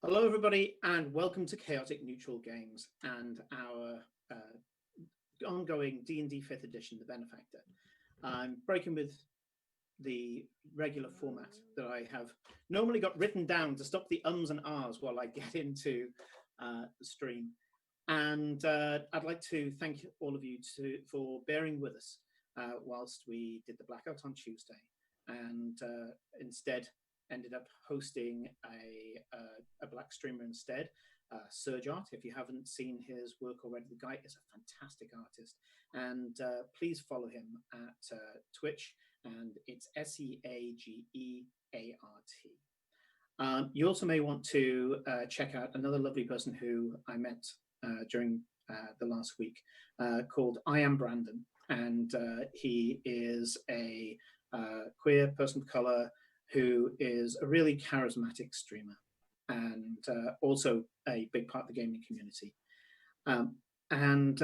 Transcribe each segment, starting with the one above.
Hello, everybody, and welcome to Chaotic Neutral Games and our ongoing D&D 5th edition, the Benefactor. I'm breaking with the regular format that I have normally got written down to stop the ums and ahs while I get into the stream. And I'd like to thank all of you for bearing with us whilst we did the blackout on Tuesday, and instead ended up hosting a black streamer instead, Surge Art. If you haven't seen his work already, the guy is a fantastic artist, and please follow him at Twitch, and it's SEAGEART. You also may want to check out another lovely person who I met during the last week, called I Am Brandon, and he is a queer person of color who is a really charismatic streamer and also a big part of the gaming community. And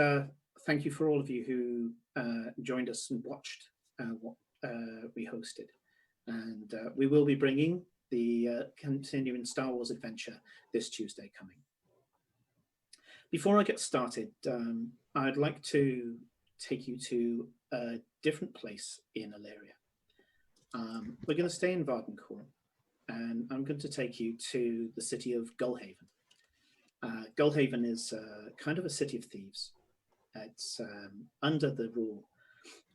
thank you for all of you who joined us and watched what we hosted. And we will be bringing the continuing Star Wars adventure this Tuesday coming. Before I get started, I'd like to take you to a different place in Illyria. We're going to stay in Vardencourt, and I'm going to take you to the city of Gullhaven. Gullhaven is kind of a city of thieves. It's under the rule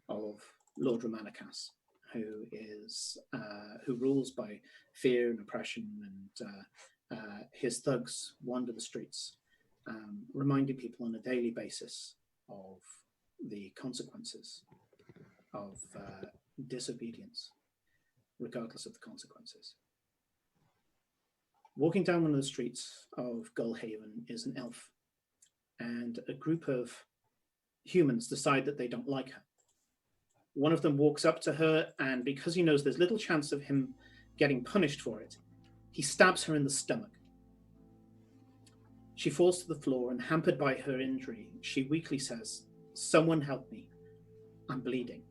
of Lord Romanicus, who rules by fear and oppression, and his thugs wander the streets, reminding people on a daily basis of the consequences of disobedience, regardless of the consequences. Walking down one of the streets of Gullhaven is an elf, and a group of humans decide that they don't like her. One of them walks up to her, and because he knows there's little chance of him getting punished for it, he stabs her in the stomach. She falls to the floor, and hampered by her injury, she weakly says, "Someone help me, I'm bleeding."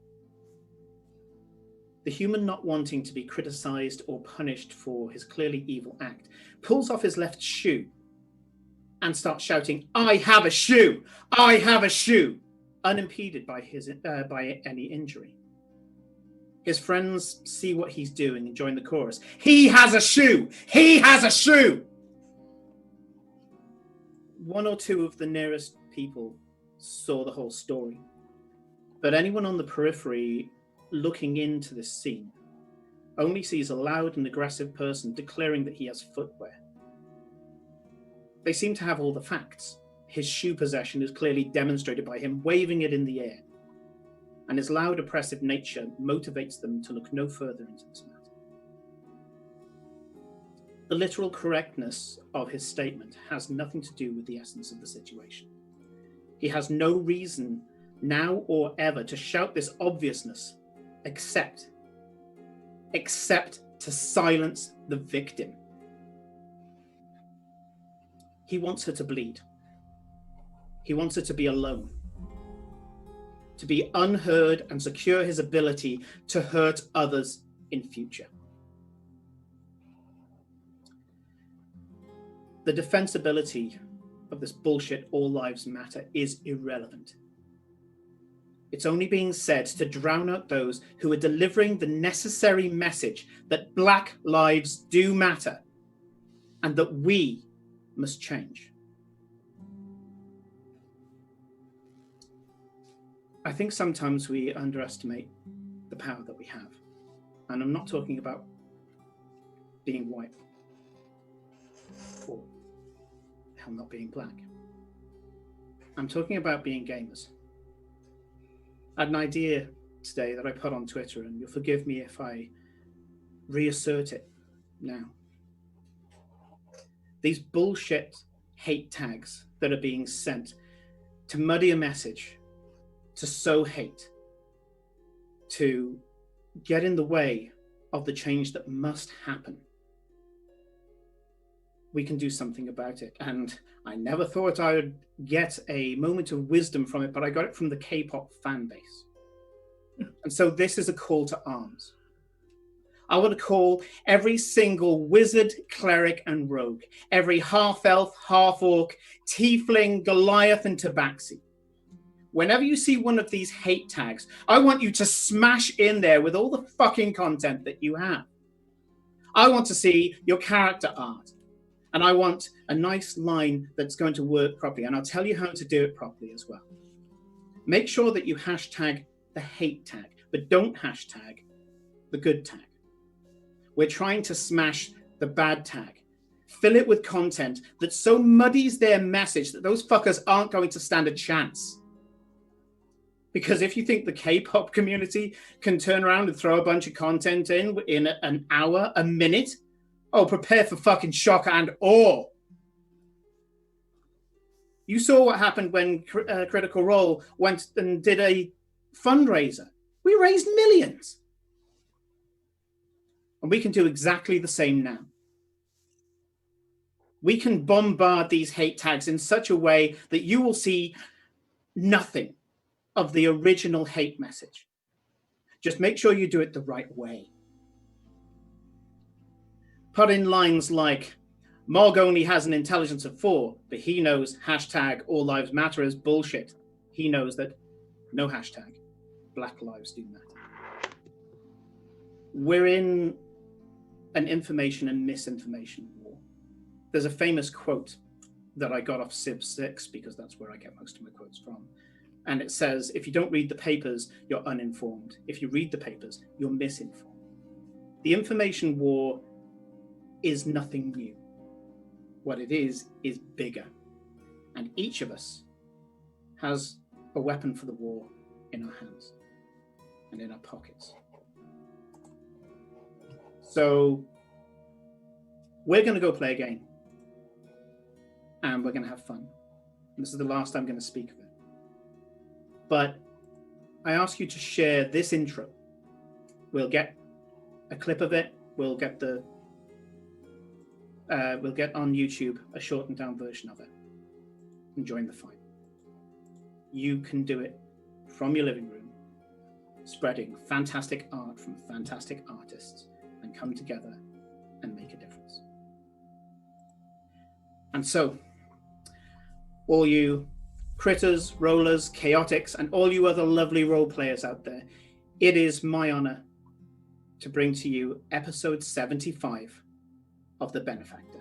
the human, not wanting to be criticized or punished for his clearly evil act, pulls off his left shoe and starts shouting, "I have a shoe! I have a shoe!" unimpeded by any injury. His friends see what he's doing and join the chorus. "He has a shoe! He has a shoe!" One or two of the nearest people saw the whole story, but anyone on the periphery looking into this scene only sees a loud and aggressive person declaring that he has footwear. They seem to have all the facts. His shoe possession is clearly demonstrated by him waving it in the air, and his loud, oppressive nature motivates them to look no further into this matter. The literal correctness of his statement has nothing to do with the essence of the situation. He has no reason now or ever to shout this obviousness except to silence the victim. He wants her to bleed. He wants her to be alone, to be unheard and secure his ability to hurt others in future. The defensibility of this bullshit all lives matter is irrelevant. It's only being said to drown out those who are delivering the necessary message that Black lives do matter and that we must change. I think sometimes we underestimate the power that we have. And I'm not talking about being white or hell, not being black. I'm talking about being gamers. I had an idea today that I put on Twitter, and you'll forgive me if I reassert it now. These bullshit hate tags that are being sent to muddy a message, to sow hate, to get in the way of the change that must happen. We can do something about it. And I never thought I would get a moment of wisdom from it, but I got it from the K-pop fan base. And so this is a call to arms. I want to call every single wizard, cleric, and rogue, every half-elf, half-orc, tiefling, Goliath, and tabaxi. Whenever you see one of these hate tags, I want you to smash in there with all the fucking content that you have. I want to see your character art. And I want a nice line that's going to work properly. And I'll tell you how to do it properly as well. Make sure that you hashtag the hate tag, but don't hashtag the good tag. We're trying to smash the bad tag. Fill it with content that so muddies their message that those fuckers aren't going to stand a chance. Because if you think the K-pop community can turn around and throw a bunch of content in an hour, a minute, oh, prepare for fucking shock and awe. You saw what happened when Critical Role went and did a fundraiser. We raised millions. And we can do exactly the same now. We can bombard these hate tags in such a way that you will see nothing of the original hate message. Just make sure you do it the right way. Put in lines like, Mog only has an intelligence of 4, but he knows hashtag all lives matter is bullshit. He knows that no hashtag Black lives do matter. We're in an information and misinformation war. There's a famous quote that I got off Civ 6 because that's where I get most of my quotes from. And it says, if you don't read the papers, you're uninformed. If you read the papers, you're misinformed. The information war is nothing new. What it is bigger. And each of us has a weapon for the war in our hands and in our pockets. So we're going to go play a game. And we're going to have fun. And this is the last I'm going to speak of it. But I ask you to share this intro. We'll get a clip of it. We'll get on YouTube a shortened down version of it and join the fight. You can do it from your living room spreading fantastic art from fantastic artists and come together and make a difference. And so, all you critters, rollers, chaotics, and all you other lovely role players out there, it is my honor to bring to you episode 75 of The Benefactor.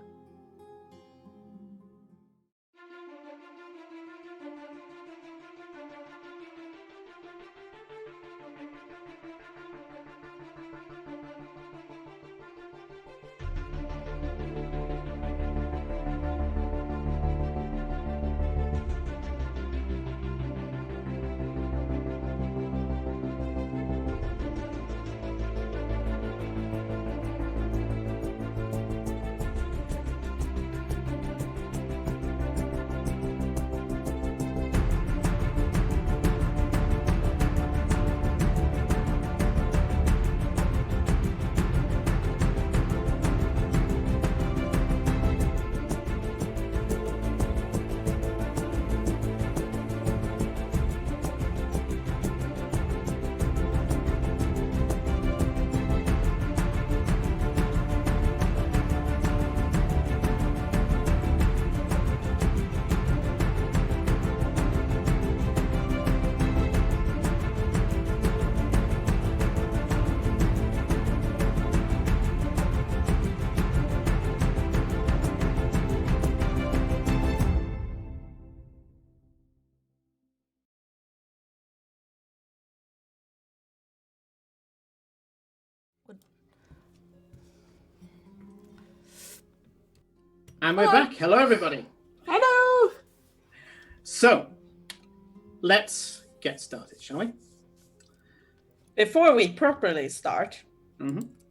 And we're back. Hello, everybody. Hello. So, let's get started, shall we? Before we properly start,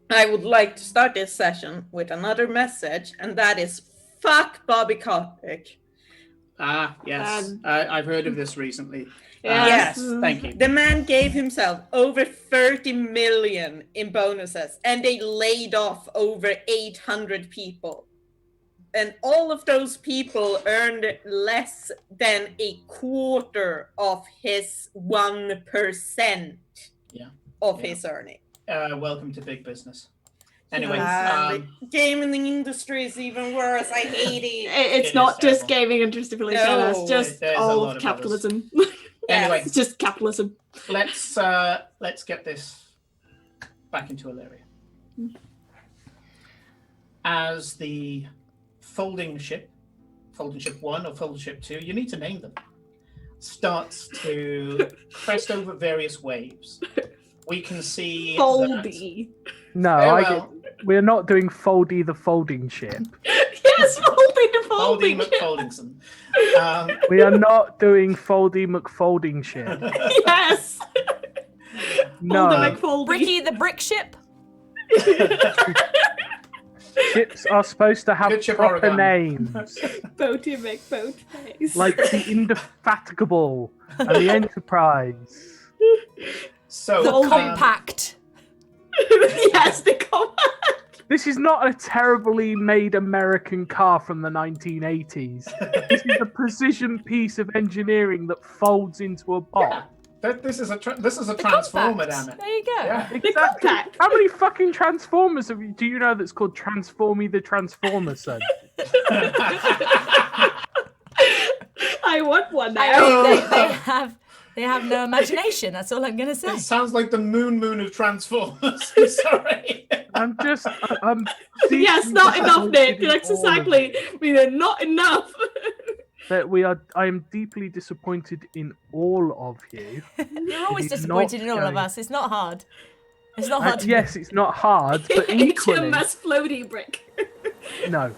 I would like to start this session with another message, and that is fuck Bobby Kotick. Ah, yes. I've heard of this recently. Yes. Thank you. The man gave himself over 30 million in bonuses, and they laid off over 800 people. And all of those people earned less than a quarter of his 1% of his earning. Welcome to big business. Anyway, gaming industry is even worse. I hate it. It's not just gaming industry, Felicia. It's just all of capitalism. Anyway, it's just capitalism. Let's get this back into Illyria. As the folding ship 1 or folding ship 2, you need to name them, starts to crest over various waves. We can see Foldy. No, we're not doing Foldy the folding ship. Yes, Foldy the folding ship. McFoldingson. We are not doing Foldy McFolding ship. Yes. No. McFoldy. Bricky the brick ship. Ships are supposed to have proper names. Boaty McBoatface. Like the Indefatigable and the Enterprise. So the compact. Yes, the compact. This is not a terribly made American car from the 1980s. This is a precision piece of engineering that folds into a box. Yeah. This is a transformer, damn it. There you go. Yeah. Exactly. How many fucking Transformers do you know that's called Transformy the Transformer, son? I want one now. They have no imagination. That's all I'm going to say. It sounds like the moon of Transformers. Sorry. Yes, not enough, Nick. That's exactly. We are not enough. I am deeply disappointed in all of you. You're always disappointed in all of us. It's not hard. It's not hard. Yes, it's not hard, but equally... HMS Floaty Brick. No.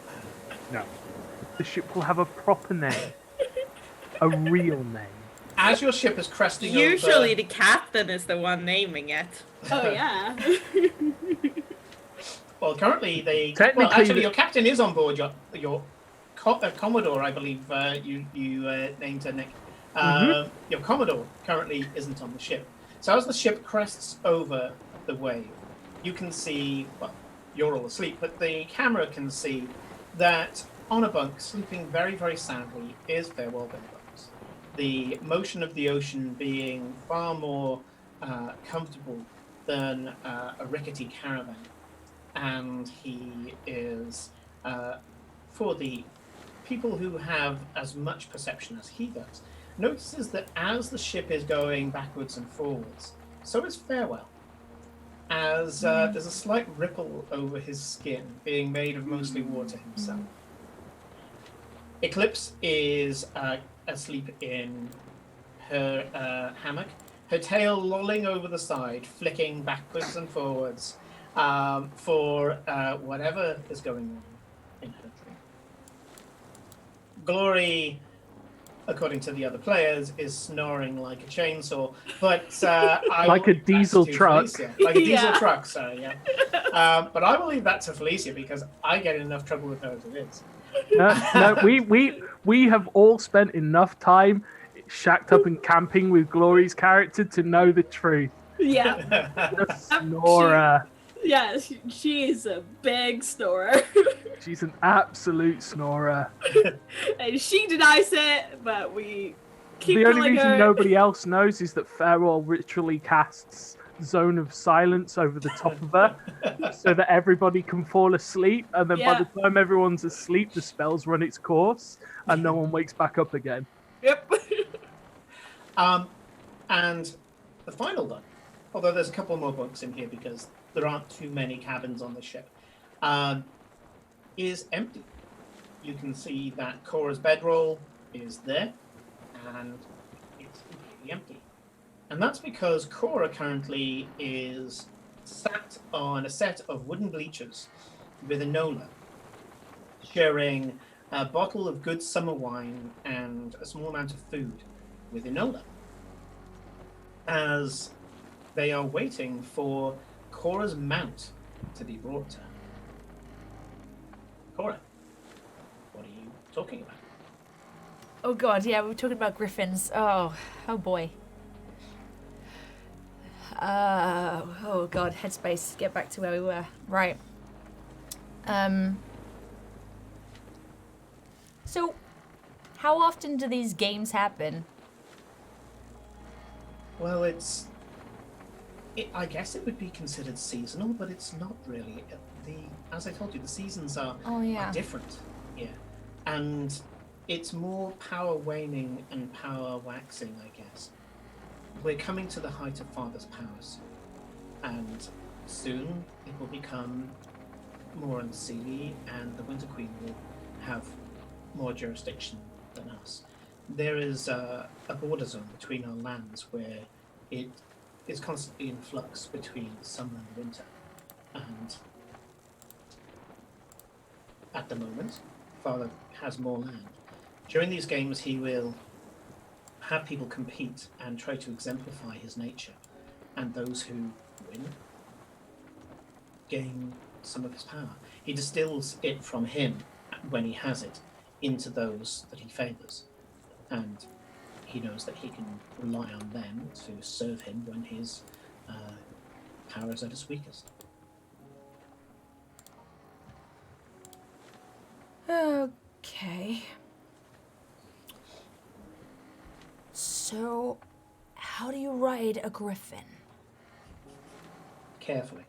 The ship will have a proper name. A real name. As your ship is cresting Usually over... the captain is the one naming it. Oh, yeah. Well, currently your captain is on board your Commodore, I believe you named her, Nick. Your Commodore currently isn't on the ship. So as the ship crests over the wave, you can see, well, you're all asleep, but the camera can see that on a bunk, sleeping very, very soundly, is Farewell Benebones. The motion of the ocean being far more comfortable than a rickety caravan. And he is, for the people who have as much perception as he does, notices that as the ship is going backwards and forwards, so is Farewell. As there's a slight ripple over his skin, being made of mostly water himself. Eclipse is asleep in her hammock, her tail lolling over the side, flicking backwards and forwards for whatever is going on in her dream. Glory, according to the other players, is snoring like a chainsaw, but like a diesel truck. Felicia. Like a diesel truck, sorry, yeah. But I will leave that to Felicia because I get in enough trouble with her as it is. No, we have all spent enough time shacked up and camping with Glory's character to know the truth. Yeah. The snorer. She is a big snorer. She's an absolute snorer. And she denies it, but we keep The only reason her. nobody else knows is that Farewell ritually casts Zone of Silence over the top of her so that everybody can fall asleep, and then by the time everyone's asleep, the spell's run its course and no one wakes back up again. Yep. And the final one, although there's a couple more books in here because there aren't too many cabins on the ship, is empty. You can see that Cora's bedroll is there, and it's completely empty. And that's because Cora currently is sat on a set of wooden bleachers with Enola, sharing a bottle of good summer wine and a small amount of food with Enola, as they are waiting for Cora's mount to be brought to her. Cora, what are you talking about? Oh god, yeah, we were talking about griffins. Oh boy. Oh god, headspace. Get back to where we were. Right. So, how often do these games happen? Well, I guess it would be considered seasonal, but it's not really. As I told you, the seasons are different here. And it's more power waning and power waxing, I guess. We're coming to the height of Father's powers. And soon it will become more unseelie, and the Winter Queen will have more jurisdiction than us. There is a border zone between our lands where it is constantly in flux between summer and winter. And at the moment, Father has more land. During these games, he will have people compete and try to exemplify his nature. And those who win gain some of his power. He distills it from him when he has it into those that he favors. And he knows that he can rely on them to serve him when his power is at its weakest. Okay. So, how do you ride a griffin? Carefully.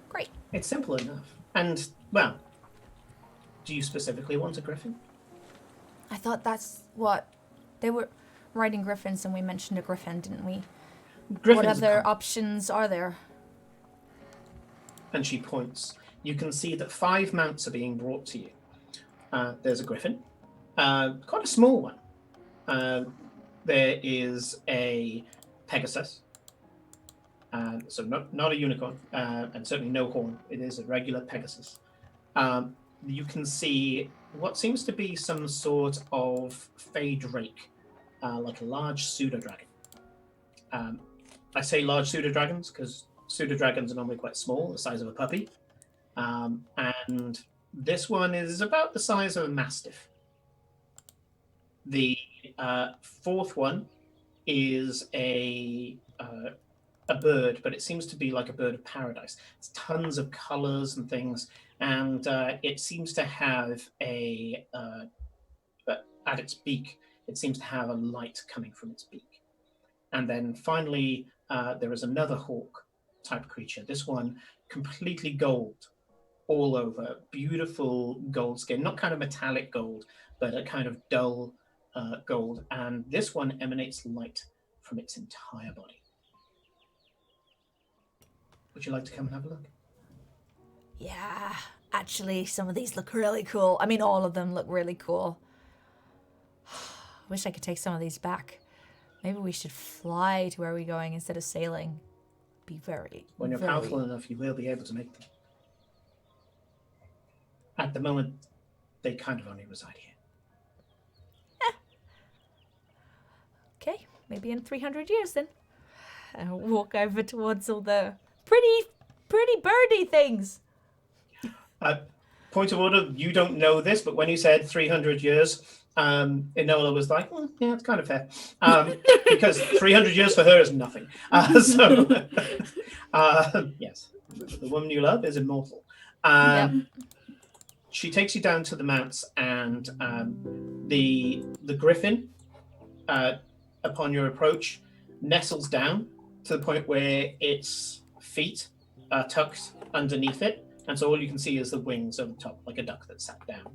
Great. It's simple enough. And, well, do you specifically want a griffin? I thought that's what they were riding griffins, and we mentioned a griffin, didn't we? Griffins what other options are there? And she points. You can see that 5 mounts are being brought to you. There's a griffin, quite a small one. There is a Pegasus, so not a unicorn, and certainly no horn. It is a regular Pegasus. You can see what seems to be some sort of fey drake, like a large pseudo-dragon. I say large pseudo-dragons because pseudo-dragons are normally quite small, the size of a puppy. And this one is about the size of a mastiff. The fourth one is a bird, but it seems to be like a bird of paradise. It's tons of colors and things, and it seems to have at its beak, it seems to have a light coming from its beak. And then finally, there is another hawk type creature. This one completely gold all over, beautiful gold skin, not kind of metallic gold, but a kind of dull gold. And this one emanates light from its entire body. Would you like to come and have a look? Yeah, actually, some of these look really cool. I mean, all of them look really cool. Wish I could take some of these back. Maybe we should fly to where we're going instead of sailing. Be very... When you're powerful enough, you will be able to make them. At the moment, they kind of only reside here. Okay, maybe in 300 years then. I'll walk over towards all the pretty birdie things. Point of order, you don't know this, but when you said 300 years, Enola was like, yeah, it's kind of fair. Because 300 years for her is nothing. Yes, the woman you love is immortal. Yep. She takes you down to the mounts, and the griffin, upon your approach, nestles down to the point where its feet are tucked underneath it, and so all you can see is the wings over the top, like a duck that sat down.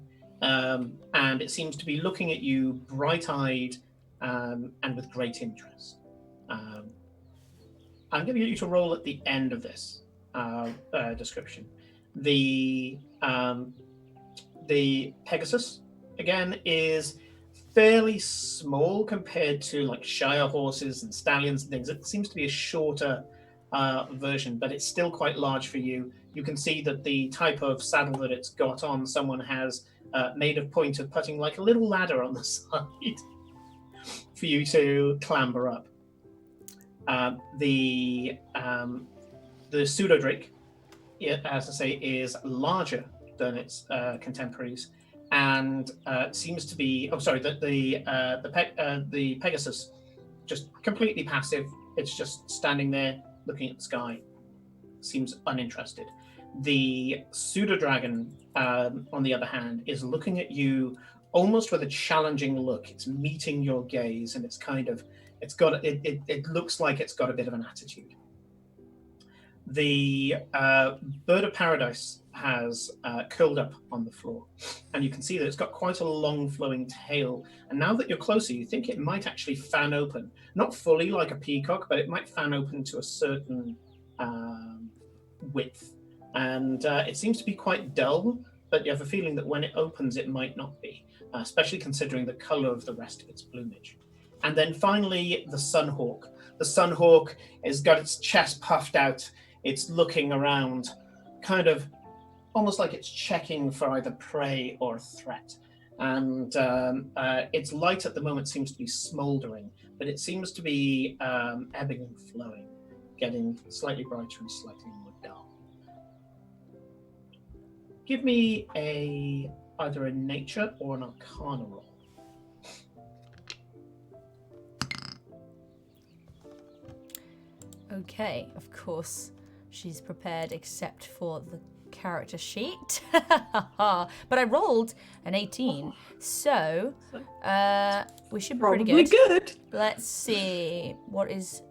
And it seems to be looking at you bright-eyed and with great interest. I'm going to get you to roll at the end of this description. The Pegasus, again, is fairly small compared to like Shire horses and stallions and things. It seems to be a shorter version, but it's still quite large for you. You can see that the type of saddle that it's got on, someone has made a point of putting like a little ladder on the side for you to clamber up. The pseudodrake, as I say, is larger than its contemporaries, and seems to be. Oh, sorry. The Pegasus, just completely passive. It's just standing there looking at the sky. Seems uninterested. The pseudo-dragon, on the other hand, is looking at you almost with a challenging look. It's meeting your gaze, and it looks like it's got a bit of an attitude. The bird of paradise has curled up on the floor, and you can see that it's got quite a long flowing tail. And now that you're closer, you think it might actually fan open, not fully like a peacock, but it might fan open to a certain width. And it seems to be quite dull, but you have a feeling that when it opens, it might not be, especially considering the color of the rest of its plumage. And then finally, the sunhawk. The sunhawk has got its chest puffed out. It's looking around, kind of almost like it's checking for either prey or threat. And its light at the moment seems to be smoldering, but it seems to be ebbing and flowing, getting slightly brighter and slightly more dull. Give me either a nature or an arcana roll. Okay, of course, she's prepared except for the character sheet. But I rolled an 18, so we should be pretty good. Good. Let's see, what is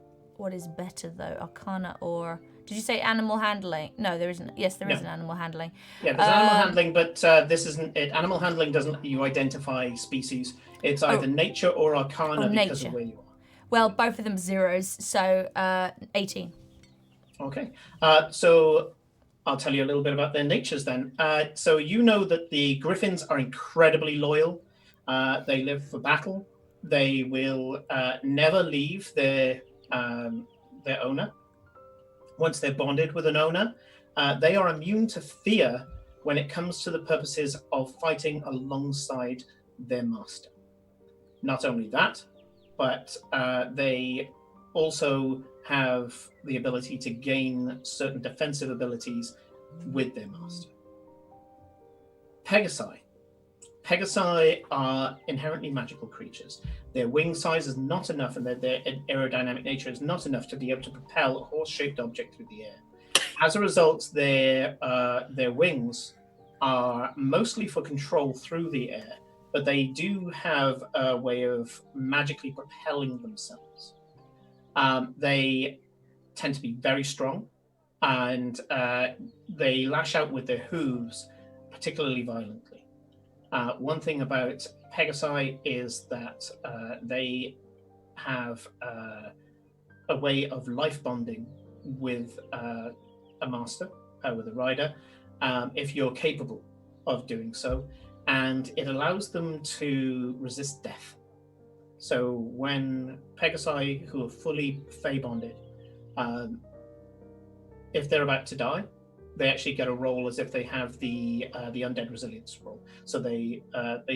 better though, arcana or... Did you say animal handling? No, there isn't. Yes, there is an animal handling. Yeah, there's animal handling, but this isn't it. Animal handling doesn't let you identify species. It's either nature or arcana because of where you are. Well, both of them zeros, so 18. Okay, so I'll tell you a little bit about their natures then. So you know that the griffins are incredibly loyal. They live for battle. They will never leave their owner. Once they're bonded with an owner, they are immune to fear when it comes to the purposes of fighting alongside their master. Not only that, but they also have the ability to gain certain defensive abilities with their master. Pegasi are inherently magical creatures. Their wing size is not enough, and their aerodynamic nature is not enough to be able to propel a horse-shaped object through the air. As a result, their wings are mostly for control through the air, but they do have a way of magically propelling themselves. They tend to be very strong, and they lash out with their hooves particularly violently. One thing about Pegasi is that they have a way of life bonding with a master, with a rider, if you're capable of doing so, and it allows them to resist death. So when Pegasi, who are fully Fey bonded, if they're about to die, they actually get a roll as if they have the undead resilience roll. So they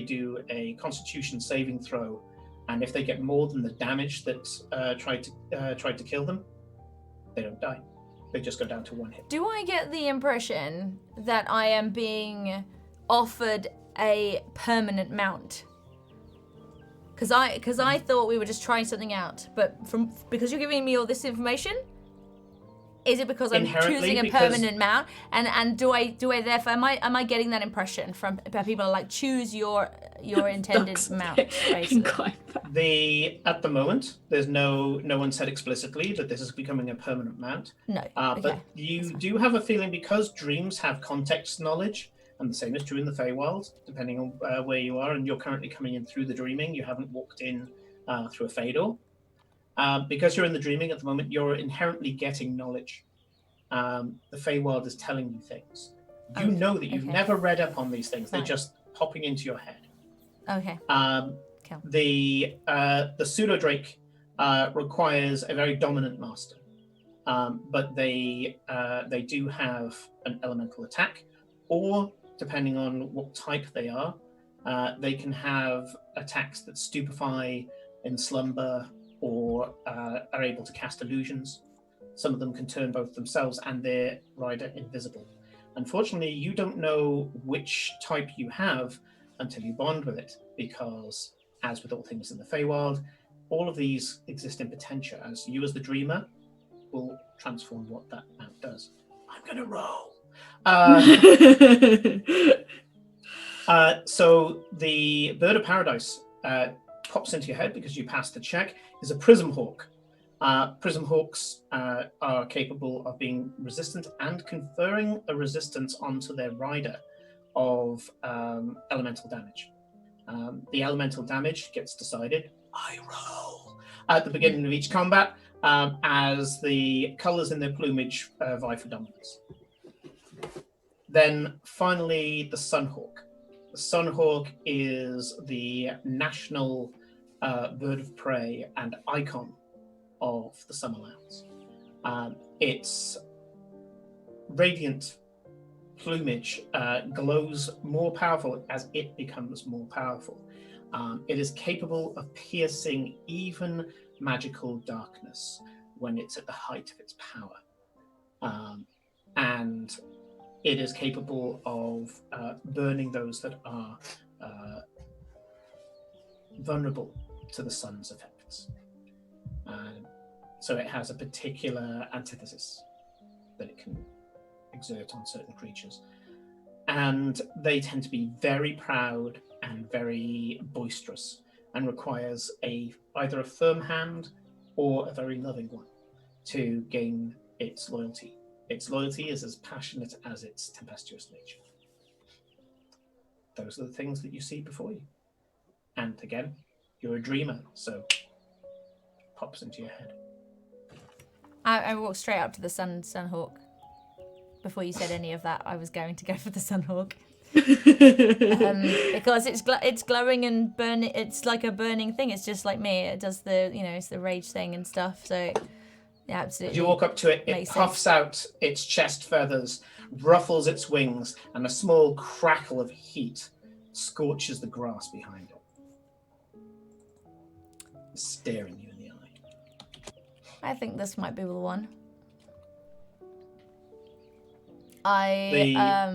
do a Constitution saving throw, and if they get more than the damage that tried to kill them, they don't die. They just go down to 1 hit. Do I get the impression that I am being offered a permanent mount? Because I thought we were just trying something out, but because you're giving me all this information, is it because I'm choosing a permanent mount? And do I therefore am I getting that impression from people like choose your intended mount? Basically. At the moment, there's no one said explicitly that this is becoming a permanent mount. No. But you do have a feeling, because dreams have context knowledge, and the same is true in the Feywild, depending on where you are, and you're currently coming in through the dreaming. You haven't walked in through a Fey door. Because you're in the dreaming at the moment, you're inherently getting knowledge. The Feywild is telling you things. You know that you've never read up on these things. They're just popping into your head. Okay. Cool. The pseudo-drake requires a very dominant master. But they do have an elemental attack, or depending on what type they are, they can have attacks that stupefy, in slumber, or are able to cast illusions. Some of them can turn both themselves and their rider invisible. Unfortunately, you don't know which type you have until you bond with it, because, as with all things in the Feywild, all of these exist in potentia, as you as the dreamer will transform what that mount does. I'm going to roll. So the bird of paradise pops into your head because you passed the check, is a prism hawk. Prism hawks are capable of being resistant and conferring a resistance onto their rider of elemental damage. The elemental damage gets decided, I roll, at the beginning of each combat, as the colours in their plumage vie for dominance. Then finally, the Sunhawk. The Sunhawk is the national bird of prey and icon of the Summerlands. Its radiant plumage glows more powerful as it becomes more powerful. It is capable of piercing even magical darkness when it's at the height of its power. And it is capable of burning those that are vulnerable to the sun's effects. So it has a particular antithesis that it can exert on certain creatures. And they tend to be very proud and very boisterous, and requires either a firm hand or a very loving one to gain its loyalty. Its loyalty is as passionate as its tempestuous nature. Those are the things that you see before you. And again, you're a dreamer, so it pops into your head. I walked straight up to the Sunhawk. Before you said any of that, I was going to go for the Sunhawk. Because it's glowing and burning. It's like a burning thing. It's just like me. It does it's the rage thing and stuff. So yeah, absolutely. As you walk up to it, it puffs out its chest feathers, ruffles its wings, and a small crackle of heat scorches the grass behind it. It's staring you in the eye. I think this might be the one. I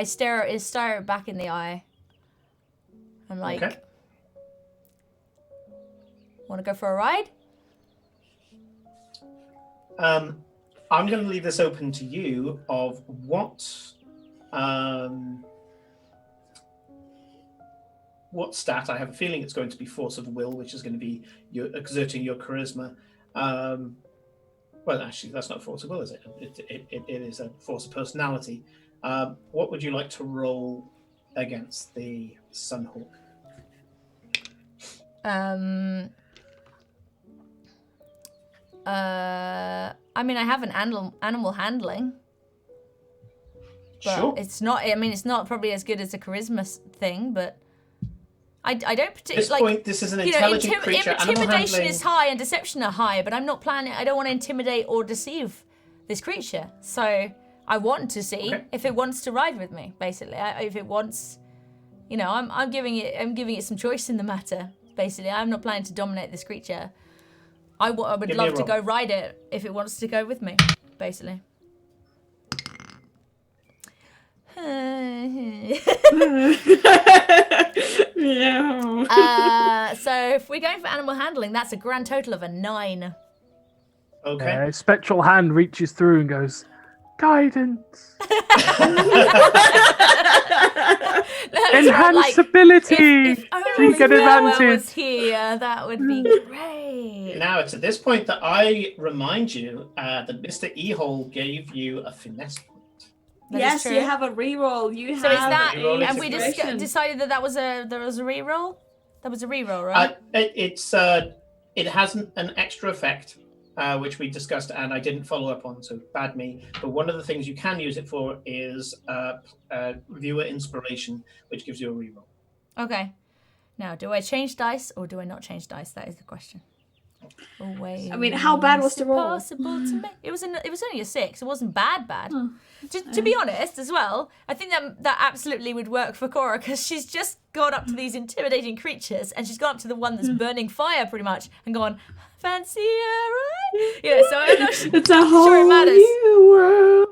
stare it back in the eye. I'm like, okay. Want to go for a ride? I'm going to leave this open to you of what what stat. I have a feeling it's going to be force of will, which is going to be you exerting your charisma. Well, actually, that's not force of will, is it? It is a force of personality. What would you like to roll against the Sunhawk? I mean, I have an animal handling. But Sure. it's not. I mean, it's not probably as good as a charisma thing, but I don't particularly. At this point, this is an you know, intelligent creature. Animal intimidation handling. is high and deception are high, but I'm not planning. I don't want to intimidate or deceive this creature. So I want to see if it wants to ride with me. Basically, if it wants, you know, I'm giving it some choice in the matter. Basically, I'm not planning to dominate this creature. I would love to go ride it if it wants to go with me. Basically. So if we're going for animal handling, that's a grand total of a 9. Okay. Spectral hand reaches through and goes, guidance. Enhance ability. If only you get Farewell advantage. was here, that would be great. Now it's at this point that I remind you that Mr. Ehole gave you a finesse point. Yes, you have a reroll. You So have. is that? Reroll Have we inspiration. decided that was a reroll? That was a reroll, right? It has an extra effect, which we discussed, and I didn't follow up on, so bad me. But one of the things you can use it for is viewer inspiration, which gives you a reroll. Okay. Now, do I change dice or do I not change dice? That is the question. Always. I mean, how bad was the roll? Possible to make. It was only a 6. It wasn't bad. To be honest, as well, I think that absolutely would work for Cora because she's just gone up to these intimidating creatures and she's gone up to the one that's burning fire pretty much and gone, fancy right? You know, so I'm not It's a whole sure it matters. new world.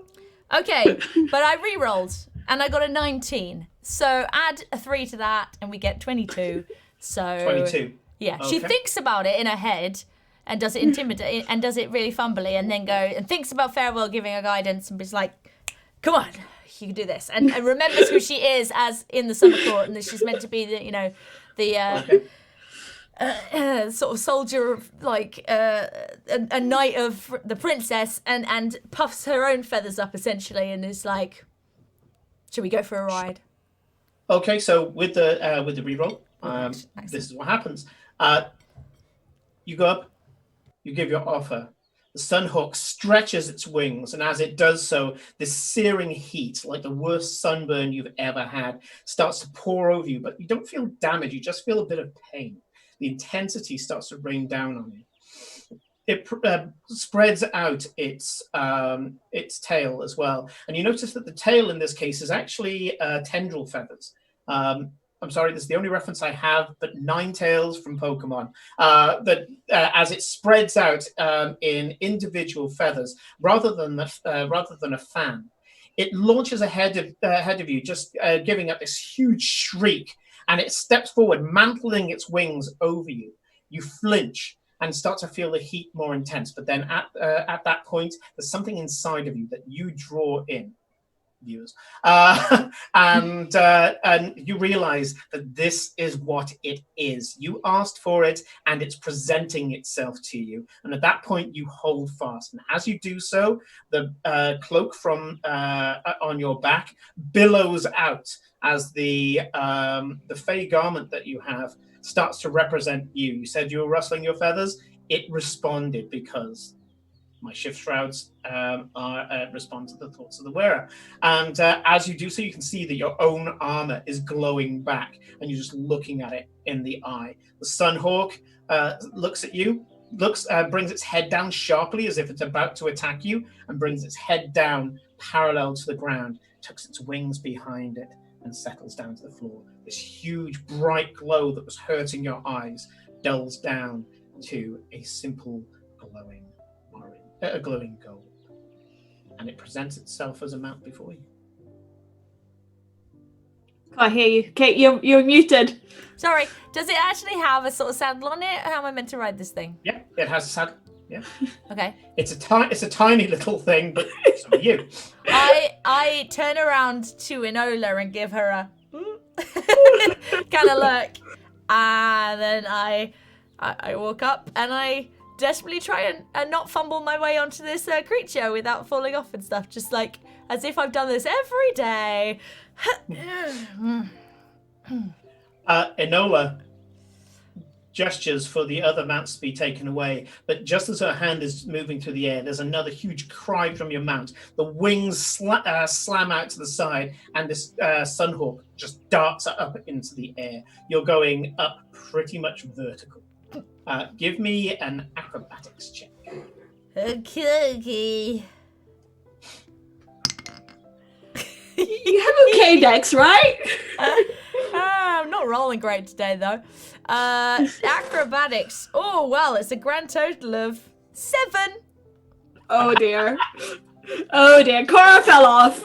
Okay, but I re-rolled and I got a 19. So add a 3 to that and we get 22. So 22. Yeah, Okay. she thinks about it in her head and does it intimidate and does it really fumbly and then thinks about Farewell giving her guidance and is like, come on, you can do this. And remembers who she is as in the summer court and that she's meant to be the sort of soldier of like a knight of the princess and puffs her own feathers up essentially and is like, should we go for a ride? Okay, so with the reroll, Excellent. this is what happens. You go up, you give your offer. The Sunhawk stretches its wings, and as it does so, this searing heat, like the worst sunburn you've ever had, starts to pour over you, but you don't feel damage, you just feel a bit of pain. The intensity starts to rain down on you. It spreads out its tail as well, and you notice that the tail in this case is actually tendril feathers. I'm sorry, this is the only reference I have, but Ninetales from Pokemon. As it spreads out in individual feathers, rather than a fan, it launches ahead of you, just giving up this huge shriek, and it steps forward, mantling its wings over you. You flinch and start to feel the heat more intense, but then at that point, there's something inside of you that you draw in. Viewers, and you realize that this is what it is. You asked for it, and it's presenting itself to you. And at that point, you hold fast. And as you do so, the cloak from on your back billows out as the fey garment that you have starts to represent you. You said you were rustling your feathers. It responded because my shift shrouds respond to the thoughts of the wearer. And as you do so, you can see that your own armor is glowing back, and you're just looking at it in the eye. The Sunhawk looks at you, brings its head down sharply as if it's about to attack you, and brings its head down parallel to the ground, tucks its wings behind it, and settles down to the floor. This huge, bright glow that was hurting your eyes dulls down to a simple glowing gold, and it presents itself as a mount before you. Can't hear you. Kate, you're muted. Sorry, does it actually have a sort of saddle on it? How am I meant to ride this thing? Yeah, it has a saddle. Yeah. Okay. It's a tiny little thing, but so are you. I turn around to Enola and give her a kind of look, and then I walk up and I desperately try and not fumble my way onto this creature without falling off and stuff, just like as if I've done this every day. Enola gestures for the other mounts to be taken away, but just as her hand is moving through the air, there's another huge cry from your mount. The wings slam out to the side, and this Sunhawk just darts up into the air. You're going up pretty much vertical. Give me an acrobatics check. Okay. You have okay decks, right? I'm not rolling great today, though. Acrobatics. Oh, well, it's a grand total of 7. Oh dear. Oh dear. Cora fell off.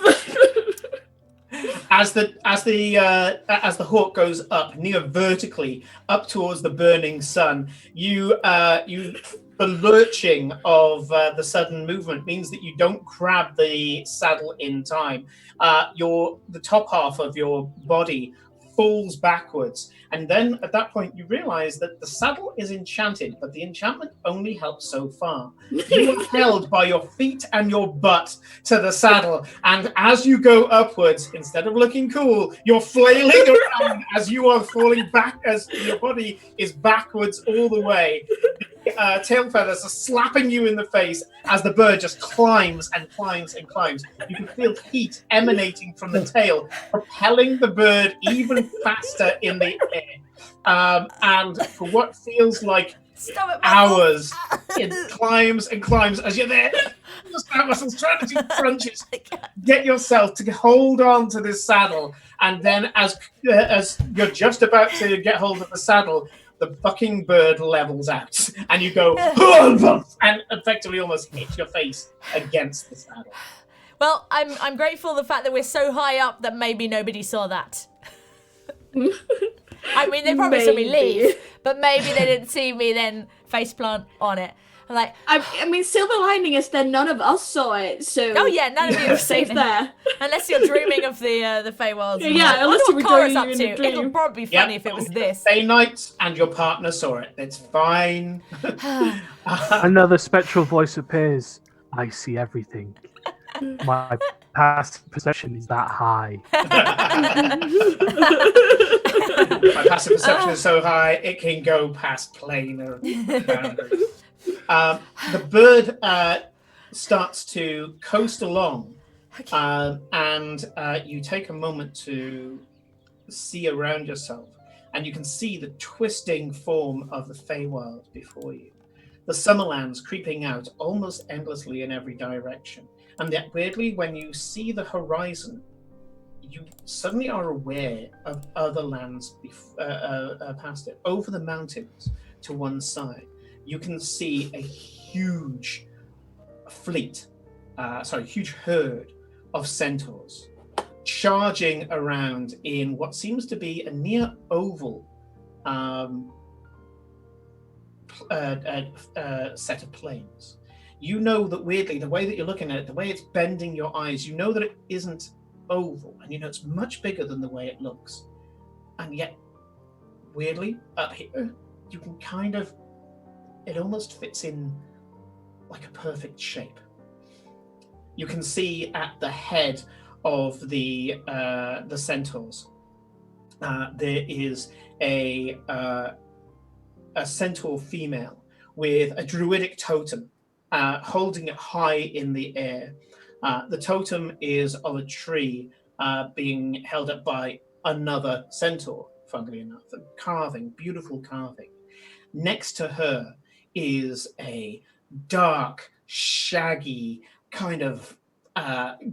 As the hawk goes up near vertically up towards the burning sun, the lurching of the sudden movement means that you don't grab the saddle in time. The top half of your body falls backwards, and then at that point you realize that the saddle is enchanted, but the enchantment only helps so far. You are held by your feet and your butt to the saddle, and as you go upwards, instead of looking cool, you're flailing around as you are falling back, as your body is backwards all the way. Tail feathers are slapping you in the face as the bird just climbs and climbs and climbs. You can feel heat emanating from the tail, propelling the bird even faster in the air. And for what feels like hours, it climbs and climbs as you're there. Muscles trying to do crunches. Get yourself to hold on to this saddle, and then as you're just about to get hold of the saddle, the fucking bird levels out, and you go and effectively almost hit your face against the saddle. Well, I'm grateful the fact that we're so high up that maybe nobody saw that. I mean, they probably saw me leave, but maybe they didn't see me then faceplant on it. I'm like, I mean, silver lining is that none of us saw it, so. Oh yeah, none of you are safe there. Unless you're dreaming of the Feywilds. Yeah, unless you were dreaming up to. It'll probably be funny if it was this. Day night, and your partner saw it. It's fine. Another spectral voice appears. I see everything. My past perception is that high. My passive perception is so high, it can go past planar boundaries. The bird starts to coast along, and you take a moment to see around yourself, and you can see the twisting form of the Feywild before you. The Summerlands creeping out almost endlessly in every direction. And yet, weirdly, when you see the horizon, you suddenly are aware of other lands past it. Over the mountains to one side, you can see a huge huge herd of centaurs charging around in what seems to be a near oval set of plains. You know that weirdly, the way that you're looking at it, the way it's bending your eyes, you know that it isn't oval, and you know it's much bigger than the way it looks. And yet, weirdly, up here, you can kind of, it almost fits in like a perfect shape. You can see at the head of the centaurs, there is a centaur female with a druidic totem, holding it high in the air. The totem is of a tree being held up by another centaur, funnily enough, and carving, beautiful carving. Next to her is a dark, shaggy, kind of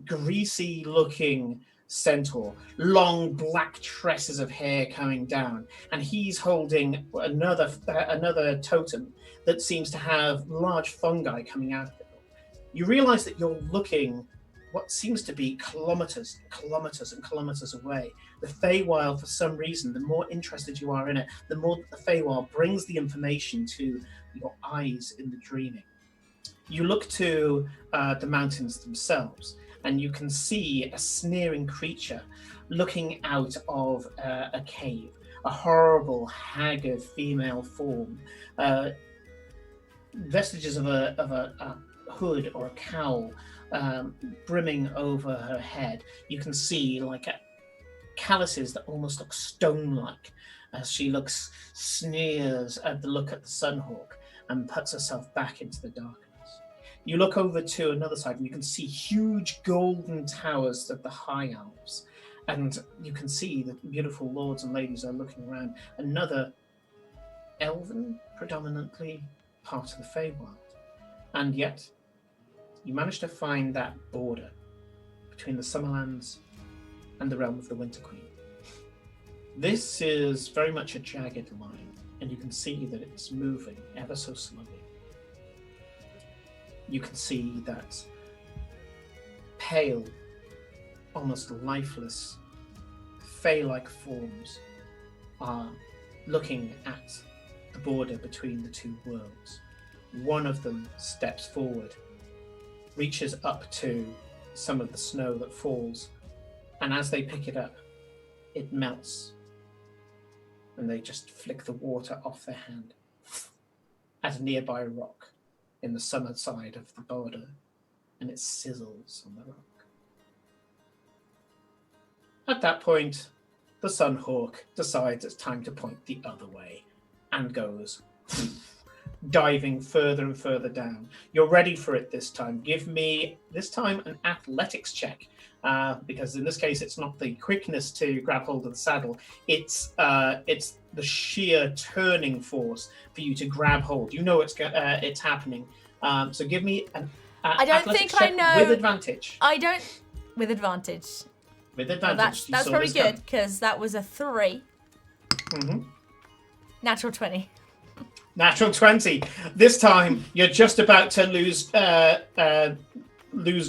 greasy looking centaur, long black tresses of hair coming down, and he's holding another totem that seems to have large fungi coming out of it. You realize that you're looking what seems to be kilometers and kilometers away. The Feywild, for some reason, the more interested you are in it, the more the Feywild brings the information to your eyes in the dreaming. You look to the mountains themselves, and you can see a sneering creature looking out of a cave, a horrible, haggard female form, vestiges of a hood or a cowl brimming over her head. You can see like calluses that almost look stone-like as she sneers at the look at the Sunhawk and puts herself back into the darkness. You look over to another side and you can see huge golden towers of the High Alps. And you can see the beautiful lords and ladies are looking around. Another elven, predominantly, part of the Feywild. And yet, you manage to find that border between the Summerlands and the realm of the Winter Queen. This is very much a jagged line, and you can see that it's moving ever so slowly. You can see that pale, almost lifeless, fey-like forms are looking at the border between the two worlds. One of them steps forward, reaches up to some of the snow that falls, and as they pick it up, it melts, and they just flick the water off their hand at a nearby rock in the summer side of the border, and it sizzles on the rock. At that point, the Sunhawk decides it's time to point the other way and goes diving further and further down. You're ready for it this time. Give me, this time, an athletics check. Because in this case, it's not the quickness to grab hold of the saddle. It's the sheer turning force for you to grab hold. You know it's happening. So give me an I don't think I know. With advantage. I don't. With advantage. With advantage. Well, that's probably good because that was a 3. Mm-hmm. Natural 20. Natural 20. This time, you're just about to lose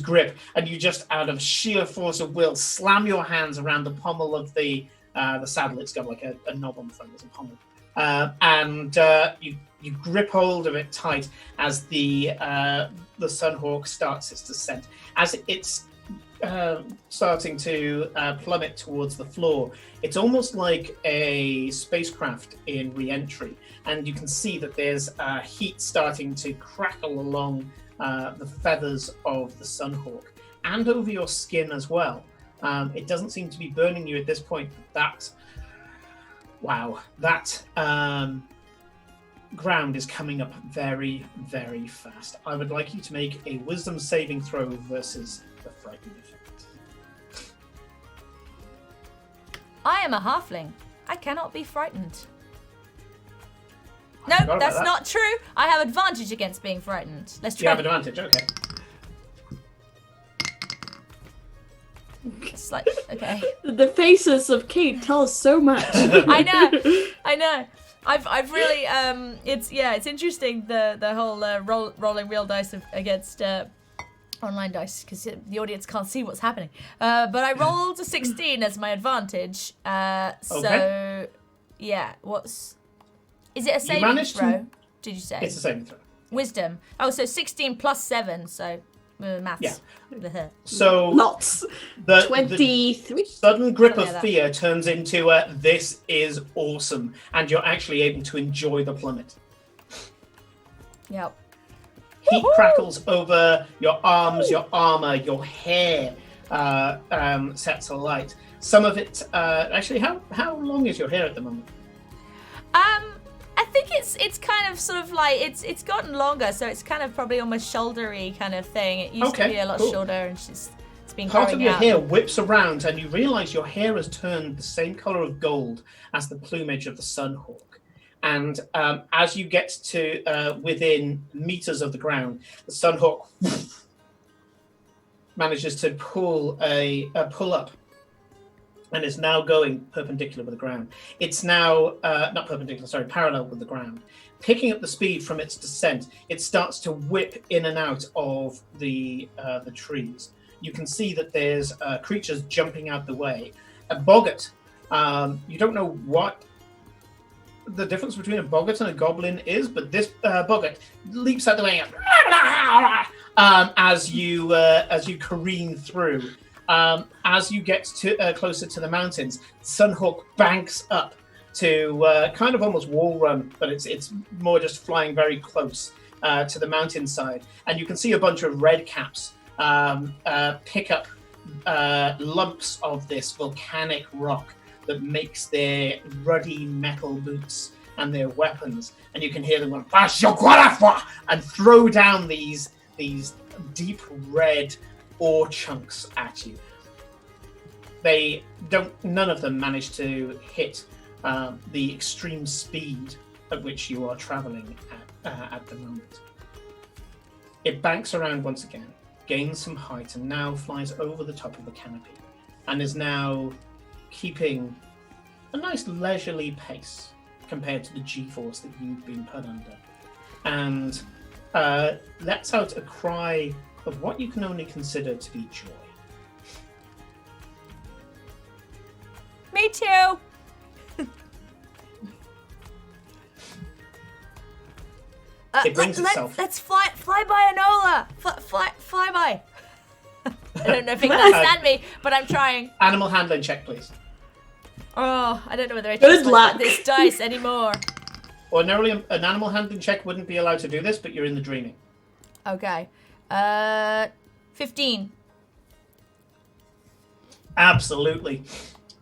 grip, and you just, out of sheer force of will, slam your hands around the pommel of the saddle. It's got like a knob on the front, there's a pommel. And you grip hold of it tight as the Sunhawk starts its descent. As it's starting to plummet towards the floor, it's almost like a spacecraft in re-entry, and you can see that there's heat starting to crackle along the feathers of the Sunhawk and over your skin as well. It doesn't seem to be burning you at this point. That ground is coming up very, very fast. I would like you to make a wisdom saving throw versus the frightened effect. I am a halfling. I cannot be frightened. No, that's not true. I have advantage against being frightened. Let's try. You have advantage, okay. It's like, okay. The faces of Kate tell us so much. I know. I've really it's interesting the whole rolling real dice against online dice because the audience can't see what's happening. But I rolled a 16 as my advantage. So yeah, is it a saving throw? Did you say? It's a saving throw. Wisdom. Oh, so 16 plus 7. So maths. Yeah. So lots. The 23. Sudden grip of fear turns into this is awesome, and you're actually able to enjoy the plummet. Yep. Heat crackles over your arms, your armor, your hair sets alight. Some of it actually. How long is your hair at the moment? I think it's kind of sort of like it's gotten longer, so it's kind of probably almost shouldery kind of thing. It used to be a lot shorter, and it's been part of your out. hair whips around, and you realise your hair has turned the same colour of gold as the plumage of the Sunhawk. And as you get to within meters of the ground, the Sunhawk manages to pull up. And is now going perpendicular with the ground. It's now, not perpendicular, sorry, parallel with the ground. Picking up the speed from its descent, it starts to whip in and out of the trees. You can see that there's creatures jumping out the way. A boggart, you don't know what the difference between a boggart and a goblin is, but this boggart leaps out the way as you careen through. As you get closer to the mountains, Sunhawk banks up to kind of almost wall run, but it's more just flying very close to the mountainside, and you can see a bunch of red caps pick up lumps of this volcanic rock that makes their ruddy metal boots and their weapons, and you can hear them going and throw down these deep red ore chunks at you. None of them manage to hit the extreme speed at which you are traveling at the moment. It banks around once again, gains some height, and now flies over the top of the canopy, and is now keeping a nice leisurely pace compared to the G-force that you've been put under, and lets out a cry of what you can only consider to be joy. Me too. It brings itself. Let's fly by Enola. Fly by. I don't know if it can understand me, but I'm trying. Animal handling check, please. Oh, I don't know whether I Good trust luck. this dice anymore. Ordinarily, an animal handling check wouldn't be allowed to do this, but you're in the dreaming. Okay. 15. Absolutely.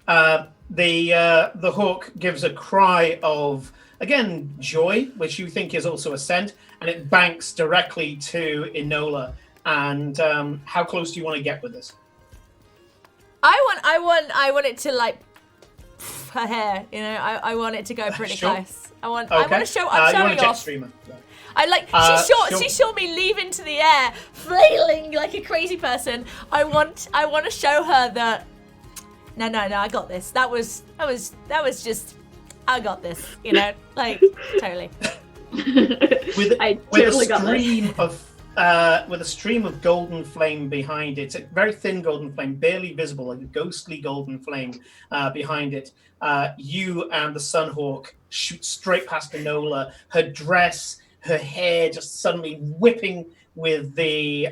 The hawk gives a cry of, again, joy, which you think is also a scent, and it banks directly to Enola. And how close do you want to get with this? I want it to like her hair. You know, I want it to go pretty Sure. close. I want Okay. to show. I'm you want showing a jet off. streamer. Yeah. I like. Sure. She saw me leave into the air, flailing like a crazy person. I want to show her that. No, I got this. That was just. I got this. You know, like totally. With I a totally got this. stream of with a stream of golden flame behind it, a very thin golden flame, barely visible, like a ghostly golden flame behind it. You and the Sunhawk shoot straight past Enola. Her dress, her hair, just suddenly whipping with the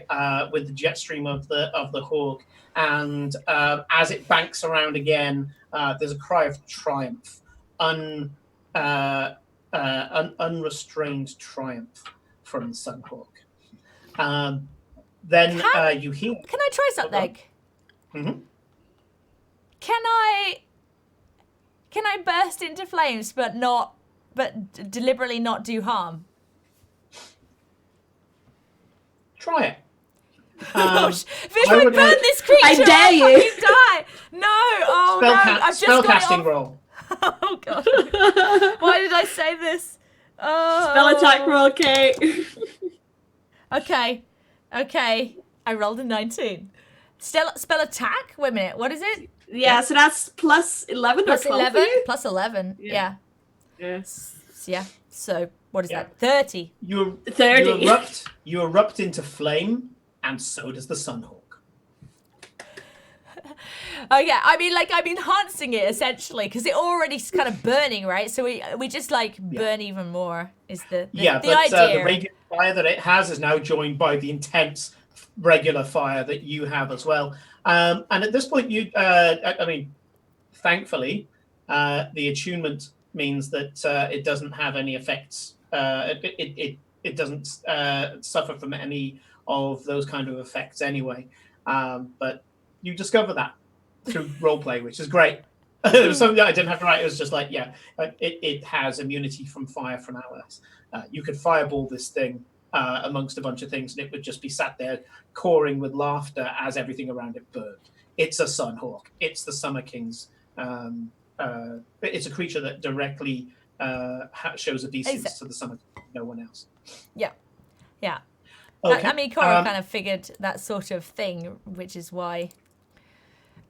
jet stream of the hawk. And as it banks around again, there's a cry of triumph, unrestrained triumph from the Sunhawk. Then you hear. Can I try something? Mm-hmm. Can I burst into flames, but deliberately not do harm? Try it. Gosh, if I burn this creature, I dare I'll you. fucking die. No, oh no, I've just got it spellcasting off. roll. Oh god, why did I say this? Oh. Spell attack roll, Kate. Okay. I rolled a 19. Spell attack? Wait a minute. What is it? Yeah, so that's plus 11 Plus or 12 11? for you? Plus 11. Yeah. Yeah. So what is that? 30. You 30. You erupt into flame, and so does the Sunhawk. Oh yeah, I mean, like, I'm enhancing it essentially because it already's kind of burning, right? So we just like burn even more. Is the idea? The radiant fire that it has is now joined by the intense regular fire that you have as well. And at this point, I mean, thankfully, the attunement means that it doesn't have any effects. It doesn't suffer from any of those kind of effects anyway. But you discover that through roleplay, which is great. It was something that I didn't have to write. It was just like, it has immunity from fire from allies. You could fireball this thing amongst a bunch of things, and it would just be sat there cawing with laughter as everything around it burned. It's a Sunhawk. It's the Summer King's. It's a creature that directly shows obedience to the Summer King, no one else. Yeah. Okay. I mean, Cora kind of figured that sort of thing, which is why.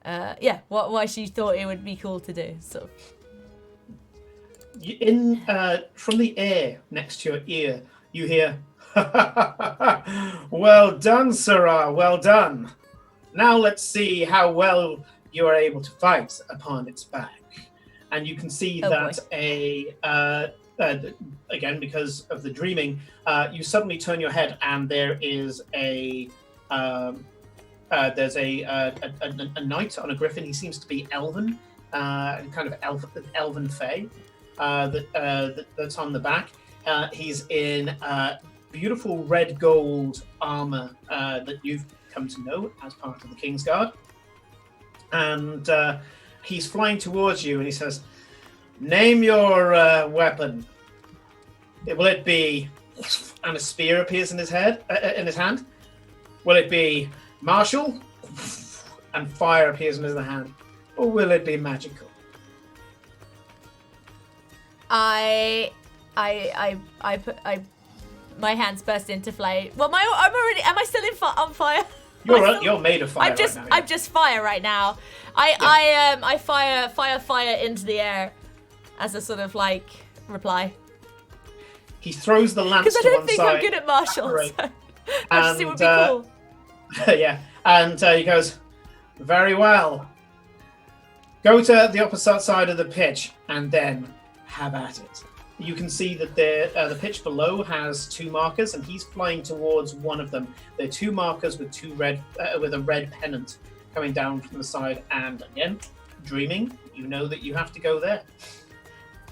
Why she thought it would be cool to do. So. From the air next to your ear, you hear, "Well done, Sirrah, well done. Now let's see how well you are able to fight upon its back." And you can see that again because of the dreaming, you suddenly turn your head and there is there's a knight on a griffin. He seems to be elven, kind of elven fey. That's on the back. He's in beautiful red gold armor that you've come to know as part of the Kingsguard. And he's flying towards you and he says, "Name your weapon. Will it be..." And a spear appears in his hand. Will it be martial? And fire appears in his hand. Or will it be magical? My hands burst into flame. Well, I'm already. Am I still on fire? You're made of fire. I'm just fire right now. I fire into the air as a sort of like reply. He throws the lance to one side. Because I don't think I'm good at martial. Right. So I just think it would be cool. Yeah, and he goes, "Very well. Go to the opposite side of the pitch and then have at it." You can see that the pitch below has two markers, and he's flying towards one of them. They're two markers with with a red pennant coming down from the side. And again, dreaming, you know that you have to go there.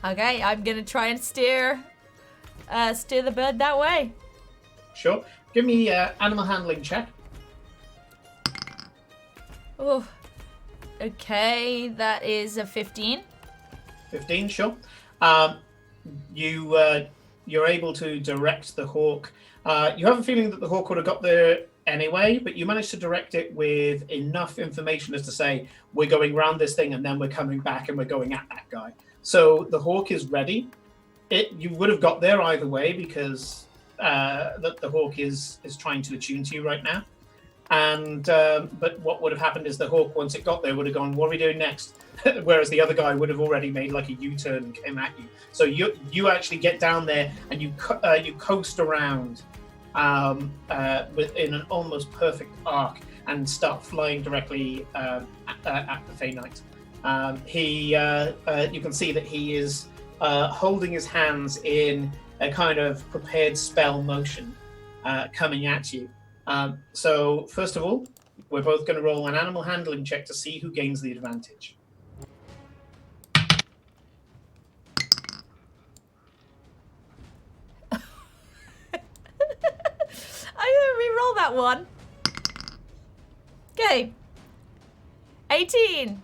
Okay, I'm gonna try and steer the bird that way. Sure. Give me an animal handling check. Oh, okay, that is a 15. 15, sure. You're able to direct the hawk. You have a feeling that the hawk would have got there anyway, but you managed to direct it with enough information as to say, we're going round this thing and then we're coming back and we're going at that guy. So the hawk is ready. You would have got there either way because the hawk is trying to attune to you right now. And but what would have happened is the hawk, once it got there, would have gone, "What are we doing next?" Whereas the other guy would have already made like a U-turn and came at you. So you actually get down there and you coast around in an almost perfect arc and start flying directly at the Fey Knight. You can see that he is holding his hands in a kind of prepared spell motion coming at you. So first of all, we're both going to roll an animal handling check to see who gains the advantage. I'm going to re-roll that one. Okay. 18.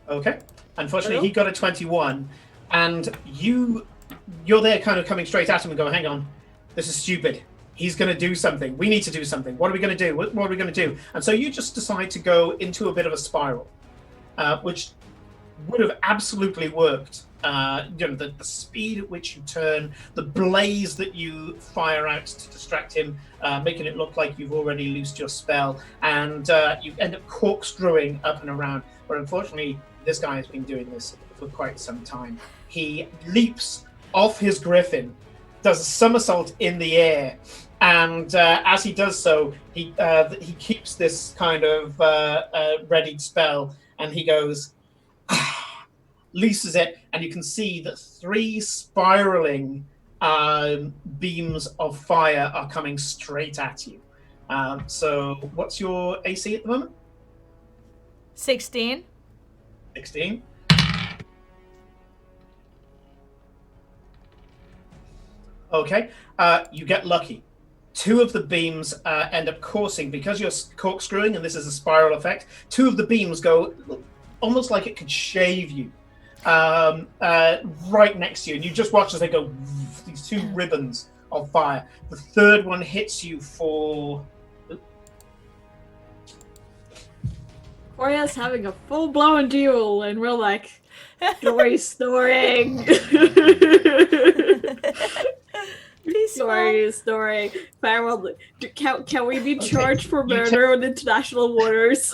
Okay. Unfortunately, he got a 21, and you're there kind of coming straight at him and going, "Hang on, this is stupid. He's going to do something. We need to do something. What are we going to do? What are we going to do?" And so you just decide to go into a bit of a spiral, which would have absolutely worked. The speed at which you turn, the blaze that you fire out to distract him, making it look like you've already loosed your spell, and you end up corkscrewing up and around. But unfortunately, this guy has been doing this for quite some time. He leaps off his griffin, does a somersault in the air, and as he does so, he keeps this kind of readied spell, and he goes, looses it, and you can see that 3 spiraling beams of fire are coming straight at you. So what's your AC at the moment? 16. 16. Okay, you get lucky. 2 of the beams end up coursing because you're corkscrewing, and this is a spiral effect. 2 of the beams go almost like it could shave you right next to you, and you just watch as they go, these 2 ribbons of fire. The 3rd one hits you for... Oria's having a full-blown duel, and we're like, snoring. Snoring. Farewell. Can we be charged for murder on international waters?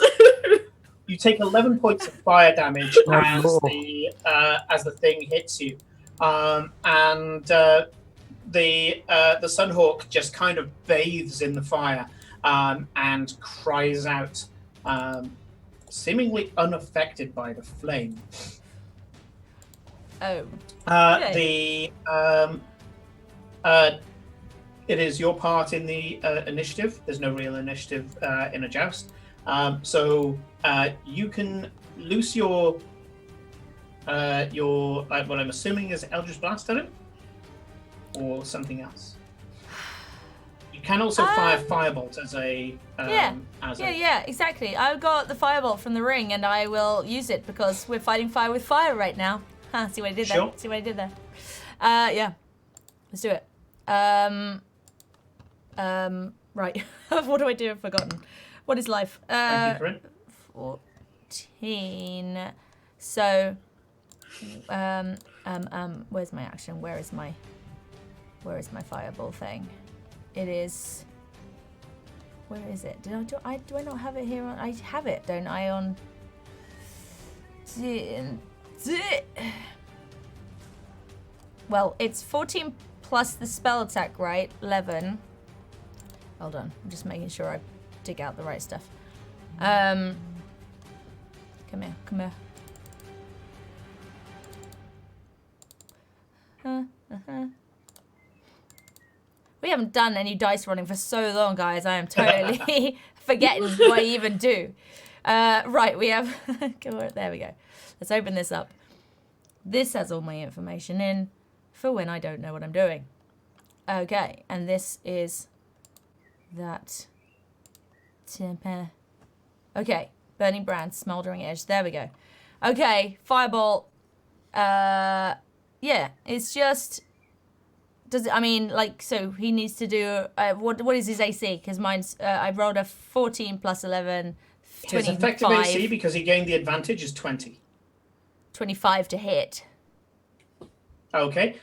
You take 11 points of fire damage as the thing hits you, and the Sunhawk just kind of bathes in the fire and cries out, seemingly unaffected by the flame. Oh. It is your part in the initiative. There's no real initiative in a joust. So you can loose your what I'm assuming is Eldritch Blast at him, or something else. You can also fire Firebolt as a yeah, exactly. I've got the Firebolt from the ring, and I will use it because we're fighting fire with fire right now. See what I did there? Sure. See what I did there? Yeah. Let's do it. Right. What do I do? I've forgotten. What is life? Thank you, Corinne. 14. So, where's my action? Where is my fireball thing? It is. Where is it? Do I not have it here? I have it, don't I? On. Well, it's 14 plus the spell attack, right? 11. Hold on, I'm just making sure I dig out the right stuff. Come here. We haven't done any dice rolling for so long, guys. I am totally forgetting what I even do. Right, we have... There we go. Let's open this up. This has all my information in for when I don't know what I'm doing. Okay, and this is that. Okay, burning brand, smoldering edge. There we go. Okay, Firebolt. Yeah, it's just. Does it? I mean, like, so he needs to do. What is his AC? Because mine's. I rolled a 14 plus 11. 25. His effective AC, because he gained the advantage, is 20. 25 to hit. Okay.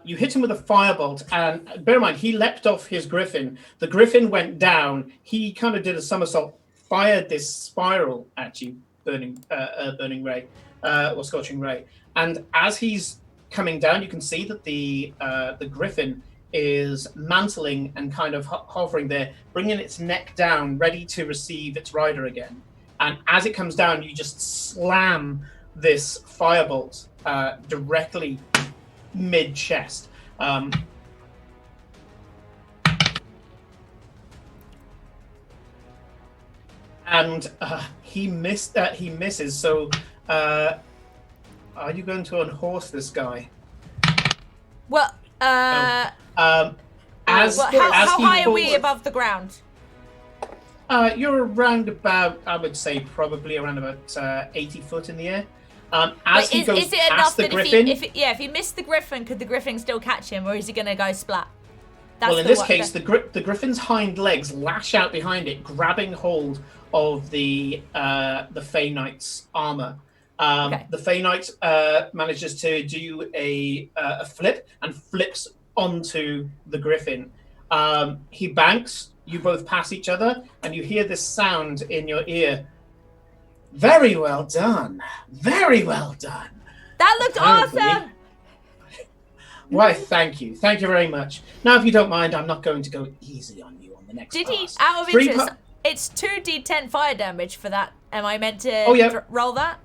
You hit him with a firebolt, and bear in mind, he leapt off his griffin. The griffin went down. He kind of did a somersault, fired this spiral at you, burning ray, or scorching ray. And as he's coming down, you can see that the griffin is mantling and kind of hovering there, bringing its neck down, ready to receive its rider again. And as it comes down, you just slam this firebolt directly mid-chest. And he misses. So are you going to unhorse this guy? Well, how high are we above the ground? You're around about, I would say, probably around about 80 foot in the air. As he goes past the griffin... If he missed the griffin, could the griffin still catch him, or is he going to go splat? Well, in this case, the griffin's hind legs lash out behind it, grabbing hold of the Fey Knight's armor. The Fey Knight manages to do a flip and flips onto the griffin. He banks. You both pass each other, and you hear this sound in your ear. Very well done. Very well done. That looked awesome. Why, thank you. Thank you very much. Now, if you don't mind, I'm not going to go easy on you on the next Did pass. he, out of interest, it's 2d10 fire damage for that. Am I meant to roll that?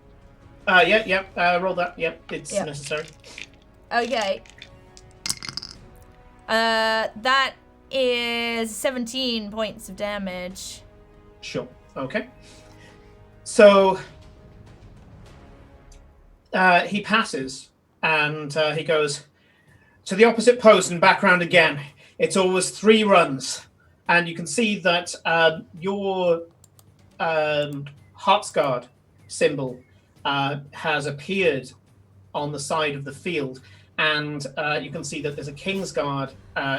Roll that. Yep, it's necessary. Okay. That is 17 points of damage. Sure. Okay. So he passes, and he goes to the opposite post and back round again. It's always 3 runs, and you can see that your Heartsguard symbol has appeared on the side of the field, and you can see that there's a Kingsguard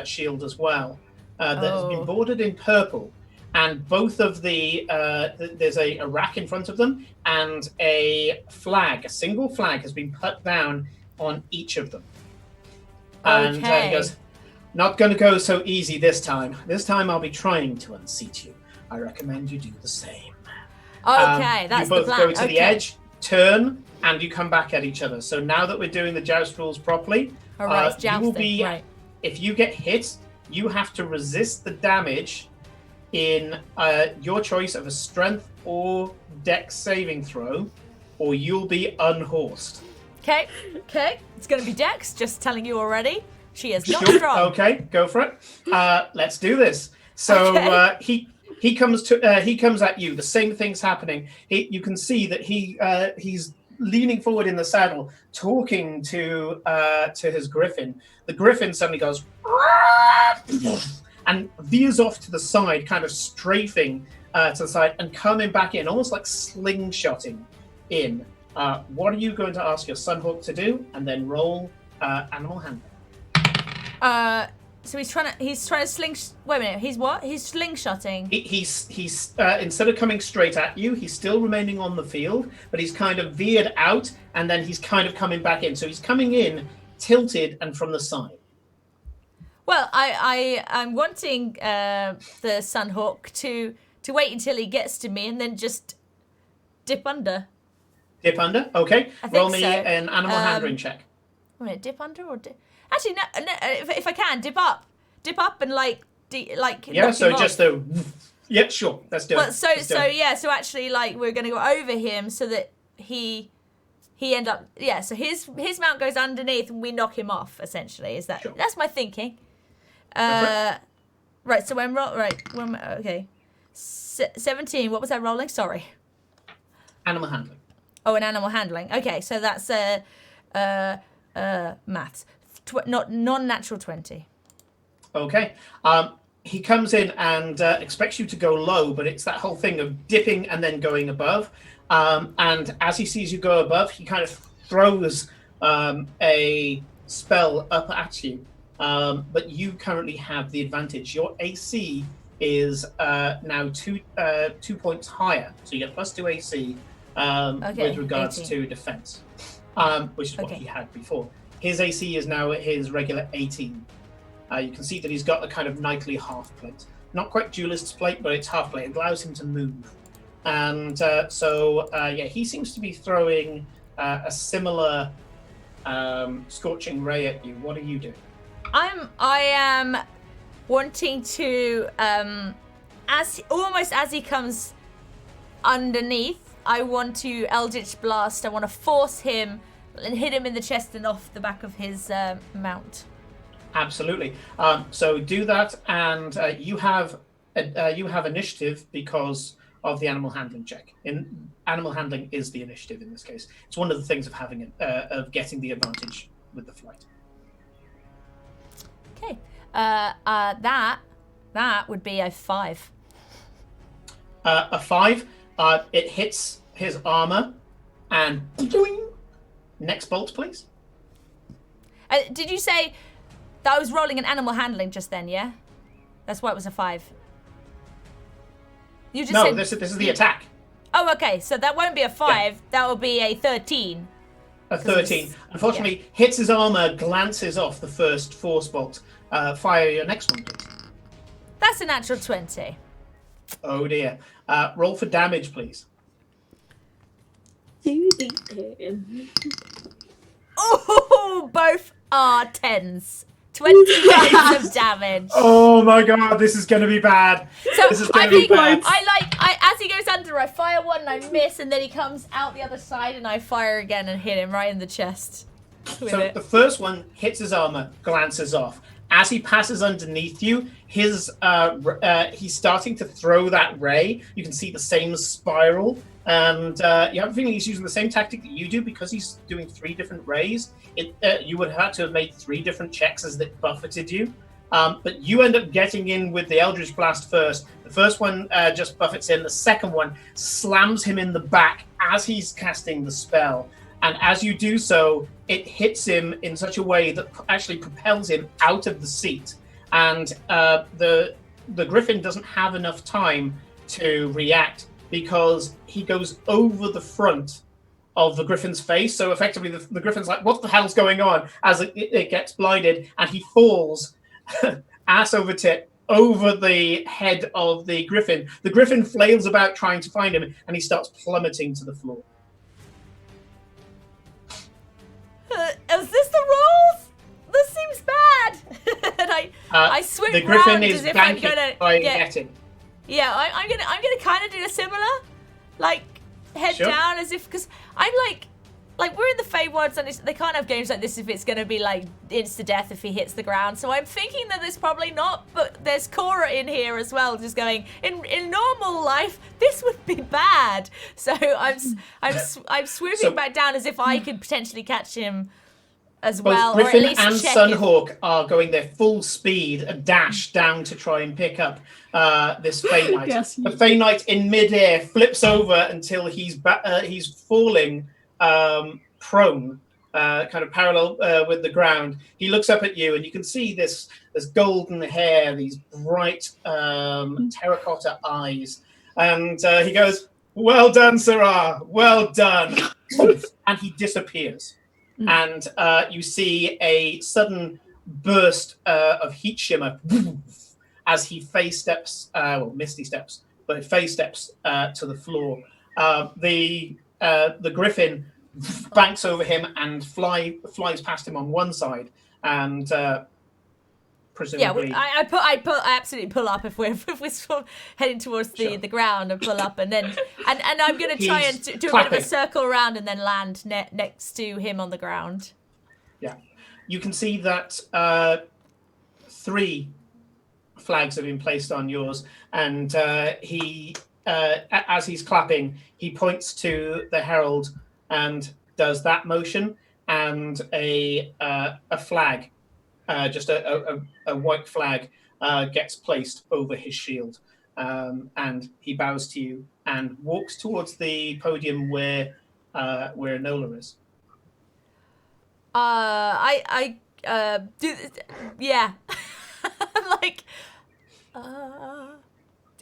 shield as well that has been bordered in purple. And both of there's a rack in front of them, and a single flag has been put down on each of them. And he goes, not going to go so easy this time. This time I'll be trying to unseat you. I recommend you do the same. Okay, that's the plan. You both go to the edge, turn, and you come back at each other. So now that we're doing the joust rules properly, you will be, if you get hit, you have to resist the damage in your choice of a strength or dex saving throw, or you'll be unhorsed. Okay. It's going to be Dex. Just telling you already. She is not Sure. strong. Okay, go for it. Let's do this. So Okay. he comes at you. The same thing's happening. You can see that he's leaning forward in the saddle, talking to his griffin. The griffin suddenly goes and veers off to the side, kind of strafing to the side and coming back in, almost like slingshotting in. What are you going to ask your Sunhawk to do? And then roll animal handling. So he's trying to sling. Wait a minute. He's what? He's slingshotting. He's instead of coming straight at you, he's still remaining on the field, but he's kind of veered out, and then he's kind of coming back in. So he's coming in tilted and from the side. Well, I'm wanting the Sunhawk to wait until he gets to me and then just dip under. Dip under? Okay. I think Roll me so. an animal handling check. Wait a minute, dip under or dip? Actually, no. If I can, dip up and like. Yeah. knock So him just off. yeah, sure. Let's do it. So actually, like, we're gonna go over him so that he end up. Yeah. So his mount goes underneath and we knock him off. Essentially, is that? Sure. That's my thinking. Right. So when okay. 17. What was that rolling? Sorry. Animal handling. Oh, an animal handling. Okay, so that's maths. Non-natural 20. Okay. He comes in and expects you to go low, but it's that whole thing of dipping and then going above. And as he sees you go above, he kind of throws a spell up at you. But you currently have the advantage. Your AC is now 2 points higher, so you get +2 AC with regards 18. to defense, which is what he had before. His AC is now at his regular 18. You can see that he's got a kind of knightly half plate, not quite duelist's plate, but it's half plate. It allows him to move, and he seems to be throwing a similar scorching ray at you. What are you doing? I am wanting to as he comes underneath, I want to Eldritch Blast. I want to force him and hit him in the chest and off the back of his mount. Absolutely. So do that, and you have initiative because of the animal handling check. Animal handling is the initiative in this case. It's one of the things of having of getting the advantage with the flight. Okay. That would be a 5. A 5. It hits his armor, and next bolt, please. Did you say that I was rolling an animal handling just then? Yeah, that's why it was a 5. You just said... this is the attack. Oh, okay. So that won't be a 5. Yeah. That will be a 13. A 13. Unfortunately, hits his armor, glances off the first force bolt. Fire your next one, please. That's a natural 20. Oh dear. Roll for damage, please. Oh, both are 10s. 20 points of damage. Oh my god, this is going to be bad. So this is going to be bad. As he goes under, I fire one and I miss, and then he comes out the other side and I fire again and hit him right in the chest. So the first one hits his armor, glances off. As he passes underneath you, he's starting to throw that ray. You can see the same spiral, and you have a feeling he's using the same tactic that you do because he's doing 3 different rays. You would have to have made 3 different checks as it buffeted you, but you end up getting in with the Eldritch Blast first. The first one just buffets him. The second one slams him in the back as he's casting the spell. And as you do so, it hits him in such a way that actually propels him out of the seat. And the Griffin doesn't have enough time to react because he goes over the front of the Griffin's face. So effectively, the Griffin's like, what the hell's going on? As it gets blinded, and he falls ass over tit over the head of the Griffin. The Griffin flails about trying to find him, and he starts plummeting to the floor. Is this the rolls? This seems bad. And I swing the Griffin round is as if I'm blanking gonna by get... getting. Yeah, I'm gonna kind of do a similar, like head Sure. down as if, because I'm like like we're in the Feywards, and they can't have games like this if it's going to be like insta death if he hits the ground. So I'm thinking that there's probably not, but there's Cora in here as well, just going in normal life this would be bad. So I'm swooping back down as if I could potentially catch him as well, Both Griffin or at least and check Sunhawk are going their full speed, a dash down to try and pick up this Fey Knight. Yes. The Fey Knight in midair flips over until he's falling prone, kind of parallel with the ground. He looks up at you, and you can see this golden hair, these bright terracotta eyes, and he goes, "Well done, Sarah. Well done," and he disappears. And you see a sudden burst of heat shimmer as he phase steps, misty steps, but phase steps to the floor. The griffin banks over him and flies past him on one side, and presumably, I absolutely pull up if we're sort of heading towards the ground, and pull up, and then and I'm gonna try and do a bit of a circle around and then land next to him on the ground. Yeah, you can see that 3 flags have been placed on yours, and he, as he's clapping, he points to the herald and does that motion, and a flag. Just a white flag gets placed over his shield, and he bows to you and walks towards the podium where Enola is. I do, yeah. I'm like,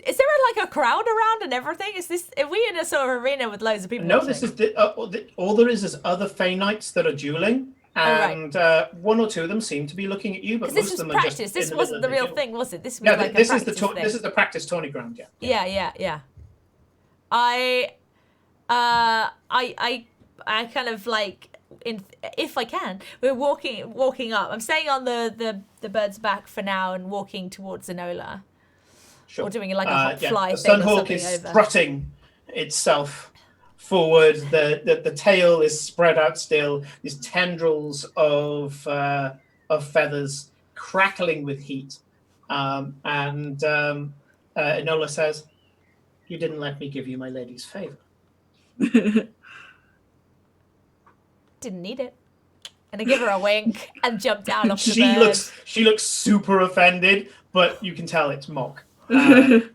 is there like a crowd around and everything? Are we in a sort of arena with loads of people? No, watching? this is all there is other Fey Knights that are dueling. And one or two of them seem to be looking at you, but most of them are just in the This middle wasn't of the real duel. thing, was it? This was Yeah, like this a is practice thing. this is the practice tourney ground. Yeah. I kind of like, if I can, we're walking up. I'm staying on the bird's back for now and walking towards Enola. Sure. Or doing like a hop fly the thing or Sunhawk something is over. strutting itself forward. The tail is spread out still. These tendrils of feathers crackling with heat. And Enola says, "You didn't let me give you my lady's favor." Didn't need it. And I give her a wink and jump down off the bird. She looks super offended, but you can tell it's mock. And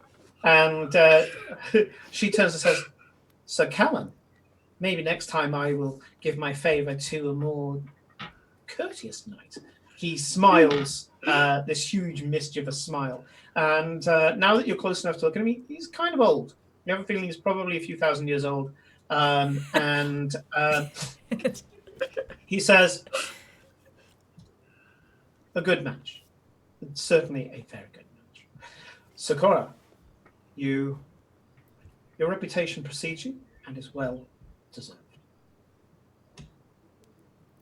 she turns and says, "Sir Callan, maybe next time I will give my favor to a more courteous knight." He smiles, this huge mischievous smile. And now that you're close enough to look at him, he's kind of old. You have a feeling he's probably a few thousand years old. And he says, "A good match. Certainly a very good match. Sakura, your reputation precedes you and is well deserved."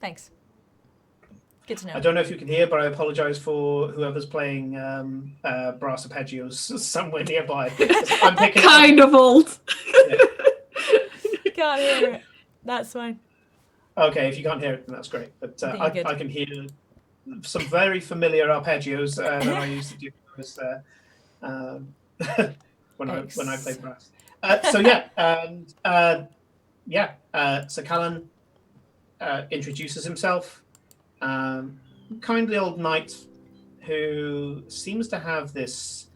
Thanks. Good to know. I don't know if you can hear, but I apologize for whoever's playing brass arpeggios somewhere nearby. I'm picking kind of old. Yeah. Can't hear it. That's fine. Okay, if you can't hear it, then that's great. But I can hear some very familiar arpeggios that I used to do when I played brass. Sir Callan introduces himself. Kindly old knight who seems to have this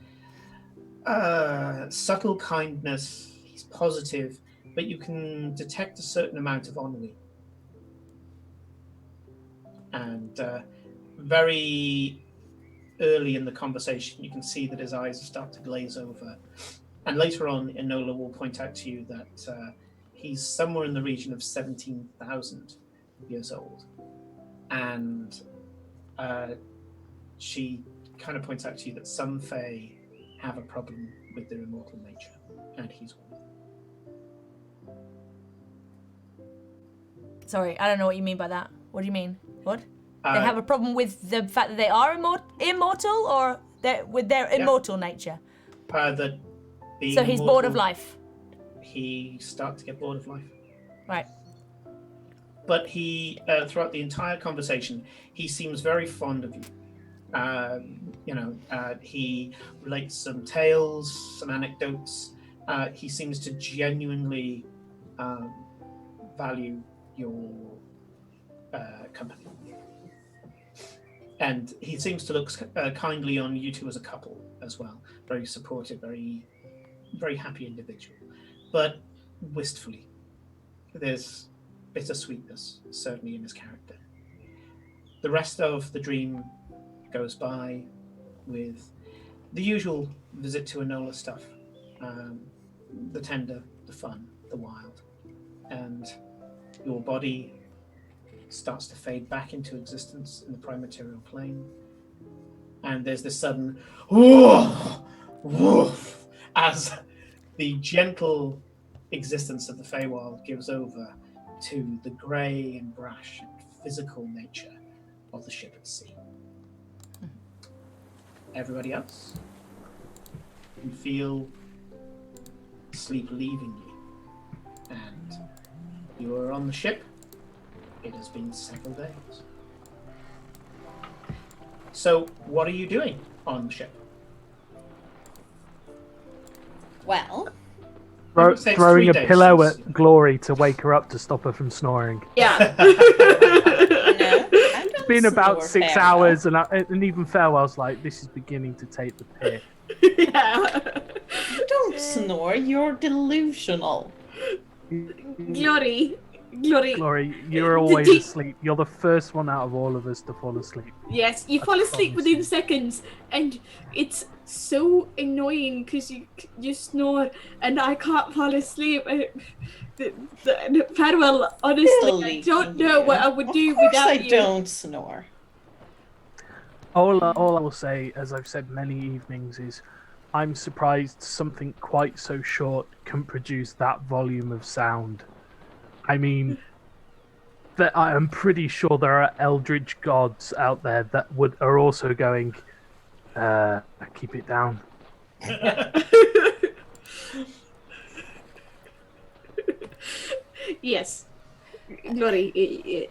subtle kindness. He's positive, but you can detect a certain amount of ennui. And very early in the conversation, you can see that his eyes start to glaze over. And later on, Enola will point out to you that he's somewhere in the region of 17,000 years old. And she kind of points out to you that some Fae have a problem with their immortal nature, and he's one of them. Sorry, I don't know what you mean by that. What do you mean? What? They have a problem with the fact that they are immortal, or with their immortal nature? So he's bored of life. He starts to get bored of life. Right. but he, throughout the entire conversation, he seems very fond of you. He relates some tales, some anecdotes. He seems to genuinely value your company. And he seems to look kindly on you two as a couple as well. Very supportive, very, very happy individual. But wistfully. There's bittersweetness, certainly, in his character. The rest of the dream goes by with the usual visit to Enola stuff. The tender, the fun, the wild. And your body starts to fade back into existence in the prime material plane. And there's this sudden woof, woof, as the gentle existence of the Feywild gives over to the grey and brash and physical nature of the ship at sea. Everybody else, you feel sleep leaving you, and you are on the ship. It has been several days. So, what are you doing on the ship? Well, Throwing a pillow at Glory to wake her up to stop her from snoring. Yeah. It's been about 6 hours, and even Farewell's like, this is beginning to take the piss. Yeah. You don't snore, you're delusional. Glory, you're always asleep. You're the first one out of all of us to fall asleep. Yes, you fall asleep within seconds, and it's so annoying because you snore, and I can't fall asleep. Farewell, honestly, I don't know what I would do without you. I don't snore. All I will say, as I've said many evenings, is I'm surprised something quite so short can produce that volume of sound. I mean, that I am pretty sure there are eldritch gods out there that are also going, keep it down. Yes, Glory.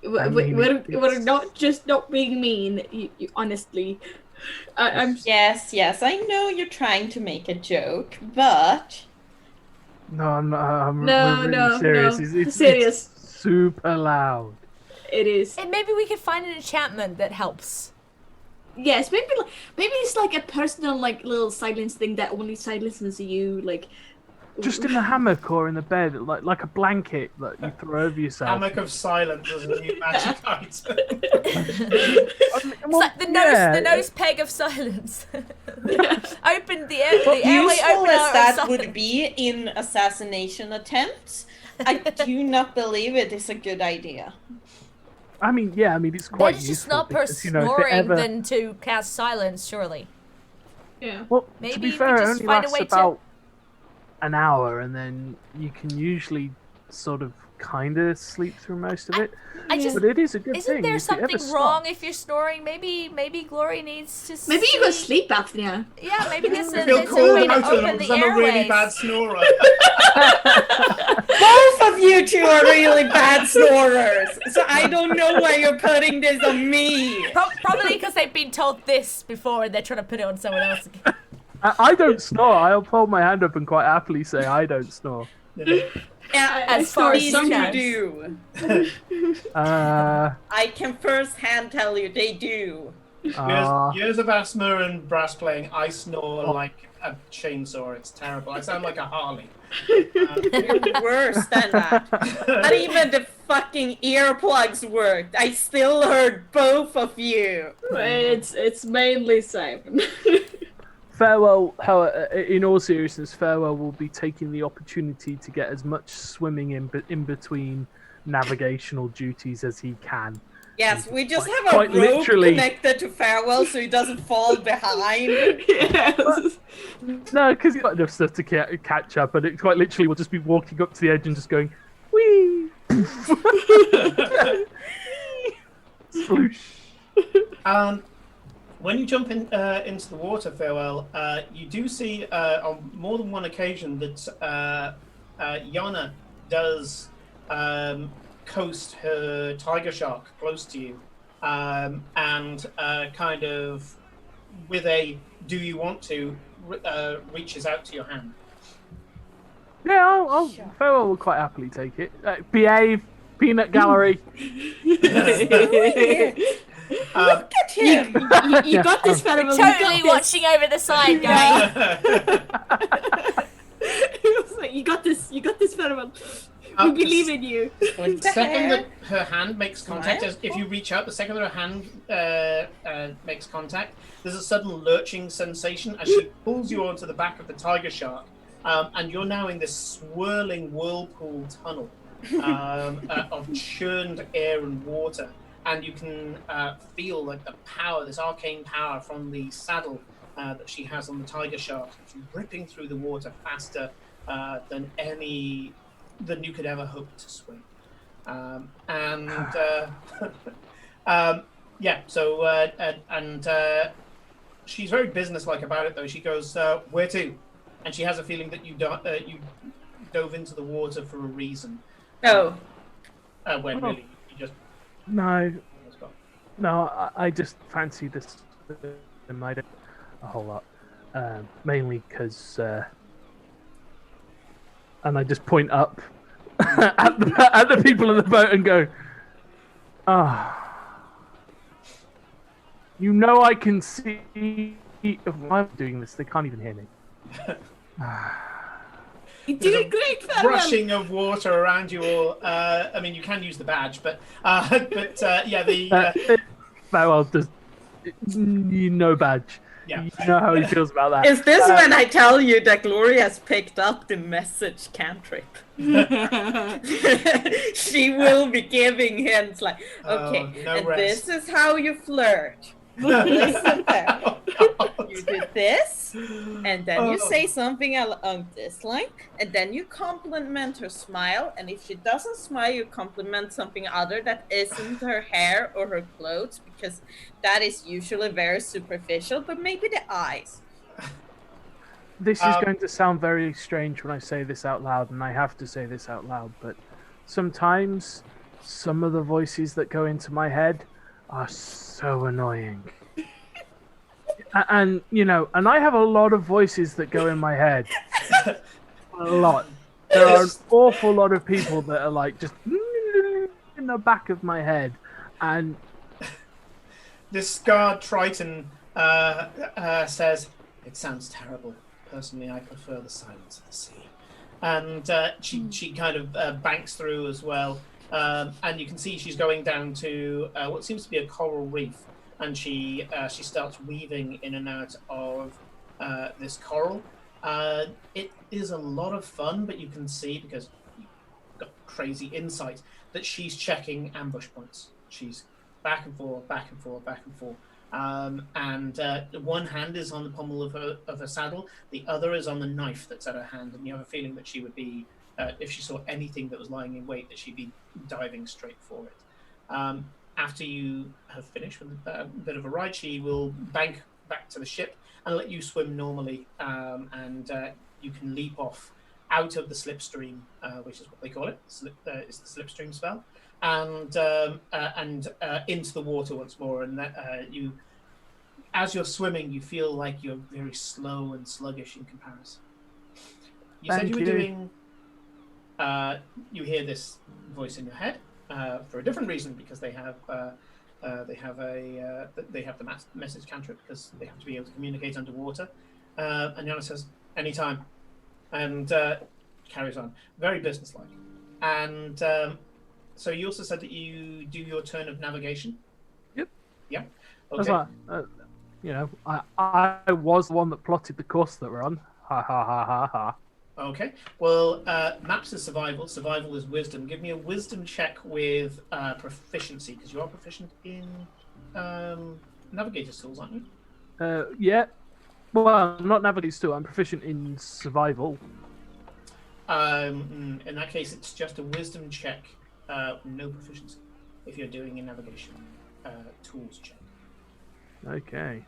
We're not just not being mean. You honestly, I'm. Yes, I know you're trying to make a joke, but no, I'm not. We're really serious. It's serious. It's super loud. It is. And maybe we could find an enchantment that helps. Yes, maybe it's like a personal little silence thing that only silences you. Just in the hammock or in the bed, like a blanket that you throw over yourself. Hammock of silence is a new magic item. It's like the nose peg of silence. Open the airway useful opener as that of would be in assassination attempts, I do not believe it is a good idea. I mean, it's quite useful. Better to useful stop her because, snoring than to cast silence, surely. Yeah. Well, maybe to be you fair, could it just only find a lasts way about an hour, and then you can usually sort of kind of sleep through most of it. But it is a good thing. Isn't there if you ever something stop. wrong if you're snoring? Maybe Glory needs to. Maybe you got sleep apnea. Yeah, maybe there's a Feel way called to out open the I'm a really airways. bad snorer. Both of you two are really bad snorers, so I don't know why you're putting this on me. Probably because they've been told this before and they're trying to put it on someone else. I don't snore. I'll hold my hand up and quite happily say I don't snore. Yeah, as far as these two do. I can first hand tell you they do. Years of asthma and brass playing, I snore like a chainsaw. It's terrible. I sound like a Harley. You're worse than that. Not even the fucking earplugs worked. I still heard both of you. It's mainly Simon. Farewell, in all seriousness, Farewell will be taking the opportunity to get as much swimming in between navigational duties as he can. Yes, we just have a rope connected to Farewell so he doesn't fall behind. Yes. No, because he's got enough stuff to catch up, and it quite literally will just be walking up to the edge and just going, whee! Sploosh. When you jump into the water, Farewell, you do see on more than one occasion that Yana does coast her tiger shark close to you, and kind of with a "Do you want to?" Reaches out to your hand. Yeah, Farewell will quite happily take it. Behave, peanut gallery. Look at him. You got this, Farewell. Totally watching over the side, guys. You got this. You got this, Farewell. We believe in you. The second that her hand makes contact, if you reach out, the second that her hand makes contact, there's a sudden lurching sensation as she pulls you onto the back of the tiger shark, and you're now in this swirling whirlpool tunnel of churned air and water, and you can feel like the power, this arcane power from the saddle that she has on the tiger shark, ripping through the water faster than you could ever hope to swim. She's very businesslike about it, though. She goes, "Where to?" And she has a feeling that you dove into the water for a reason. Oh. When really you just No, I just fancy this night a whole lot, mainly because. And I just point up at the people in the boat and go, you know I can see if I'm doing this. They can't even hear me. You're doing great, Farewell. Rushing of water around you all. I mean, you can use the badge, but Farewell does. Badge. Yeah. You know how he feels about that. Is this when I tell you that Gloria has picked up the message cantrip? She will be giving hints like, okay, this is how you flirt. Listen there. You do this, and then you say something along this line, and then you compliment her smile, and if she doesn't smile, you compliment something other that isn't her hair or her clothes, because that is usually very superficial, but maybe the eyes. This is going to sound very strange when I say this out loud, and I have to say this out loud, but sometimes some of the voices that go into my head are so annoying. And I have a lot of voices that go in my head. A lot. There are an awful lot of people that are like just in the back of my head. And this scarred Triton says, "It sounds terrible. Personally, I prefer the silence of the sea." And she kind of banks through as well. And you can see she's going down to what seems to be a coral reef. And she starts weaving in and out of this coral. It is a lot of fun, but you can see, because you've got crazy insight, that she's checking ambush points. She's back and forth, back and forth, back and forth. One hand is on the pommel of her saddle, the other is on the knife that's at her hand, and you have a feeling that she would be, if she saw anything that was lying in wait, that she'd be diving straight for it. After you have finished with a bit of a ride, she will bank back to the ship and let you swim normally, and you can leap off out of the slipstream, which is what they call it. It's the slipstream spell, and into the water once more. And as you're swimming, you feel like you're very slow and sluggish in comparison. You said you were doing. You hear this voice in your head. For a different reason, because they have the message cantrip, because they have to be able to communicate underwater. And Yana says, "Anytime," and carries on, very businesslike. And so you also said that you do your turn of navigation. Yep. Yeah. Okay. Okay. I was the one that plotted the course that we're on. Ha ha ha ha ha. Okay. Well, maps is survival. Survival is wisdom. Give me a wisdom check with proficiency, because you are proficient in navigator's tools, aren't you? Yeah. Well, not navigator's tool. I'm proficient in survival. In that case, it's just a wisdom check, no proficiency, if you're doing a navigation tools check. Okay.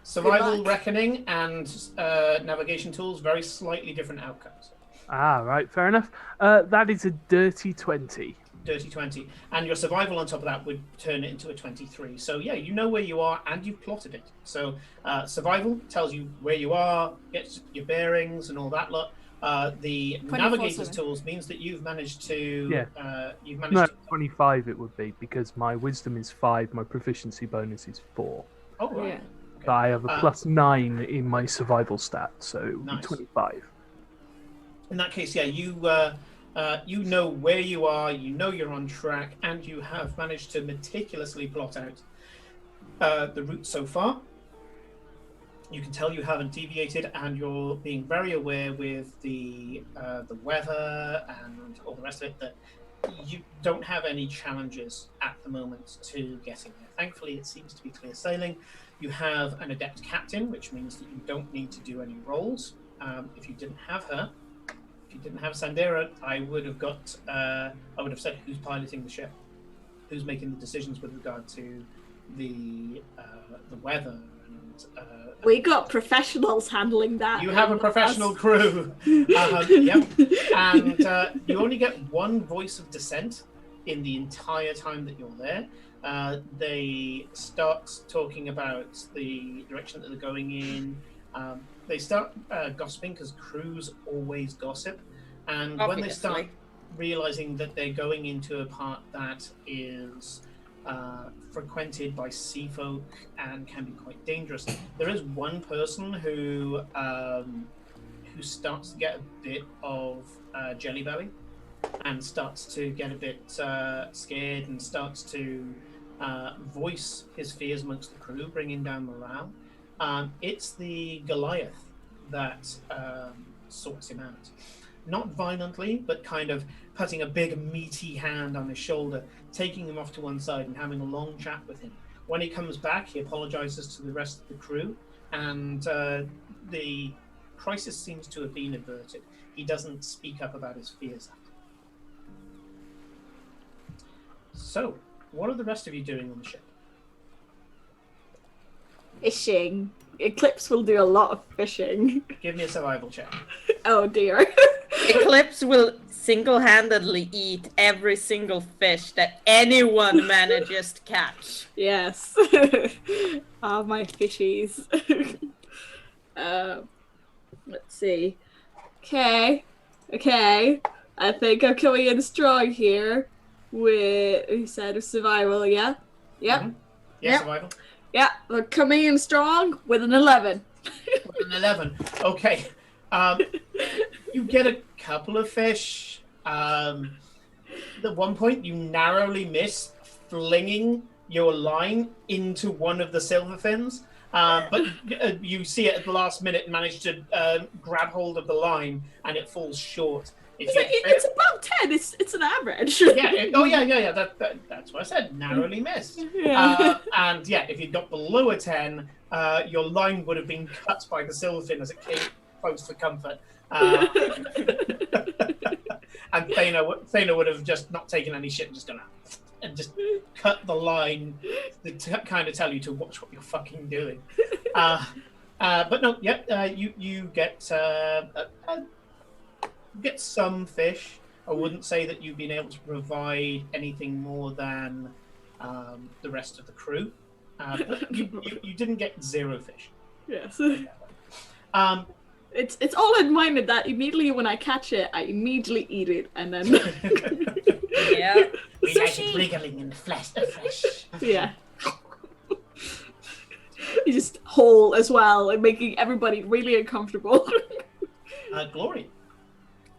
Survival, reckoning, and navigation tools, very slightly different outcomes. Ah, right, fair enough. That is a dirty 20. Dirty 20. And your survival on top of that would turn it into a 23. So yeah, you know where you are and you've plotted it. So survival tells you where you are, gets your bearings and all that lot. The navigator's tools means that you've managed to... you've managed to... 25 it would be, because my wisdom is 5, my proficiency bonus is 4. Oh, right. Yeah. Okay. So I have a +9 in my survival stat, so it would be 25. In that case, yeah, you know where you are, you know you're on track, and you have managed to meticulously plot out the route so far. You can tell you haven't deviated, and you're being very aware with the weather and all the rest of it that you don't have any challenges at the moment to getting there. Thankfully, it seems to be clear sailing. You have an adept captain, which means that you don't need to do any rolls. If you didn't have her, if you didn't have Sandera, I would have said who's piloting the ship, who's making the decisions with regard to the weather. We got professionals handling that. You have a professional crew. Yep. And you only get one voice of dissent in the entire time that you're there. They start talking about the direction that they're going in. They start gossiping, because crews always gossip. And when they start realizing that they're going into a part that is frequented by sea folk and can be quite dangerous, there is one person who starts to get a bit of jelly belly and starts to get a bit scared and starts to voice his fears amongst the crew, bringing down morale. It's the Goliath that sorts him out. Not violently, but kind of putting a big meaty hand on his shoulder, taking him off to one side and having a long chat with him. When he comes back, he apologizes to the rest of the crew, and the crisis seems to have been averted. He doesn't speak up about his fears. So, what are the rest of you doing on the ship? Fishing. Eclipse will do a lot of fishing. Give me a survival check. Oh dear. Eclipse will single-handedly eat every single fish that anyone manages to catch. Yes. Ah, my fishies. Let's see. Okay. I think I'm coming in strong here with, you said, survival, yeah? Yep. Mm-hmm. Yeah, survival. Yeah, we're coming in strong with an 11. With an 11. Okay. You get a couple of fish. At one point, you narrowly miss flinging your line into one of the silverfins, but you see it at the last minute and manage to grab hold of the line, and it falls short. It's about 10. It's an average. Yeah. That's what I said. Narrowly missed. Yeah. And yeah, if you got below a 10, your line would have been cut by the silverfin as it came close for comfort. And Thana would have just not taken any shit and just gone out and just cut the line to kind of tell you to watch what you're fucking doing. But no, you get some fish. I wouldn't say that you've been able to provide anything more than the rest of the crew. But you didn't get 0 fish. Yes. It's all in mind that immediately when I catch it, I immediately eat it, and then Yeah. We like it wriggling in the flesh. yeah. You just whole as well, and making everybody really uncomfortable. Glory.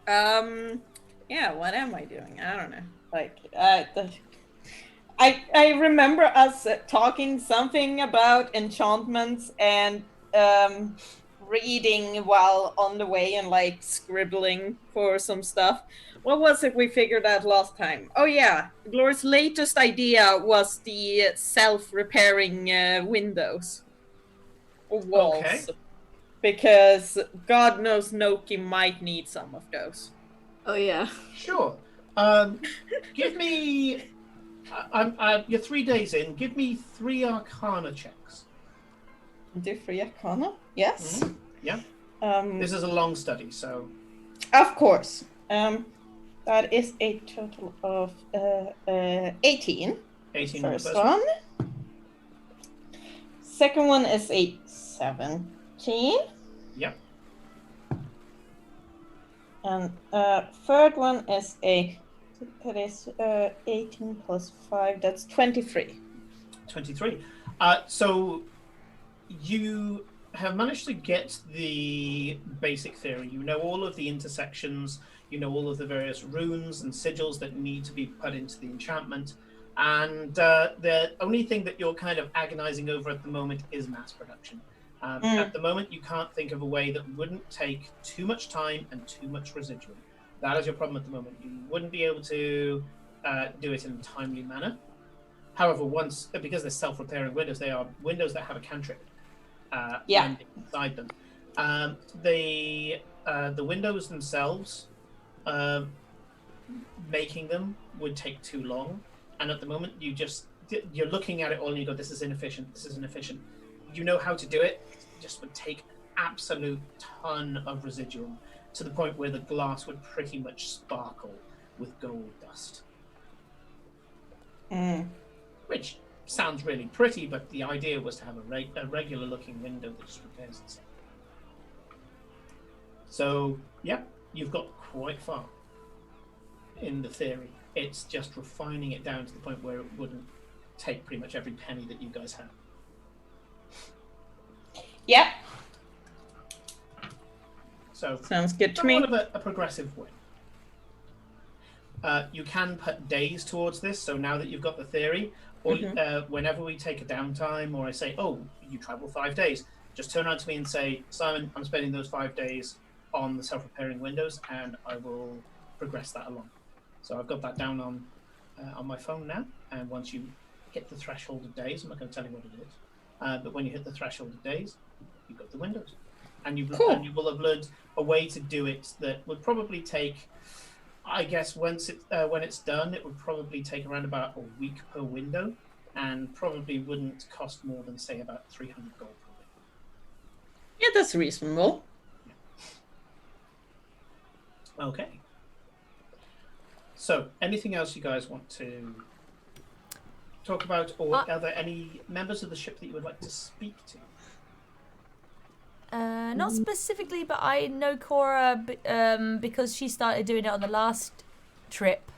Yeah, what am I doing? I don't know. Like, I remember us talking something about enchantments and reading while on the way and like scribbling for some stuff. What was it we figured out last time? Oh yeah, Glory's latest idea was the self-repairing windows or walls. Okay. Because God knows Noki might need some of those. Oh yeah. Sure. Give me. You're 3 days in. Give me 3 Arcana checks. Do 3 Arcana? Yes. Mm-hmm. Yeah. This is a long study, so. Of course. That is a total of 18. 18 on the First first one. Second one is a 17. Yep. And third one is that is 18 plus 5, that's 23. 23. So you have managed to get the basic theory. You know all of the intersections, you know all of the various runes and sigils that need to be put into the enchantment. And the only thing that you're kind of agonizing over at the moment is mass production. At the moment, you can't think of a way that wouldn't take too much time and too much residuum. That is your problem at the moment. You wouldn't be able to do it in a timely manner. However, because they're self-repairing windows, they are windows that have a cantrip inside them. The windows themselves, making them would take too long. And at the moment, you're looking at it all and you go, this is inefficient, this is inefficient. You know how to do it, it just would take an absolute ton of residuum to the point where the glass would pretty much sparkle with gold dust. Which sounds really pretty, but the idea was to have a regular looking window that just repairs itself. So, yeah, you've got quite far in the theory. It's just refining it down to the point where it wouldn't take pretty much every penny that you guys have. Yeah. So sounds good to me. Somewhat of a progressive way. You can put days towards this, so now that you've got the theory, or whenever we take a downtime, or I say, oh, you travel 5 days, just turn around to me and say, Simon, I'm spending those 5 days on the self-repairing windows, and I will progress that along. So I've got that down on my phone now, and once you hit the threshold of days, I'm not going to tell you what it is, but when you hit the threshold of days, you've got the windows. And you will have learned a way to do it that would probably take, I guess, when it's done, it would probably take around about a week per window, and probably wouldn't cost more than, say, about 300 gold per window. Yeah, that's reasonable. Yeah. Okay. So, anything else you guys want to talk about, or are there any members of the ship that you would like to speak to? Not specifically, but I know Cora because she started doing it on the last trip,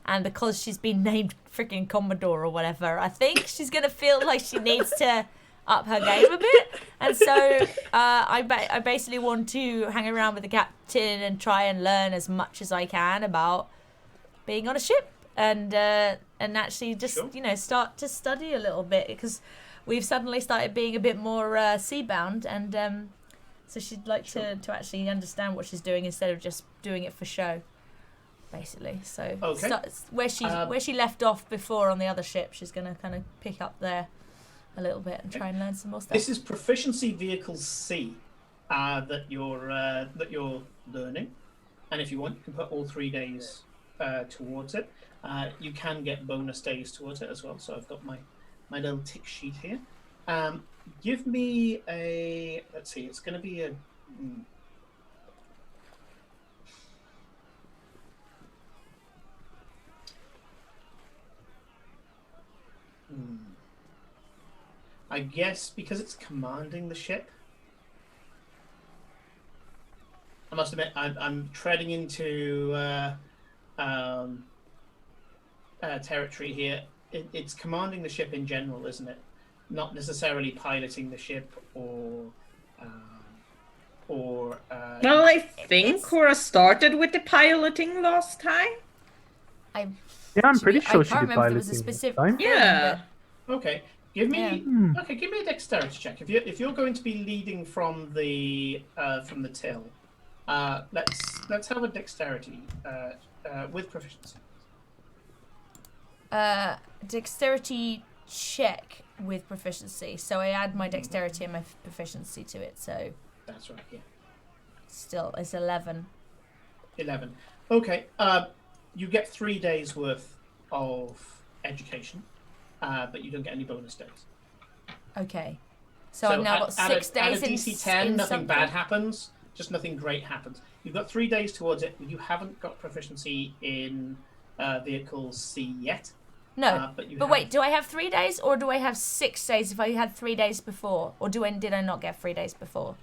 and because she's been named freaking Commodore or whatever, I think she's gonna feel like she needs to up her game a bit. And so I basically want to hang around with the captain and try and learn as much as I can about being on a ship, and actually just start to study a little bit, because we've suddenly started being a bit more seabound, and so she'd like to actually understand what she's doing instead of just doing it for show, basically. So where she left off before on the other ship, she's going to kind of pick up there a little bit and try and learn some more stuff. This is Proficiency Vehicle C that you're learning, and if you want, you can put all 3 days towards it. You can get bonus days towards it as well. So I've got my little tick sheet here. Give me a, let's see, it's going to be a, I guess because it's commanding the ship. I must admit, I'm treading into territory here. It's commanding the ship in general, isn't it? Not necessarily piloting the ship or. Well, I think Cora started with the piloting last time. I'm pretty sure she did piloting was a specific time. Yeah. Okay. Give me a dexterity check. If you're going to be leading from the till, let's have a dexterity with proficiency. Dexterity check with proficiency. So I add my dexterity and my proficiency to it. So that's right. Yeah. Still, it's 11. 11. Okay. You get 3 days worth of education, but you don't get any bonus days. Okay. So I've now got 6 days at a DC 10, nothing bad happens. just nothing great happens. You've got 3 days towards it. You haven't got proficiency in vehicles C yet. No, but wait, do I have 3 days or do I have 6 days if I had 3 days before? Or did I not get 3 days before?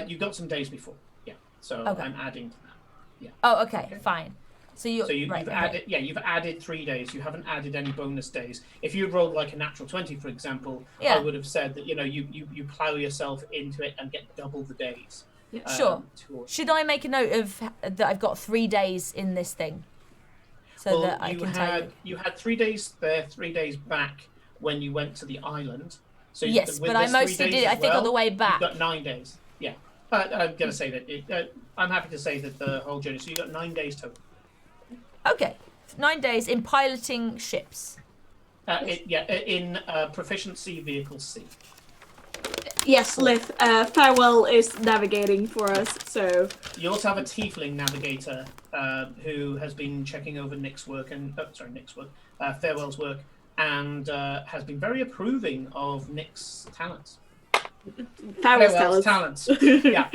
You got some days before, yeah. So Okay. I'm adding to that. Yeah. Oh, okay, fine. So you've added, yeah, you've added 3 days. You haven't added any bonus days. If you rolled like a natural 20, for example, I would have said that you plow yourself into it and get double the days. Sure. Should I make a note of that I've got 3 days in this thing? So that I can tell you. You had 3 days there, 3 days back when you went to the island. So yes, but I mostly did it, I think, on the way back. You've got 9 days. Yeah. I'm going to say that. I'm happy to say that the whole journey. So you've got 9 days total. Okay. 9 days in piloting ships. In proficiency vehicle C. Yes, Lith. Farewell is navigating for us, so... You also have a tiefling navigator who has been checking over Nick's work and... Farewell's work, and has been very approving of Nick's talents. Farewell's talents. Yeah.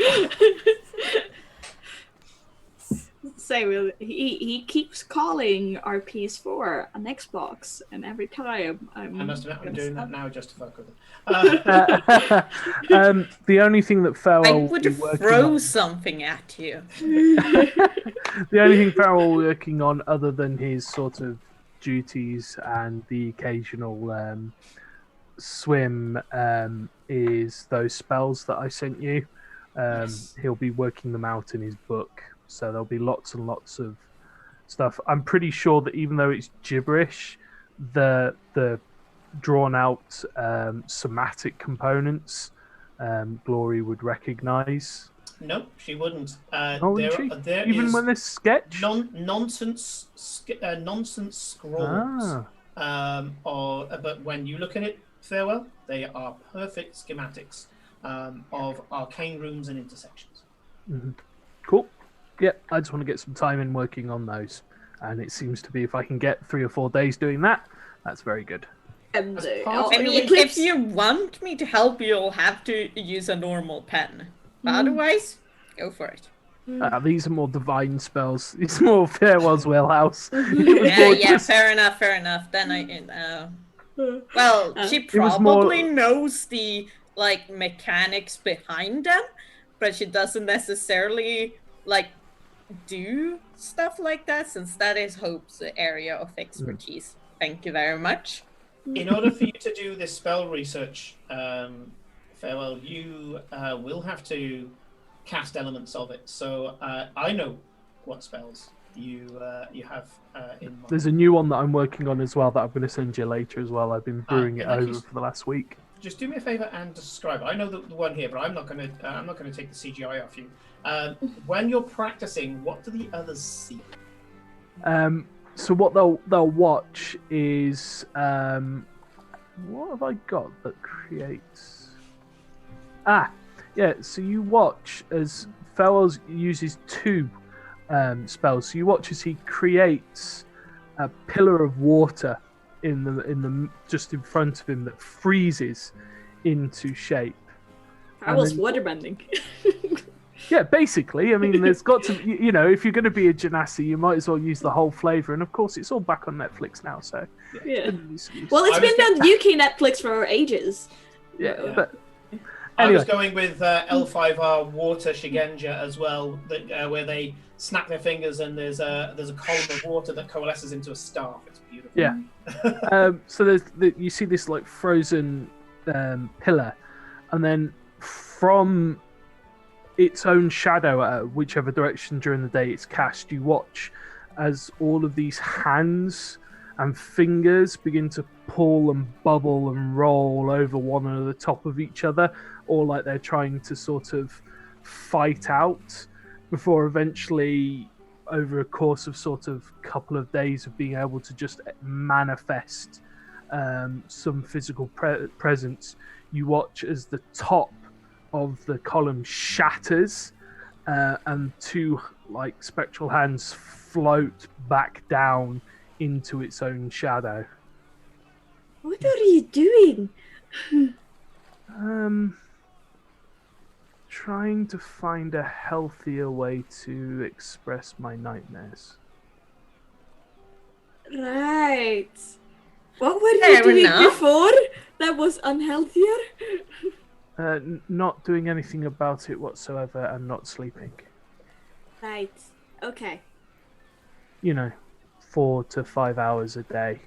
So he keeps calling our PS4 an Xbox, and every time I must admit, I'm doing that now just to fuck with it. The only thing that Farewell I would throw something at you. The only thing Farewell working on, other than his sort of duties and the occasional swim, is those spells that I sent you. Yes. He'll be working them out in his book. So there'll be lots and lots of stuff. I'm pretty sure that even though it's gibberish, the drawn out somatic components, Glory would recognise. No, she wouldn't. Wouldn't she? Even when they're sketched? Nonsense scrolls. But when you look at it, Farewell, they are perfect schematics of arcane rooms and intersections. Mm-hmm. Cool. Yep, I just want to get some time in working on those. And it seems to be if I can get 3 or 4 days doing that, that's very good. And, I mean, if you want me to help, you'll have to use a normal pen. But otherwise, go for it. These are more divine spells. It's more Farewell's wheelhouse. Yeah, fair enough. Then she probably knows the mechanics behind them, but she doesn't necessarily do stuff like that, since that is Hope's area of expertise. Thank you very much. In order for you to do this spell research, Farewell, you will have to cast elements of it. So I know what spells you have in mind. There's a new one that I'm working on as well that I'm going to send you later as well. I've been brewing it over for the last week. Just do me a favor and describe it. I know the one here, but I'm not going to take the CGI off you. When you're practicing, what do the others see? So what they'll watch is what have I got that creates? So you watch as Fellows uses 2 spells. So you watch as he creates a pillar of water in the just in front of him that freezes into shape. I was waterbending. Yeah, basically. I mean, there's got to, if you're going to be a Genasi, you might as well use the whole flavour. And of course, it's all back on Netflix now, so. Yeah. Well, it's been on UK Netflix for ages. Yeah. But anyway. I was going with L5R Water Shigenja as well, where they snap their fingers and there's a column of water that coalesces into a staff. It's beautiful. Yeah. So you see this frozen pillar, and then from its own shadow, whichever direction during the day it's cast, you watch as all of these hands and fingers begin to pull and bubble and roll over one another, top of each other, or like they're trying to sort of fight out, before eventually, over a course of sort of couple of days of being able to just manifest some physical presence, you watch as the top of the column shatters, and 2 spectral hands float back down into its own shadow. What are you doing? trying to find a healthier way to express my nightmares. Right. What were you Fair doing enough. before that was unhealthier? Not doing anything about it whatsoever and not sleeping. Right. Okay. 4 to 5 hours a day.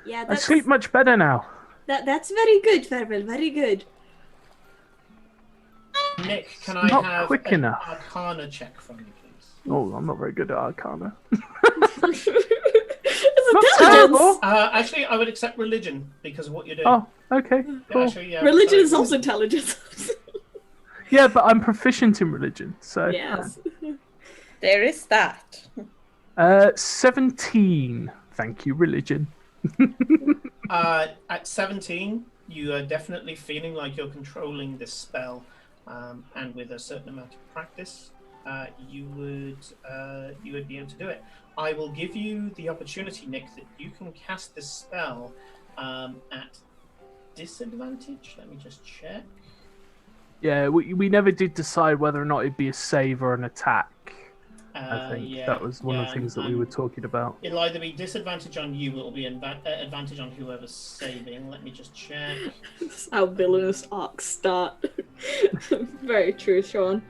Yeah, I that's sleep much better now. that's very good, Farewell. Very good. Nick, can I Not have quick an enough. Arcana check from you, please? Oh, I'm not very good at Arcana. It's Not intelligence. terrible. Actually, I would accept religion because of what you're doing. Oh, okay, Yeah, cool. actually, yeah, Religion sorry, is also intelligence. Yeah, but I'm proficient in religion, so. Yes. There is that. 17. Thank you, religion. At 17, you are definitely feeling like you're controlling this spell, and with a certain amount of practice, you would be able to do it. I will give you the opportunity, Nick, that you can cast this spell at disadvantage. Let me just check. Yeah, we never did decide whether or not it'd be a save or an attack. I think Yeah, that was one of the yeah, things that we were talking about. It'll either be disadvantage on you, or it'll be advantage on whoever's saving. Let me just check. That's how villainous arcs start. Very true, Sean.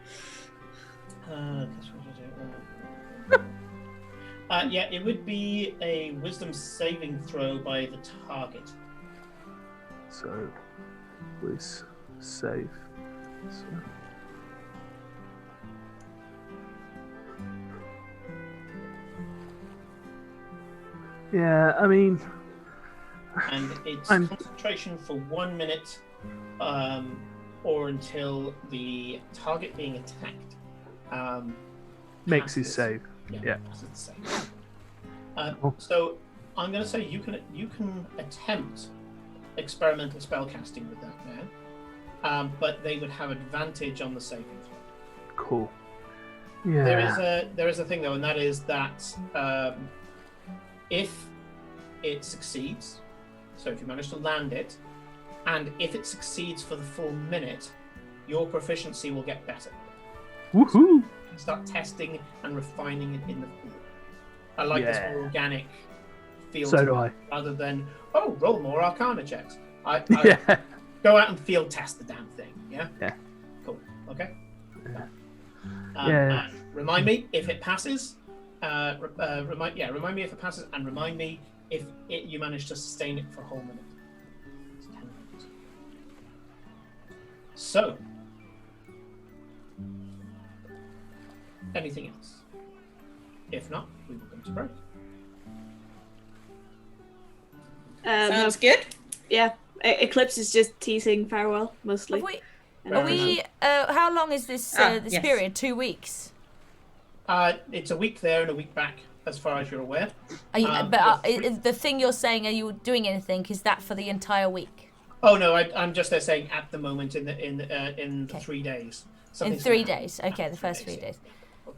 Yeah, it would be a wisdom saving throw by the target. So, was save. So. Yeah, I mean, And it's concentration for 1 minute, or until the target being attacked makes his passes. save. Yeah. Passes the save. So I'm going to say you can attempt experimental spellcasting with that now, but they would have advantage on the saving throw. Cool. Yeah. There is a thing though, and that is that if it succeeds, so if you manage to land it, and if it succeeds for the full minute, your proficiency will get better. Woohoo! So you can start testing and refining it in the field. I like this more organic feel. So to do it, I. rather than roll more Arcana checks. I Yeah. go out and field test the damn thing. Yeah. Yeah. Cool. Okay. Yeah. And remind me if it passes. Remind me if it passes, and remind me if you manage to sustain it for a whole minute. It's 10 minutes. So, anything else? If not, we will go to break. Sounds good. Yeah, Eclipse is just teasing Farewell mostly. Are we? How long is this Yes. period? 2 weeks. It's a week there and a week back, as far as you're aware. Are you, the thing you're saying, are you doing anything? Is that for the entire week? Oh no, I'm just there saying at the moment in the 3 days. In Something's 3 gonna happen days. Okay, after the first 3 yeah. days.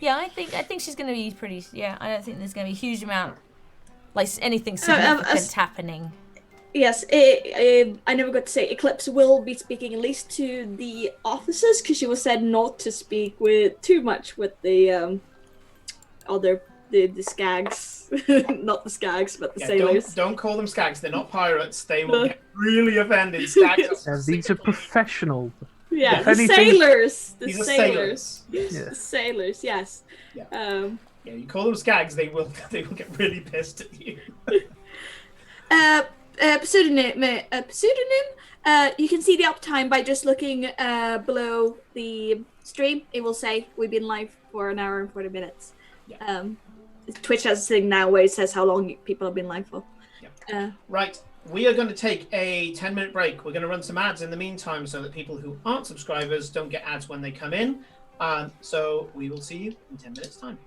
Yeah, I think she's going to be pretty. Yeah, I don't think there's going to be a huge amount, like anything significant happening. Yes, I never got to say Eclipse will be speaking at least to the officers because she was said not to speak with too much with the the skags, not the skags, but the sailors. Don't call them skags. They're not pirates. They will get really offended. Skags. These are professional. Yeah, If the anything- sailors. The These are sailors. Yes. Yeah. The sailors. Yes. Yeah. Yeah, you call them skags, they will get really pissed at you. Pseudonym. You can see the uptime by just looking below the stream. It will say we've been live for an hour and 40 minutes. Yeah. Twitch has a thing now where it says how long people have been live for. Yeah. Right. We are going to take a 10-minute break. We're going to run some ads in the meantime so that people who aren't subscribers don't get ads when they come in. So we will see you in 10 minutes' time.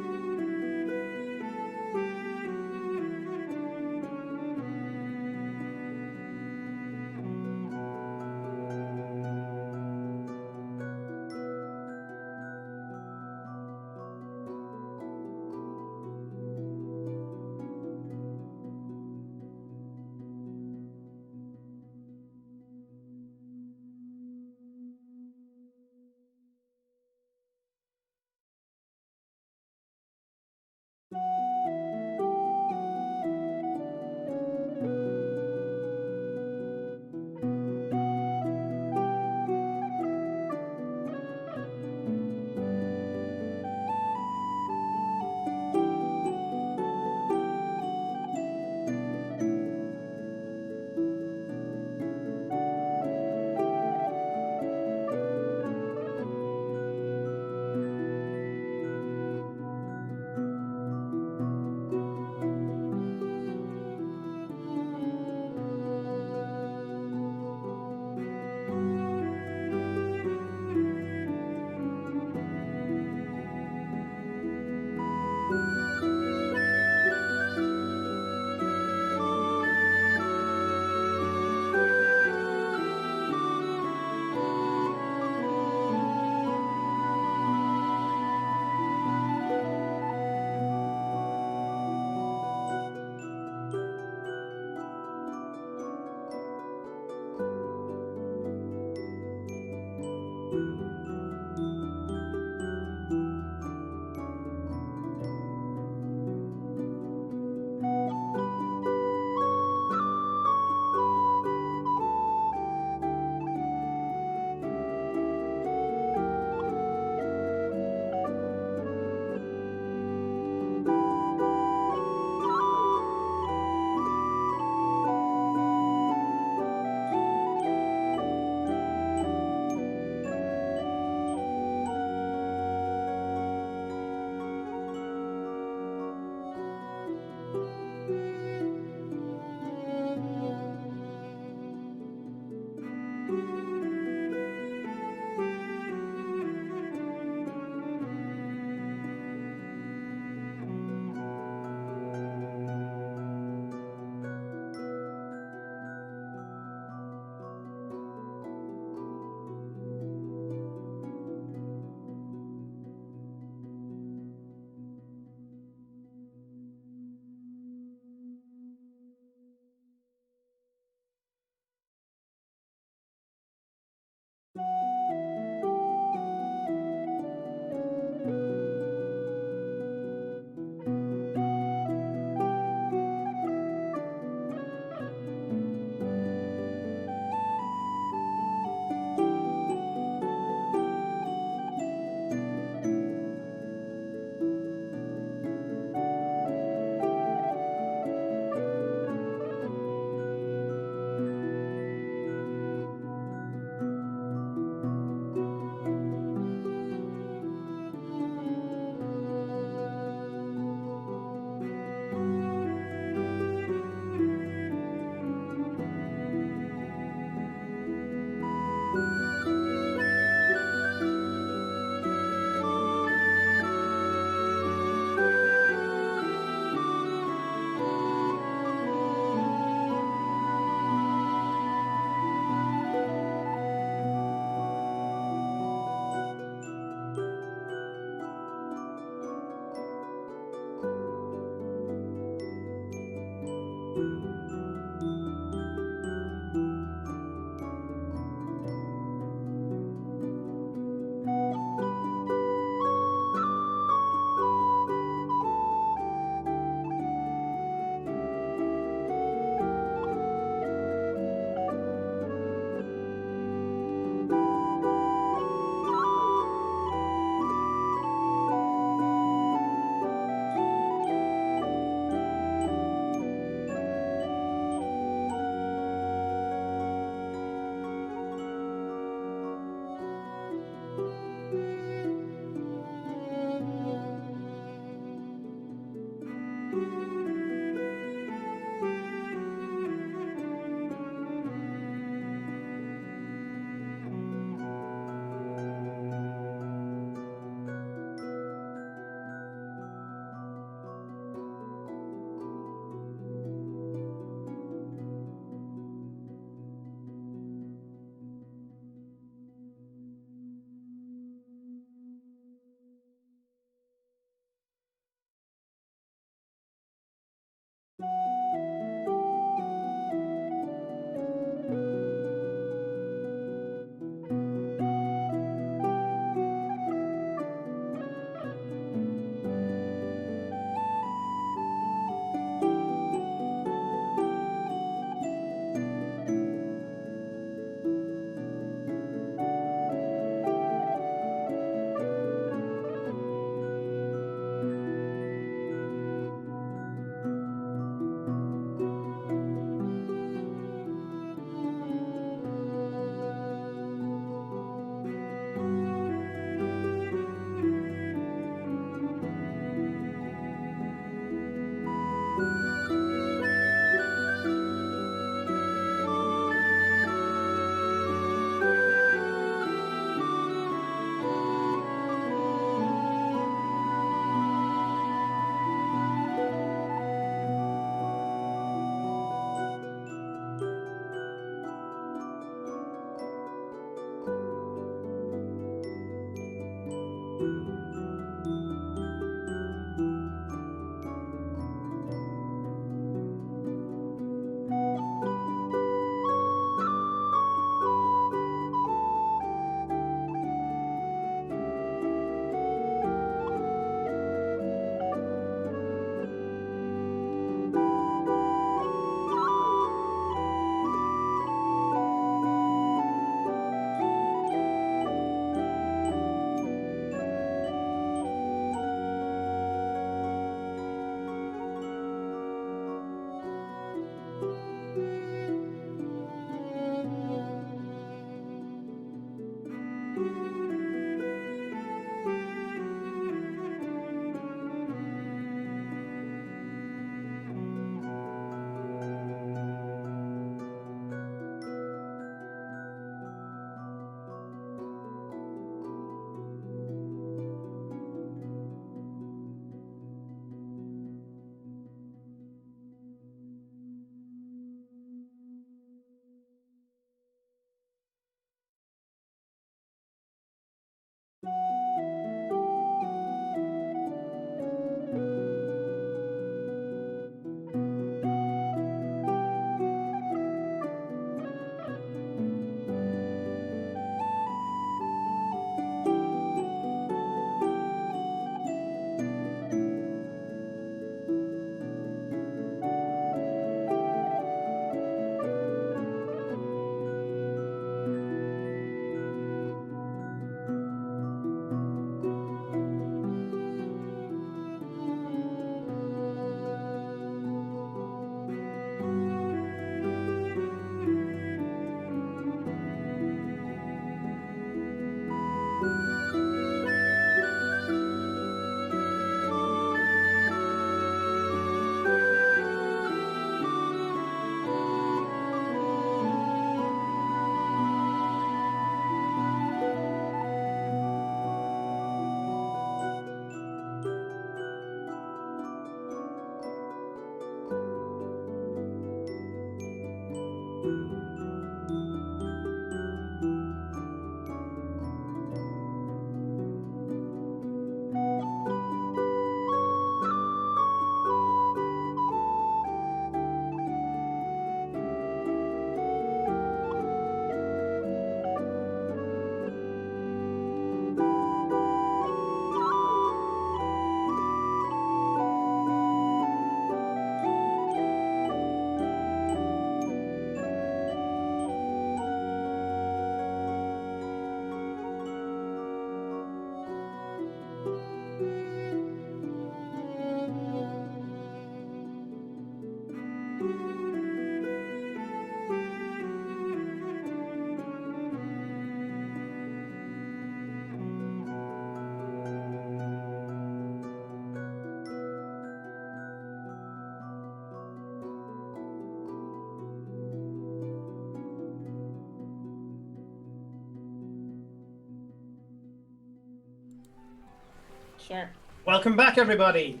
Sure. Welcome back, everybody.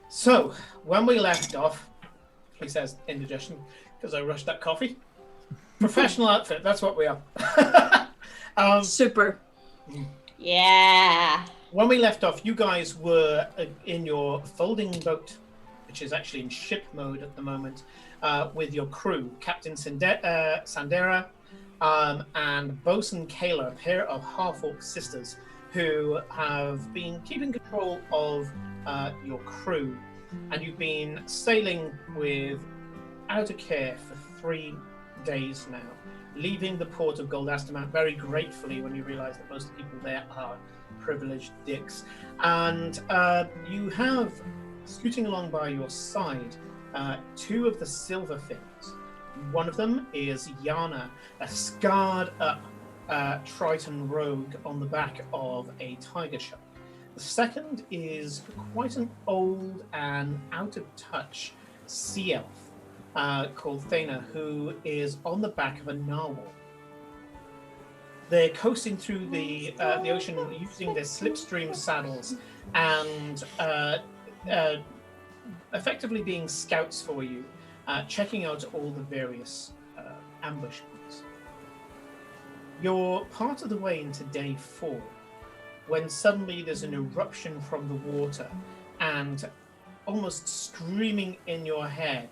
So, when we left off, he says indigestion because I rushed that coffee. Professional outfit, that's what we are. Super. Yeah. When we left off, you guys were in your folding boat, which is actually in ship mode at the moment, with your crew, Captain Sandera and Bosun Kayla, a pair of half-orc sisters who have been keeping control of your crew. And you've been sailing without a care for 3 days now, leaving the port of Goldastamount very gratefully when you realize that most of the people there are privileged dicks. And you have, scooting along by your side, 2 of the Silverfins. One of them is Yana, a scarred up Triton rogue on the back of a tiger shark. The second is quite an old and out of touch sea elf called Thana, who is on the back of a narwhal. They're coasting through the ocean using their slipstream saddles and effectively being scouts for you, checking out all the various ambush points. You're part of the way into day 4 when suddenly there's an eruption from the water, and almost screaming in your head,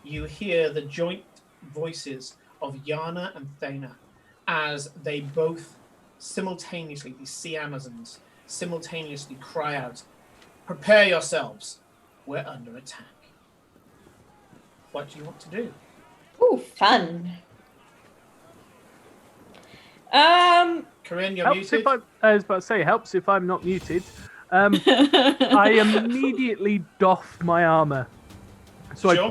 you hear the joint voices of Yana and Thana as they both simultaneously, these sea Amazons, simultaneously cry out, "Prepare yourselves, we're under attack." What do you want to do? Ooh, fun. Corinne, you're Helps muted. if I was about to say, helps if I'm not muted. I immediately doff my armor. So Sure. I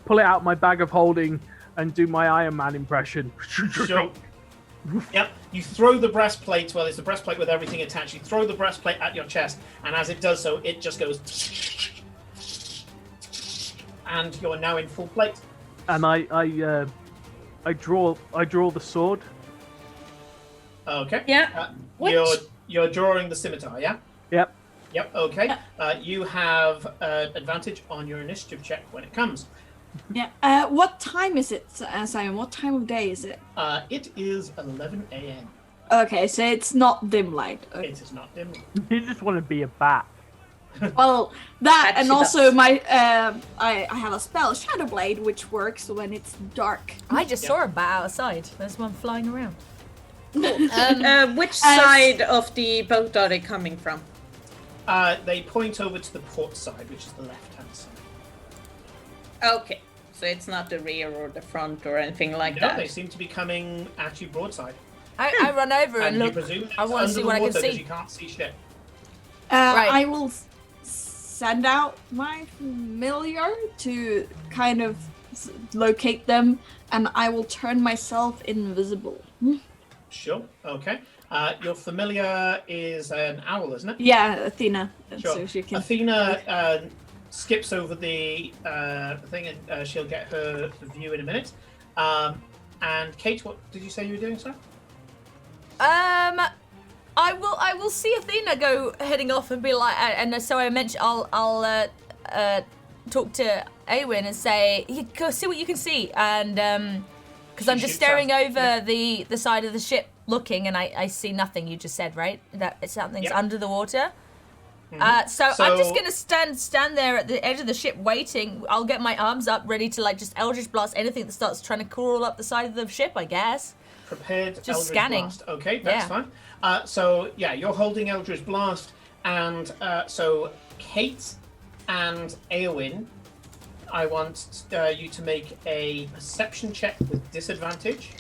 pull it out my bag of holding and do my Iron Man impression. Sure. Yep. You throw the breastplate, well, it's a breastplate with everything attached. You throw the breastplate at your chest, and as it does so, it just goes. And you're now in full plate. And I draw the sword. Okay. Yeah. Which- You're drawing the scimitar, yeah? Yep. Yep. Okay. You have advantage on your initiative check when it comes. Yeah. What time is it, Simon? What time of day is it? It is 11 a.m. Okay, so it's not dim light. Okay. It is not dim. You just want to be a bat. Well, that That and she also does. my I have a spell, Shadow Blade, which works when it's dark. I just saw a bat outside. There's one flying around. Which side of the boat are they coming from? They point over to the port side, which is the left-hand side. Okay, so it's not the rear or the front or anything like No, that. they seem to be coming at you broadside. I run over and And you look. presume I it's want to under see the what I water can because see. you can't see shit. Right. I will send out my familiar to kind of locate them, and I will turn myself invisible. Sure. Okay. Your familiar is an owl, isn't it? Yeah, Athena. Sure. So she can. Athena skips over the thing, and she'll get her view in a minute. And Kate, what did you say you were doing, sir? I will see Athena go heading off and be like, and so I mentioned I'll talk to Awen and say, go see what you can see, and because I'm just shoots staring out. over the side of the ship looking, and I see nothing. You just said, right, that something's Yep. under the water. So I'm just So- gonna stand there at the edge of the ship waiting. I'll get my arms up, ready to like just Eldritch Blast anything that starts trying to crawl up the side of the ship, I guess. Prepared Just Eldritch scanning. Blast. Okay, that's Yeah. fine. So yeah, you're holding Eldritch Blast, and so Kate and Eowyn, I want you to make a perception check with disadvantage.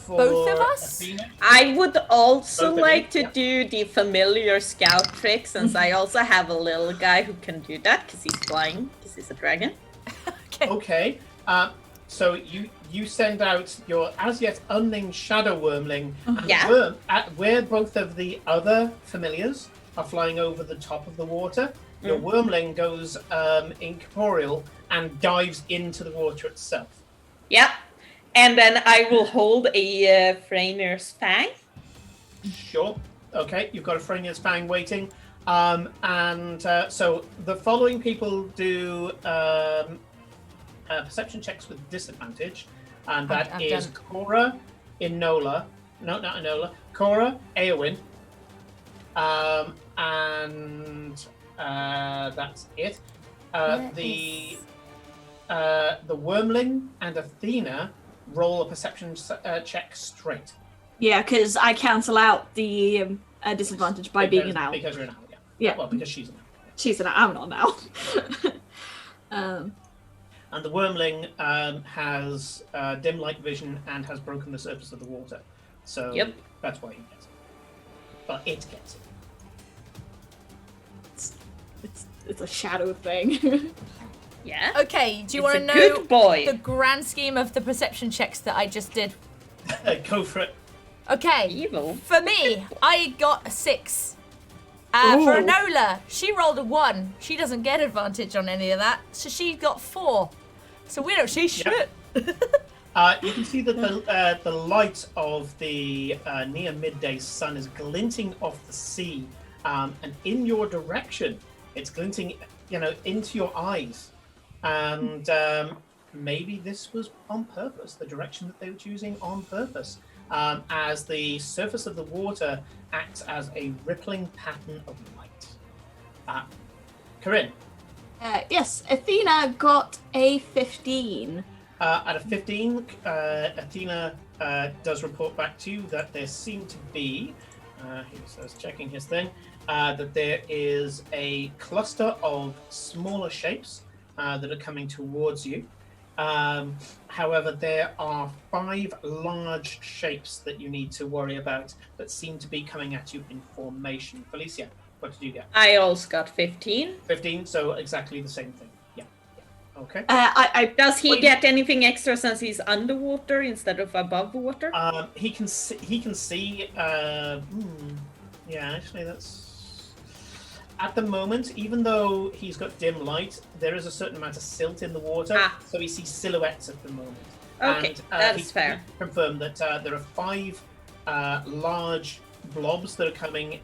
For Both of us? Athena. I would also Both of like you, to do the familiar scout trick, since I also have a little guy who can do that because he's flying, because he's a dragon. Okay. So you send out your as yet unnamed shadow wormling Yeah. where both of the other familiars are flying over the top of the water. Your wormling goes incorporeal and dives into the water itself. Yep. And then I will hold a Freyner's Fang. Sure. Okay, you've got a Freyner's Fang waiting. So the following people do perception checks with disadvantage, and that I've is done. Cora, Enola, no, not Enola, Cora, Eowyn, and that's it. The Wormling and Athena roll a perception check straight. Yeah, because I cancel out the disadvantage by being an owl. Because you're an owl, yeah. Yeah. Well, because she's an owl. She's an owl. I'm not an owl. And the Wormling has dim light vision and has broken the surface of the water. So that's why he gets it. But it gets it. It's a shadow thing. Yeah. Okay, do you want to know good boy. the grand scheme of the perception checks that I just did? Go for it. Okay, Evil. for me, I got a 6. For Ooh. Enola, she rolled a 1. She doesn't get advantage on any of that, so she got 4. So we don't see shit. You can see that the light of the near midday sun is glinting off the sea, and in your direction. It's glinting, into your eyes. And maybe this was on purpose, the direction that they were choosing on purpose, as the surface of the water acts as a rippling pattern of light. Corinne? Yes, Athena got a 15. At a 15, Athena does report back to you that there seem to be, he says, checking his thing, that there is a cluster of smaller shapes that are coming towards you. However, there are 5 large shapes that you need to worry about that seem to be coming at you in formation. Felicia, what did you get? I also got 15. 15, so exactly the same thing. Yeah. Okay. Does he get anything extra since he's underwater instead of above water? He can see. Yeah, actually, that's. At the moment, even though he's got dim light, there is a certain amount of silt in the water, so he sees silhouettes at the moment. Okay, and, that's fair. He confirmed that there are 5 large blobs that are coming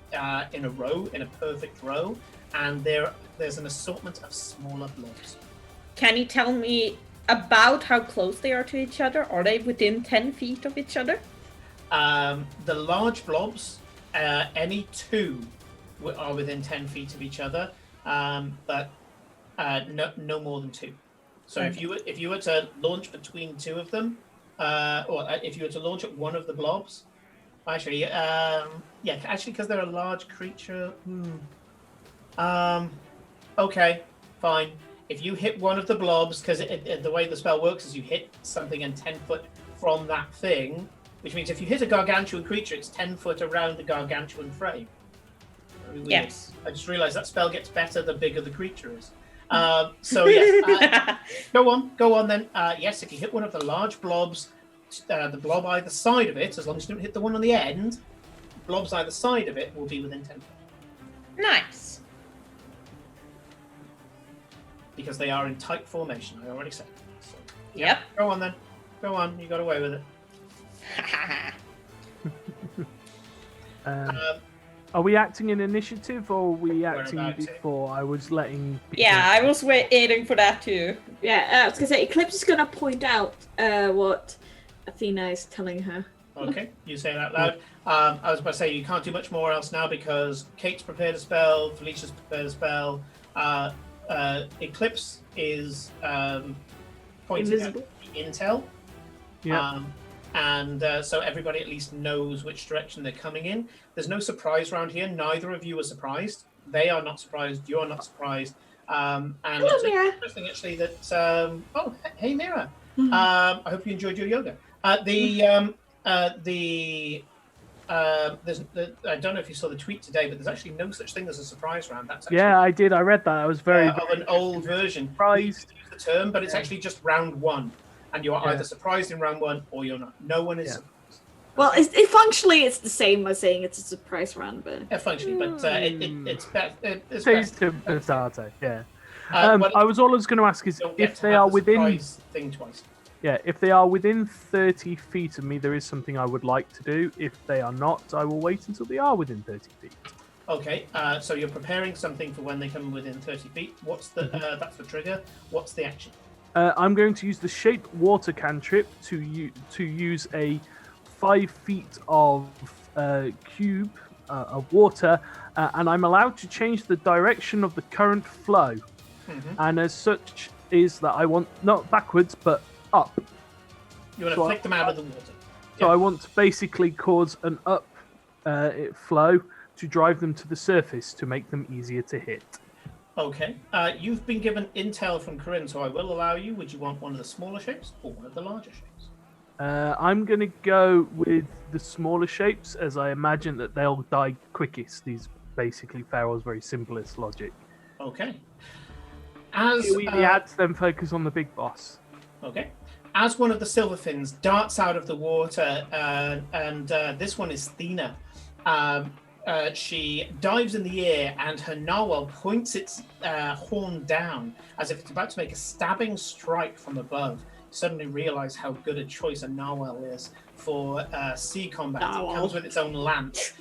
in a row, in a perfect row, and there's an assortment of smaller blobs. Can you tell me about how close they are to each other? Are they within 10 feet of each other? The large blobs, any 2 are within 10 feet of each other, but no more than 2. So if you were to launch between 2 of them, or if you were to launch at one of the blobs, actually, because they're a large creature. Okay, fine. If you hit one of the blobs, because the way the spell works is you hit something in 10 foot from that thing, which means if you hit a gargantuan creature, it's 10 foot around the gargantuan frame. Very weird. Yes. I just realised that spell gets better the bigger the creature is. So yes, go on then. Yes, if you hit one of the large blobs, the blob either side of it, as long as you don't hit the one on the end, blobs either side of it will be within 10 foot. Nice. Because they are in tight formation, I already said. So, Yep. Go on then. Go on, you got away with it. Are we acting in initiative or are we acting about to. before? I was letting people... Yeah, I was waiting for that too. Yeah, I was going to say, Eclipse is going to point out what Athena is telling her. Okay, you say that loud. I was about to say you can't do much more else now because Kate's prepared a spell, Felicia's prepared a spell. Eclipse is pointing Invisible. at the intel. Yeah. So everybody at least knows which direction they're coming in. There's no surprise round here. Neither of you are surprised. They are not surprised. You're not surprised. And Hello, it's Mira. interesting actually that. Hey, Mira. I hope you enjoyed your yoga. There's I don't know if you saw the tweet today, but there's actually no such thing as a surprise round. That's actually, Yeah, I did. I read that. I was very... of an old version. Surprised. We used to use the term, but it's actually just round 1, and you're Yeah. either surprised in round 1 or you're not. No one is. Yeah. Surprised. Well, functionally it's the same as saying it's a surprise round, but... Yeah, functionally, but it's better. It's Taste better. of potato, yeah. What- I was always going to ask is don't get if to they have are the within... surprise thing twice. Yeah, if they are within 30 feet of me, there is something I would like to do. If they are not, I will wait until they are within 30 feet. Okay, so you're preparing something for when they come within 30 feet. What's the? That's the trigger. What's the action? I'm going to use the shaped water cantrip to use a 5 feet of cube of water, and I'm allowed to change the direction of the current flow. And as such is that I want not backwards but up. You want to flick them out of the water. So I want to basically cause an up flow to drive them to the surface to make them easier to hit. Okay. You've been given intel from Corinne, so I will allow you. Would you want one of the smaller shapes or one of the larger shapes? I'm going to go with the smaller shapes, as I imagine that they'll die quickest. These basically Pharaoh's very simplest logic. Okay. We had to then focus on the big boss. Okay. As one of the silverfins darts out of the water, and this one is Thena. She dives in the air, and her narwhal points its horn down as if it's about to make a stabbing strike from above. You suddenly realize how good a choice a narwhal is for sea combat. It comes with its own lance.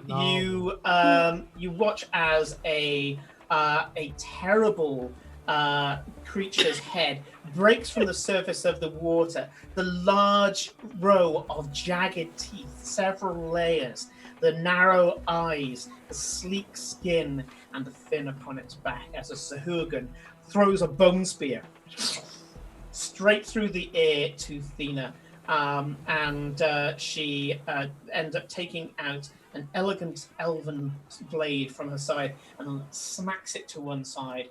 You watch as a terrible creature's head breaks from the surface of the water. The large row of jagged teeth, several layers, the narrow eyes, the sleek skin, and the fin upon its back as a Sahuagin throws a bone spear straight through the air to Thena. She ends up taking out an elegant elven blade from her side and smacks it to one side.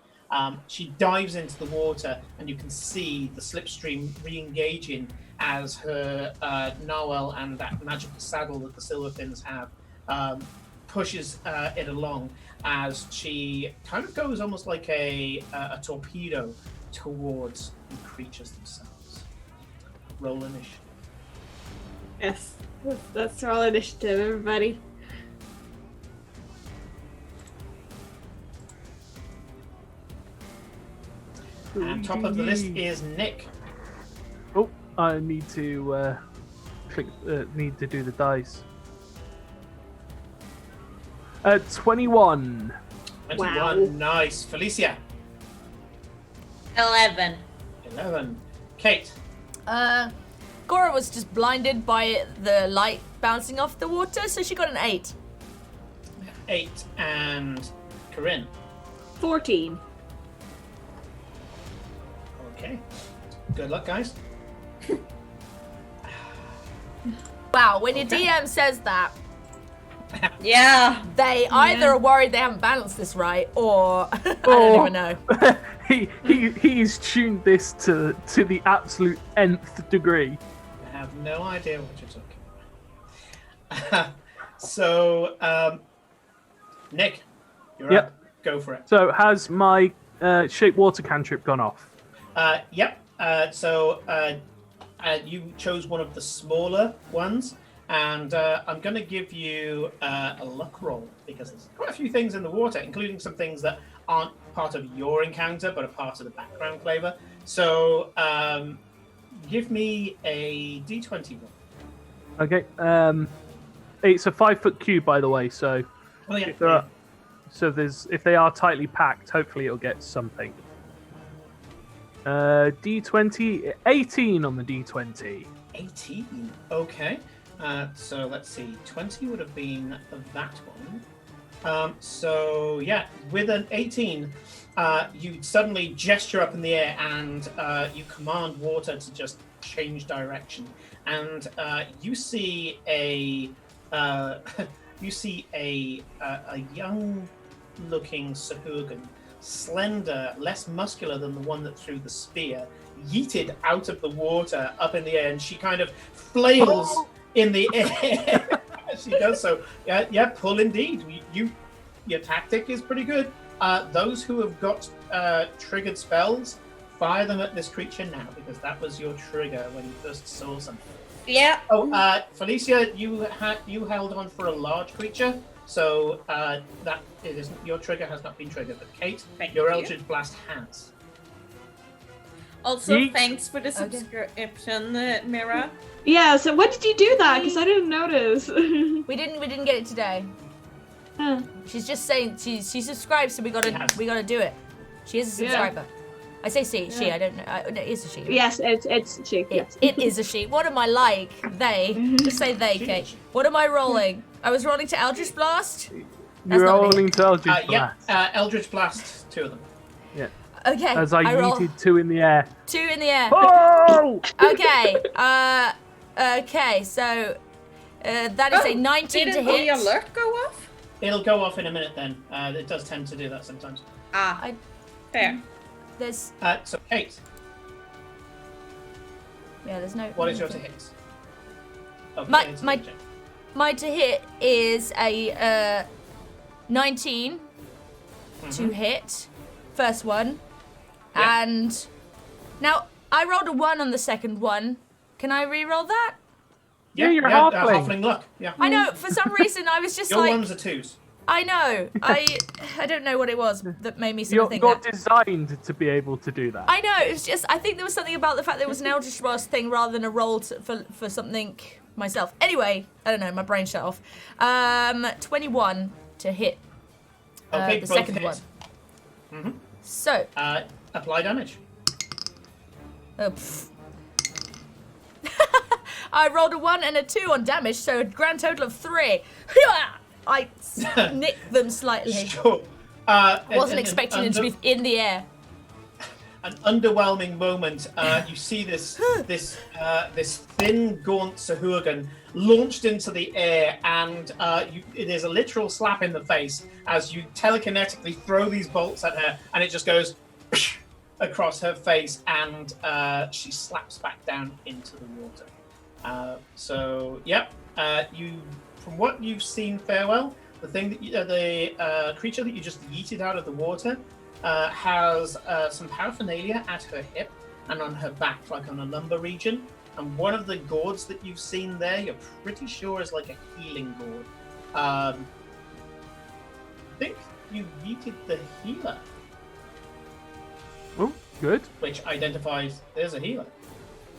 She dives into the water, and you can see the slipstream re-engaging as her narwhal and that magical saddle that the silverfins have pushes it along as she kind of goes almost like a torpedo towards the creatures themselves. Roll initiative. Yes, that's roll initiative, everybody. And top of the list is Nick. Oh, I need to need to do the dice. 21. 21, Wow. nice. Felicia. 11. 11. Kate. Gora was just blinded by the light bouncing off the water, so she got an 8. 8. And Corinne. 14. Okay. Good luck, guys. Wow, when your Okay. DM says that, Yeah. they either are worried they haven't balanced this right, or I don't even know. He's tuned this to the absolute nth degree. I have no idea what you're talking about. So, Nick, you're Yep. up. Go for it. So has my shaped water cantrip gone off? Yep. You chose one of the smaller ones, and I'm going to give you a luck roll because there's quite a few things in the water, including some things that aren't part of your encounter but are part of the background flavor. So give me a d20 roll. Okay. It's a 5-foot cube, by the way. So Oh yeah. if there are, if they are tightly packed, hopefully it'll get something. D20, 18 on the D20. 18. Okay. So let's see. 20 would have been that one. So yeah, with an 18, you suddenly gesture up in the air and you command water to just change direction, and you see a young-looking Sahuagin, slender, less muscular than the one that threw the spear, yeeted out of the water up in the air, and she kind of flails in the air as she does so. Yeah, pull indeed. Your tactic is pretty good. Those who have got triggered spells, fire them at this creature now, because that was your trigger when you first saw something. Yeah. Oh, Felicia, you held on for a large creature, so that it isn't, your trigger has not been triggered. But Kate, Thank your you. Eldritch Blast has. Also, Yeet. thanks for the subscription, Mira. Yeah, so when did you do that? Because I didn't notice. We didn't get it today. She's just saying she subscribed, so we gotta do it. She is a subscriber. I say she. I don't know. No, it is a she. Yes, it's she. Yes. It is a she. What am I like? They. Just say they, Kate. What am I rolling? I was rolling to Eldritch Blast. You're rolling to Eldritch Blast. Eldritch Blast, 2 of them. Yeah. Okay. As I yeeted 2 in the air. 2 in the air. Oh! Okay. Okay. So that is a 19 to hit. Didn't the alert go off? It'll go off in a minute then. It does tend to do that sometimes. Fair. There's So, Kate, there's no. what is your to hit? Oh, My to hit is a 19 to hit, first one, and now I rolled a 1 on the second one. Can I re-roll that? Yeah, you're halfling. Halfling luck. Yeah. I know. For some reason, I was just Your like. ones are 2s. I know. I don't know what it was that made me sort of think You're that. designed to be able to do that. I know. It's just I think there was something about the fact there was an Eldritch Blast thing rather than a roll for something myself. Anyway, I don't know. My brain shut off. 21 to hit. Okay, the both second hit. one. So. Apply damage. I rolled a 1 and a 2 on damage, so a grand total of 3. I nicked them slightly. Sure. Wasn't expecting them to be in the air. An underwhelming moment. You see this thin, gaunt Sahuagin launched into the air, and it is a literal slap in the face as you telekinetically throw these bolts at her, and it just goes across her face, and she slaps back down into the water. From what you've seen, Farewell, the thing that the creature that you just yeeted out of the water has some paraphernalia at her hip and on her back, like on a lumbar region. And one of the gourds that you've seen there, you're pretty sure is like a healing gourd. I think you yeeted the healer. Oh, good. Which identifies there's a healer.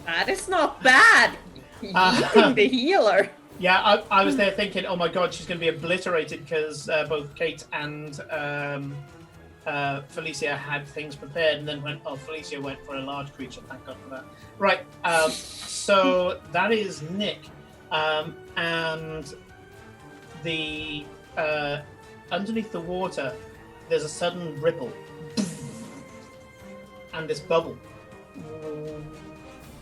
That is not bad. Eating the healer. Yeah, I was there thinking, oh my god, she's going to be obliterated because both Kate and Felicia had things prepared, and then Felicia went for a large creature. Thank God for that. Right, so that is Nick, and the underneath the water, there's a sudden ripple, and this bubble,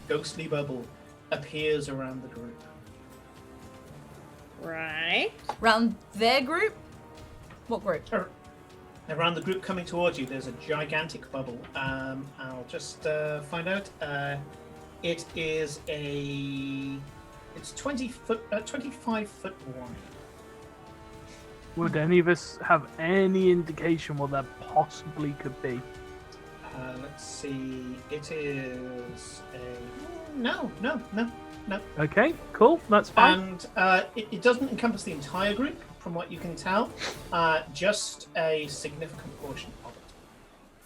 ghostly bubble, appears around the group. Right. Around their group? What group? Around the group coming towards you, there's a gigantic bubble. I'll just find out. It is it's 25 foot wide. Would any of us have any indication what that possibly could be? Let's see. It is a no. Okay, cool. That's fine. And it doesn't encompass the entire group, from what you can tell. Just a significant portion of it.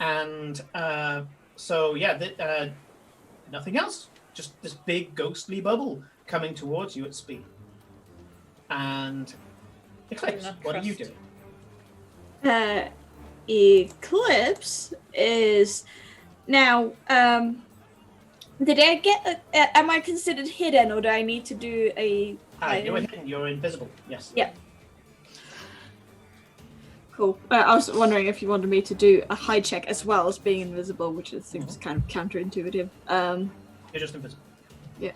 And nothing else. Just this big ghostly bubble coming towards you at speed. And Eclipse, what are you doing? Eclipse is now. Did I get? Am I considered hidden, or do I need to do a? You're hidden. You're invisible. Yes. Yeah. Cool. I was wondering if you wanted me to do a hide check as well as being invisible, which seems kind of counterintuitive. You're just invisible. Yeah.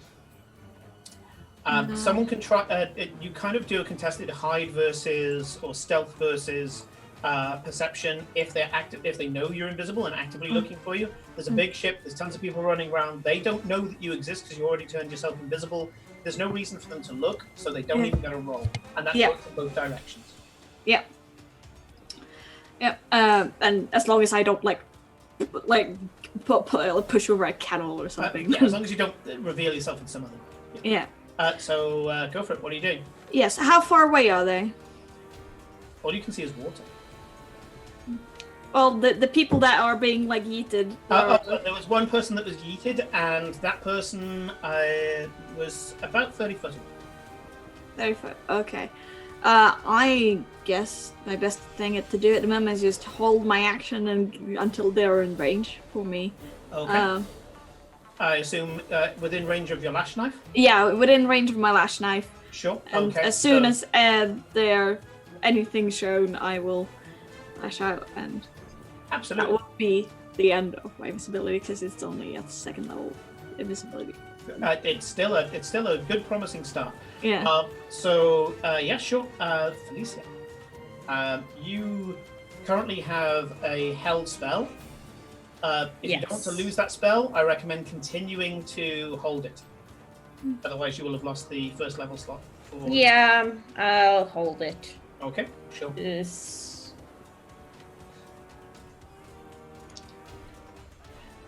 Someone can try. You kind of do a contested hide versus or stealth versus perception if they're active, if they know you're invisible and actively looking for you. There's a big ship. There's tons of people running around. They don't know that you exist because you already turned yourself invisible. There's no reason for them to look, so they don't even get a roll, and that works in both directions. Yeah. Yep. And as long as I don't push over a camel or something. As long as you don't reveal yourself in some other. Yeah. So go for it. What are you doing? Yes. How far away are they? All you can see is water. Well, the people that are being yeeted. There was one person that was yeeted, and that person was about 30 foot away. 30 foot. Okay. I guess my best thing to do at the moment is just hold my action until they're in range for me. Okay. I assume within range of your lash knife? Yeah, within range of my lash knife. Sure. And okay. as soon as there anything shown, I will lash out, and Absolutely. that will be the end of my invisibility because it's only at 2nd level invisibility. It's still a good promising start. Yeah. Yeah, sure. Felicia, you currently have a held spell. If you don't want to lose that spell, I recommend continuing to hold it. Otherwise, you will have lost the 1st level slot. Yeah, I'll hold it. Okay, sure. Yes.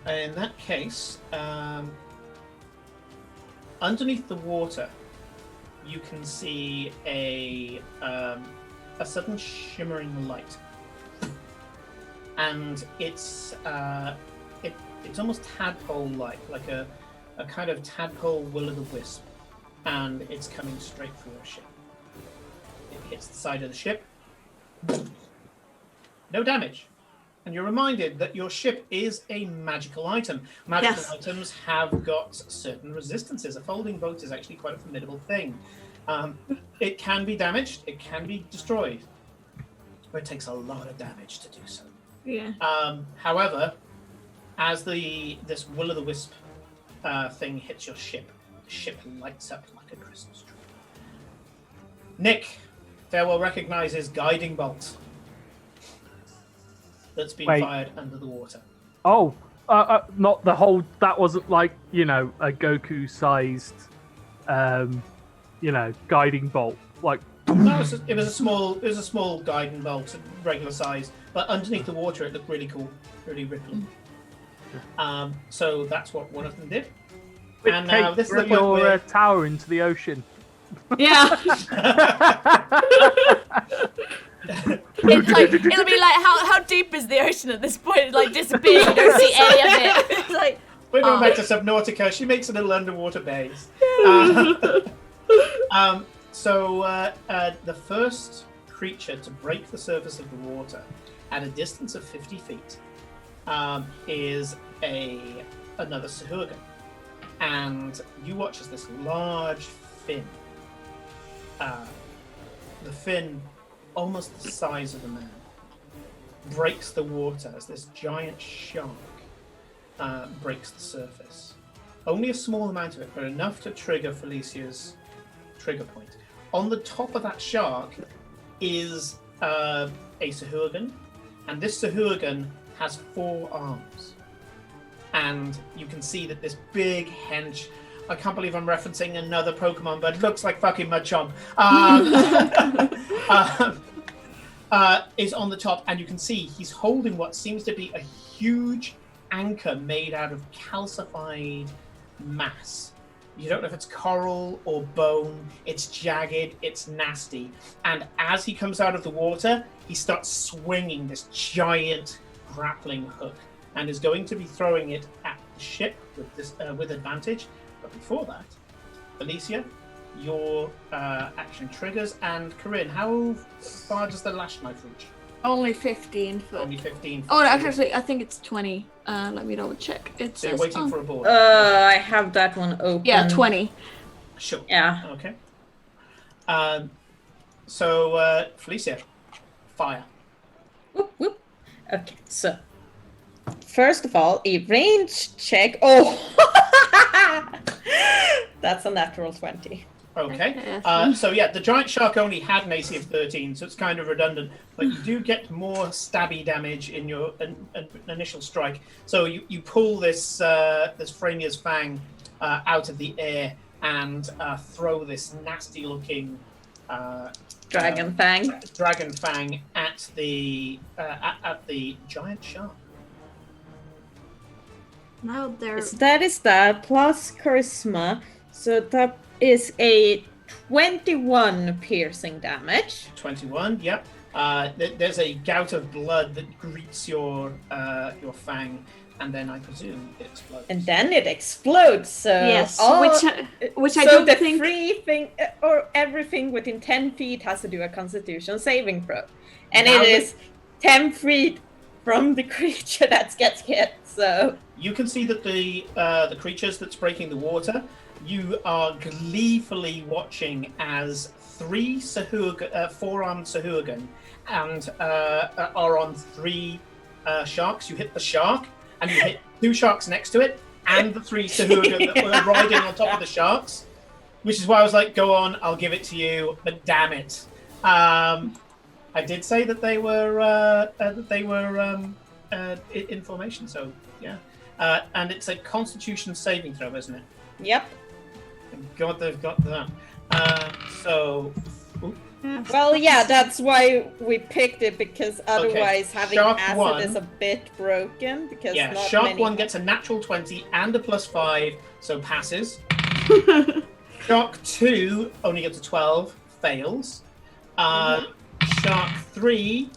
In that case, underneath the water, you can see a sudden shimmering light, and it's almost tadpole-like, like a kind of tadpole will-o'-the-wisp, and it's coming straight for your ship. It hits the side of the ship. No damage. And you're reminded that your ship is a magical item. Magical items have got certain resistances. A folding boat is actually quite a formidable thing. It can be damaged, it can be destroyed, but it takes a lot of damage to do so. Yeah. However, as this will-o'-the-wisp thing hits your ship, the ship lights up like a Christmas tree. Nick, Farewell recognizes guiding bolt that's been fired under the water. Oh, not the whole. That wasn't like a Goku-sized, guiding bolt. Like no, it was a small guiding bolt, regular size, but underneath the water it looked really cool, really rippling. So that's what one of them did. And now this is the point where tower into the ocean. Yeah. It'll be like, how deep is the ocean at this point? It's like disappearing. You don't see any of it. It's like, we're going back to Subnautica. She makes a little underwater base. So the first creature to break the surface of the water at a distance of 50 feet is another Sahuagin. And you watch as this large fin, the fin almost the size of a man, breaks the water as this giant shark breaks the surface. Only a small amount of it, but enough to trigger Felicia's trigger point. On the top of that shark is a Sahuagin, and this Sahuagin has 4 arms. And you can see that this big hench, I can't believe I'm referencing another Pokemon, but it looks like fucking Machamp, is on the top, and you can see he's holding what seems to be a huge anchor made out of calcified mass. You don't know if it's coral or bone. It's jagged, it's nasty. And as he comes out of the water, he starts swinging this giant grappling hook and is going to be throwing it at the ship with advantage. But before that, Felicia, your action triggers, and Corinne, how far does the lash knife reach? Only 15 foot. Only 15 foot. Oh, actually, I think it's 20. Let me double check. It So says, you're waiting for a board. I have that one open. Yeah, 20. Sure. Yeah. Okay. So, Felicia, fire. Whoop, whoop. Okay, so first of all, a range check. Oh, that's a natural 20. Okay. So yeah, the giant shark only had an AC of 13, so it's kind of redundant. But you do get more stabby damage in your initial strike. So you pull this Frenia's Fang out of the air and throw this nasty-looking Dragon Fang at the giant shark. Now they're... So that is that plus charisma. So that is a 21 piercing damage. 21, yep. There's a gout of blood that greets your fang, and then I presume it explodes. And then it explodes. So Yes, which I so don't the think. free thing or everything within 10 feet has to do a Constitution saving throw, and Now it is 10 feet from the creature that gets hit. So you can see that the creatures that's breaking the water. You are gleefully watching as 3 4-armed Sahuagin and are on 3 sharks. You hit the shark, and you hit 2 sharks next to it, and the 3 Sahuagin that were riding on top of the sharks. Which is why I was like, "Go on, I'll give it to you." But damn it, I did say that they were in formation. So yeah, and it's a Constitution saving throw, isn't it? yep. Thank God they've got that. Well, yeah, that's why we picked it, because otherwise having Shark acid 1. is a bit broken, because Yeah, not Shark many... 1 gets a natural 20 and a +5, so passes. Shark 2 only gets a 12, fails. Shark 3,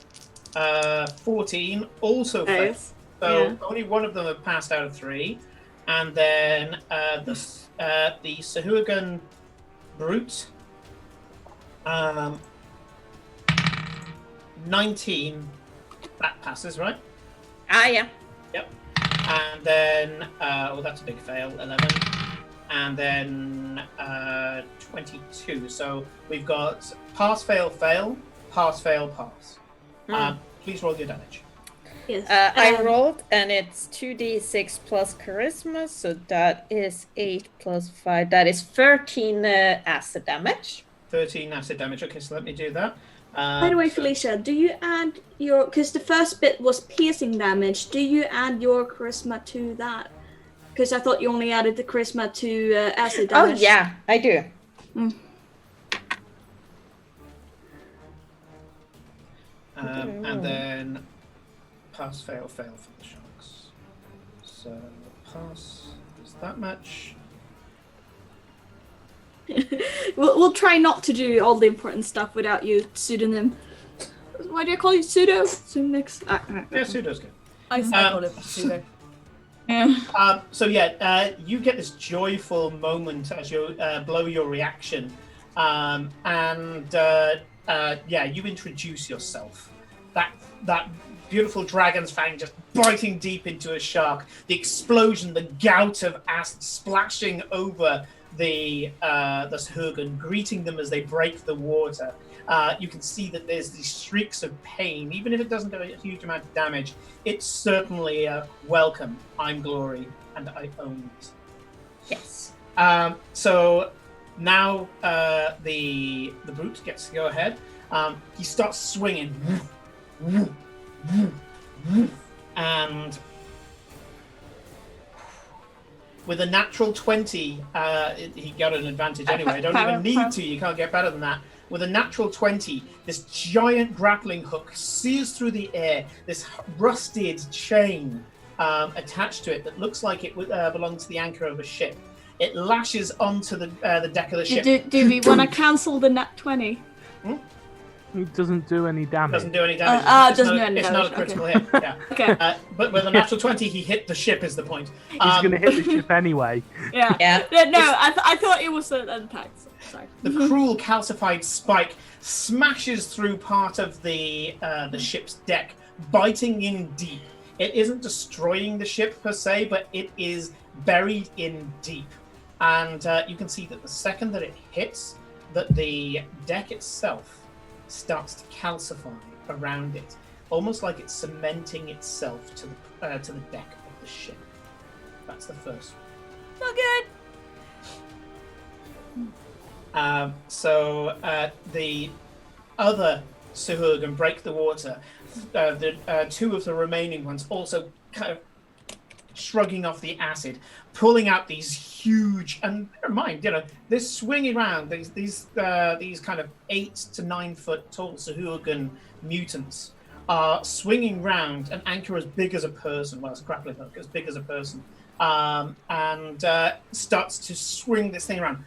14, also fails. So only one of them have passed out of 3. And then the Sahuagin Brute, 19, that passes, right? Ah, yeah. Yep. And then, that's a big fail, 11. And then 22. So we've got pass, fail, fail, pass, fail, pass. Please roll your damage. Yes. I rolled, and it's 2d6 plus charisma, so that is 8 plus 5. That is 13 acid damage. 13 acid damage. Okay, so let me do that. By the way, Felicia, do you add your... Because the first bit was piercing damage. Do you add your charisma to that? Because I thought you only added the charisma to acid damage. Oh, yeah, I do. And then pass, fail, fail for the sharks. So pass is that much. We'll try not to do all the important stuff without you pseudonym. Why do I call you pseudo? Pseudonix? Yeah, pseudo's good. I call it pseudo. Yeah. So yeah, you get this joyful moment as you blow your reaction, and you introduce yourself. That beautiful dragon's fang just biting deep into a shark. The explosion, the gout of acid splashing over the Sahuagin, greeting them as they break the water. You can see that there's these streaks of pain. Even if it doesn't do a huge amount of damage, it's certainly a welcome. I'm Glory, and I own it. Yes. So now the brute gets to go ahead. He starts swinging, and with a natural 20, he got an advantage anyway. I don't even need to. You can't get better than that. With a natural 20, this giant grappling hook sears through the air. This rusted chain attached to it that looks like it belongs to the anchor of a ship. It lashes onto the deck of the ship. Do we want to cancel the nat 20? It doesn't do any damage. Doesn't do any damage. It doesn't do any It's damage. not a critical hit. Yeah. Okay. But with a natural 20, he hit the ship. Is the point? He's going to hit the ship anyway. Yeah. Yeah. No, I thought it was an attack. Sorry. The cruel calcified spike smashes through part of the ship's deck, biting in deep. It isn't destroying the ship per se, but it is buried in deep. And you can see that the second that it hits, that the deck itself starts to calcify around it, almost like it's cementing itself to the deck of the ship. That's the first one. Not good. So the other Sahuagin break the water. The two of the remaining ones also kind of shrugging off the acid, pulling out these huge, and never mind, they're swinging around these kind of 8 to 9 foot tall Sahuagin mutants are swinging round an anchor as big as a person. Well, it's a grappling hook as big as a person, and starts to swing this thing around.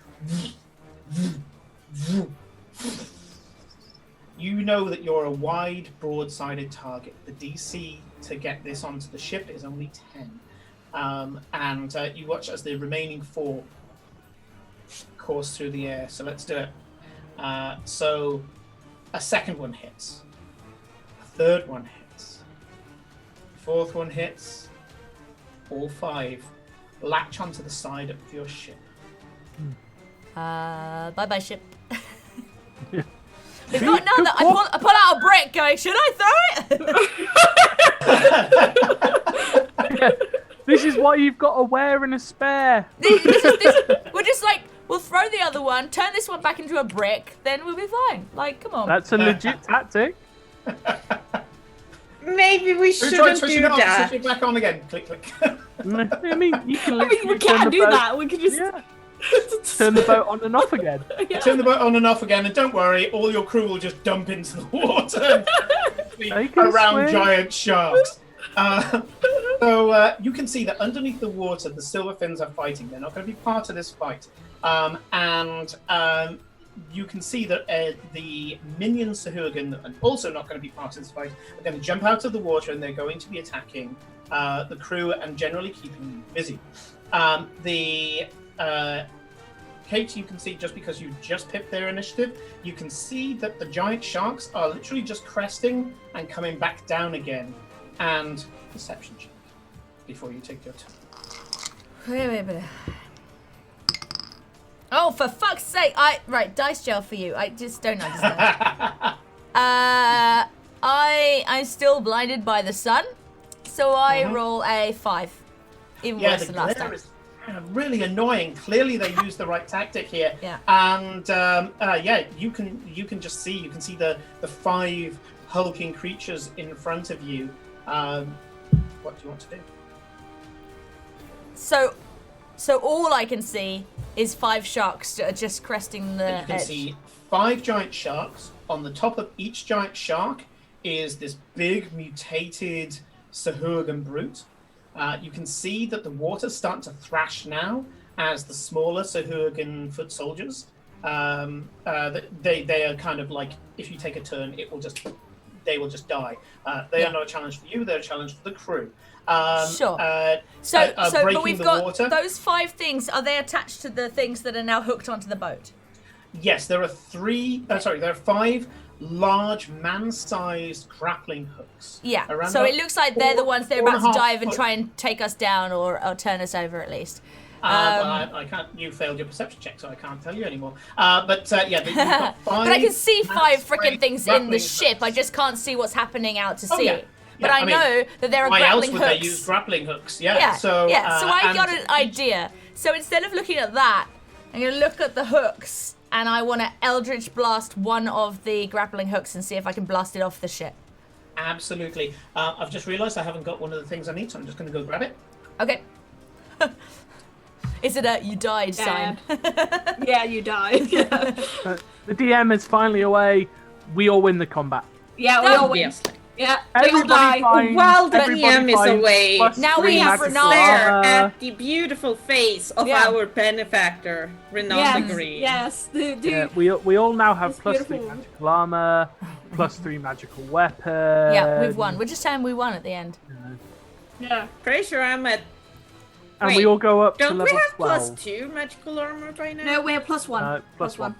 You know that you're a wide, broad-sided target. The DC to get this onto the ship is only 10. And you watch as the remaining 4 course through the air. So let's do it. So a second one hits. A third one hits. Fourth one hits. All 5 latch onto the side of your ship. Bye-bye, ship. We've got none that I pull out a brick going, should I throw it? This is what you've got to wear in a spare. We're just like, we'll throw the other one, turn this one back into a brick, then we'll be fine. Like, come on. That's a legit tactic. Maybe we shouldn't do that. Switch it back on again. Click, click. I mean, you can. We can't do that. We can just turn the boat on and off again. Turn the boat on and off again, and don't worry, all your crew will just dump into the water around swim. Giant sharks. So you can see that underneath the water, the silverfins are fighting. They're not going to be part of this fight. And you can see that the minion Sahuagin, and also not going to be part of this fight, are going to jump out of the water, and they're going to be attacking the crew and generally keeping them busy. Kate, you can see, just because you just pipped their initiative, you can see that the giant sharks are literally just cresting and coming back down again. And perception check before you take your turn. Wait. Oh, for fuck's sake! Right, dice gel for you. I just don't understand. I'm still blinded by the sun, so I roll a 5. Even worse than last time. Is really annoying. Clearly, they used the right tactic here. Yeah. And you can just see the 5 hulking creatures in front of you. What do you want to do? So all I can see is 5 sharks that are just cresting the You can edge. see 5 giant sharks. On the top of each giant shark is this big mutated Sahuagin brute. You can see that the water's starting to thrash now as the smaller Sahuagin foot soldiers. They are kind of like, if you take a turn, they will just die. They are not a challenge for you; they're a challenge for the crew. Sure. But we've got those 5 things. Are they attached to the things that are now hooked onto the boat? Yes, there are 5 large man-sized grappling hooks. Yeah. Around So about it looks like they're the ones that are about to 4.5 dive and foot. try and take us down or turn us over at least. I can't. You failed your perception check, so I can't tell you anymore. But you've got 5. But I can see 5 freaking man-sized things in the grappling ship. hooks. I just can't see what's happening out to sea. Yeah. But I know that there are why else grappling would hooks. they use grappling hooks? So I got an idea. So instead of looking at that, I'm going to look at the hooks, and I want to Eldritch Blast one of the grappling hooks and see if I can blast it off the ship. Absolutely. I've just realised I haven't got one of the things I need, so I'm just going to go grab it. Okay. Is it a you died sign? Yeah, you died. Yeah, The DM is finally away. We all win the combat. we all win. Obviously. Yeah, we all Everybody die. finds- While the everybody DM is finds away, plus Now 3 we have magical stare armor. at the beautiful face of Yeah. our benefactor, Renata Green. Yes. Yeah, we all now have It's plus 3 beautiful. magical armor, plus 3 magical weapons. Yeah, we've won. We're just saying we won at the end. Yeah. Pretty sure I'm at. And Wait, we all go up to Don't we level have 12. +2 magical armor by now? No, we're +1. Plus 1.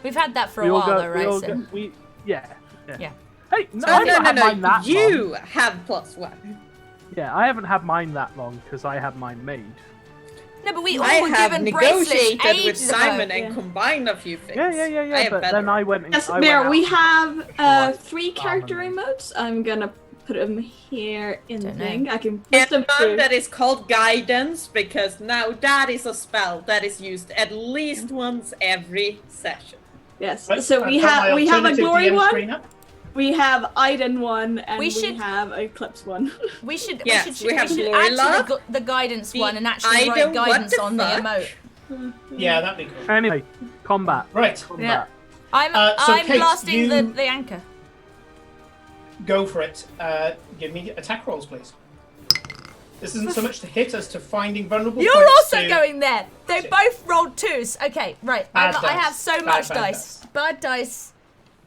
We've had that for We a all while, go. though, We right? all So- go. Yeah. Yeah. Hey, no, Oh, I haven't had mine no. that You long. have +1. Yeah, I haven't had mine that long because I had mine made. No, but we all I were have given bracelets negotiated with ages ago. Simon and Yeah. combined a few things. Yeah. But then I went. Yes, I went Bear, out. we have 3 Armor character mode. emotes. I'm gonna put them here in the Don't know. thing. I can put And them one through. that is called guidance, because now that is a spell that is used at least once every session. Yes. Right, So I've we got my have a alternative glory DM one. screen up. We have Iden one, and We we should- have Eclipse one. We should Yes, we have should Glory add to Love, the guidance the one and actually item, write what guidance the on fuck? the emote. Yeah, that'd be cool. Anyway, combat. Right, Combat. I'm so Kate, blasting you- the anchor. go for it. Give me attack rolls, please. This isn't so much to hit as to finding vulnerable You're points also to- going there. They both rolled 2s. Okay, right. Bad I dice. have so Bad much dice. dice. Bad dice.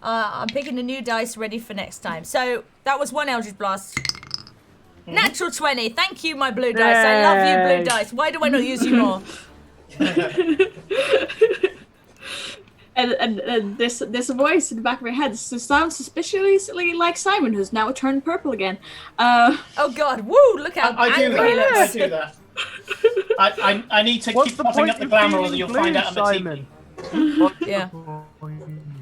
I'm picking a new dice ready for next time. So that was one Eldritch Blast. Natural 20. Thank you, my blue dice. I love you, blue dice. Why do I not use you more? And there's a voice in the back of my head that sounds suspiciously like Simon, who's now turned purple again. Oh God! Woo! Look how I do angry he that. looks. I do that. I need to What's keep the popping point up the of glamour, or feeling you'll blue, find out I'm a Simon? Yeah.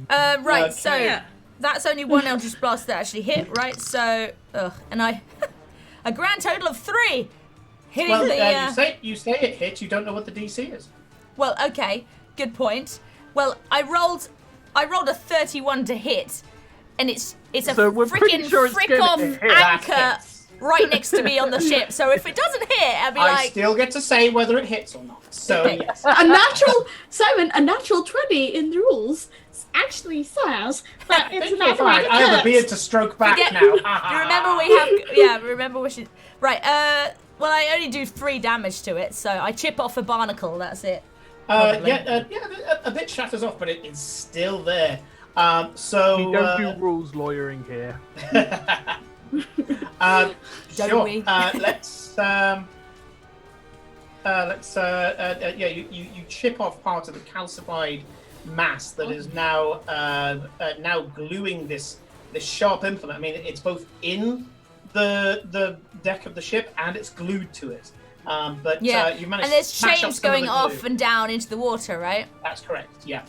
Right. Okay. So that's only one Eldritch Blast that actually hit. Right. So, and I, a grand total of 3 hitting Well, the. you say it hit. You don't know what the DC is. Well, okay. Good point. Well, I rolled a 31 to hit, and it's a So we're pretty freaking sure it's frick gonna off hit. That anchor hits. right next to me on the ship. So if it doesn't hit, I'll be I like, still get to say whether it hits or not. So Okay. yes. a natural 20 in the rules actually says that it's an Fine. automatic I have a hit. beard to stroke back Forget- now. you remember we have, yeah, remember we should, right, well, I only do 3 damage to it, so I chip off a barnacle, that's it. Probably. A bit shatters off, but it is still there. So We don't do rules lawyering here. Don't sure. we? You chip off part of the calcified mass that is now gluing this sharp implement. I mean, it's both in the deck of the ship and it's glued to it. But Yeah, you managed and there's to smash up chains some of going the off glue. and down into the water, right? That's correct. Yeah.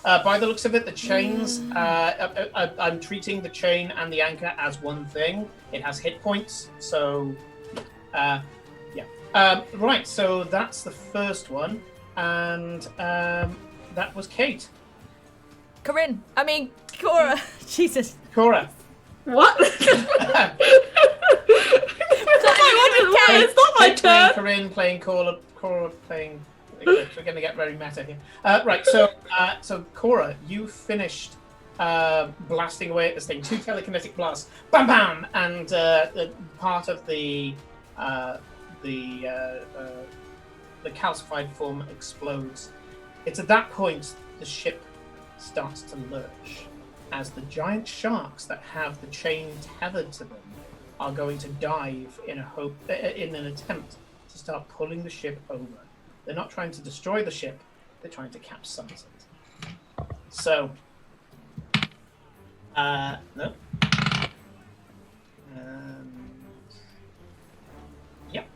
By the looks of it, the chains. I'm treating the chain and the anchor as one thing. It has hit points, so yeah. Right. So that's the first one, and that was Kate. Cora. Jesus. Cora. What? It's not my Kate turn. playing Corinne, playing Cora playing. We're going to get very meta here. Right. So Cora, you finished blasting away at this thing. 2 telekinetic blasts, bam, bam, and part of the calcified form explodes. It's at that point the ship starts to lurch as the giant sharks that have the chain tethered to them are going to dive in an attempt to start pulling the ship over. They're not trying to destroy the ship, they're trying to capsize it. So, no. Yep.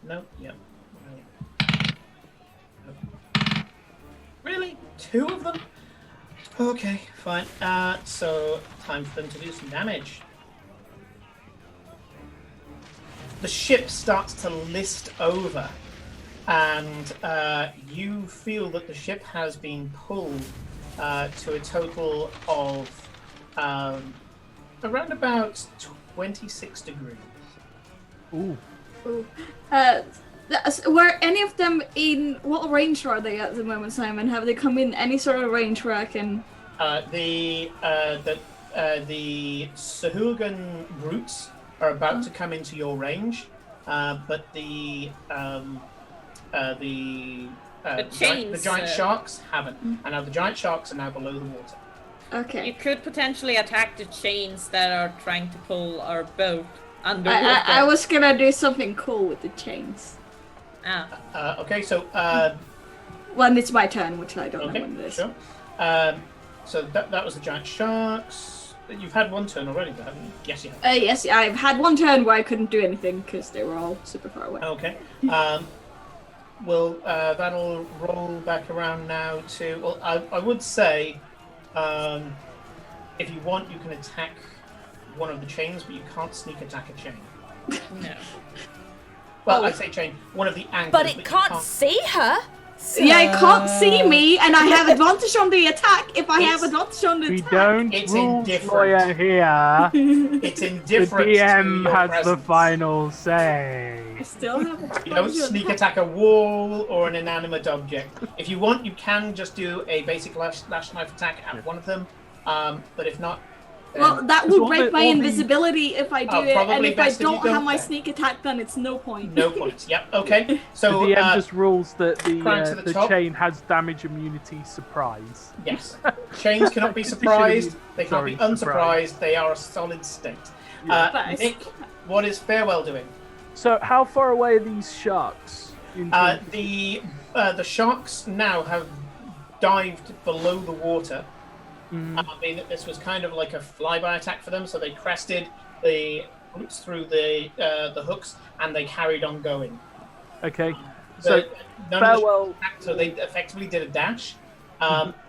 No, yep. No. Really? 2 of them? Okay, fine. So, time for them to do some damage. The ship starts to list over, and you feel that the ship has been pulled to a total of around about 26 degrees. Ooh. Were any of them in what range are they at the moment, Simon? Have they come in any sort of range where I can? The Sahuagin brutes are about to come into your range, but the giant sharks haven't, and now the giant sharks are now below the water. Okay. You could potentially attack the chains that are trying to pull our boat underwater. I was gonna do something cool with the chains. Okay, so When it's my turn, which I don't know when it is. Sure. So that was the giant sharks. You've had one turn already, though, haven't you? Yes, you have. Yes, I've had one turn where I couldn't do anything because they were all super far away. Okay. Well, that'll roll back around now to. Well, I would say, if you want, you can attack one of the chains, but you can't sneak attack a chain. No. Well, I say chain, one of the anchors. But it you can't see her. Yeah, it can't see me, and I have advantage on the attack if I have advantage on the We attack. don't It's rules indifferent. lawyer here. It's The indifferent. DM to your has the presence. final say. I still have advantage. You don't sneak attack a wall or an inanimate object. If you want, you can just do a basic lash knife attack at one of them. But if not, Well, that Because will break my all the- invisibility if I do it, and probably if I best if you don't have don't my then. sneak attack, then it's no point. No points. Yep. Okay. So the DM just rules that climb to the the top. chain has damage immunity surprise. yes, chains cannot be Condition surprised. immune- They can't be sorry, unsurprised. They are a solid state. Nice. Nick, what is Farewell doing? So how far away are these sharks? The sharks now have dived below the water. I mean, this was kind of like a flyby attack for them, so they crested the roots through the hooks, and they carried on going. Okay. So none Farewell. of the attacked, so they effectively did a dash.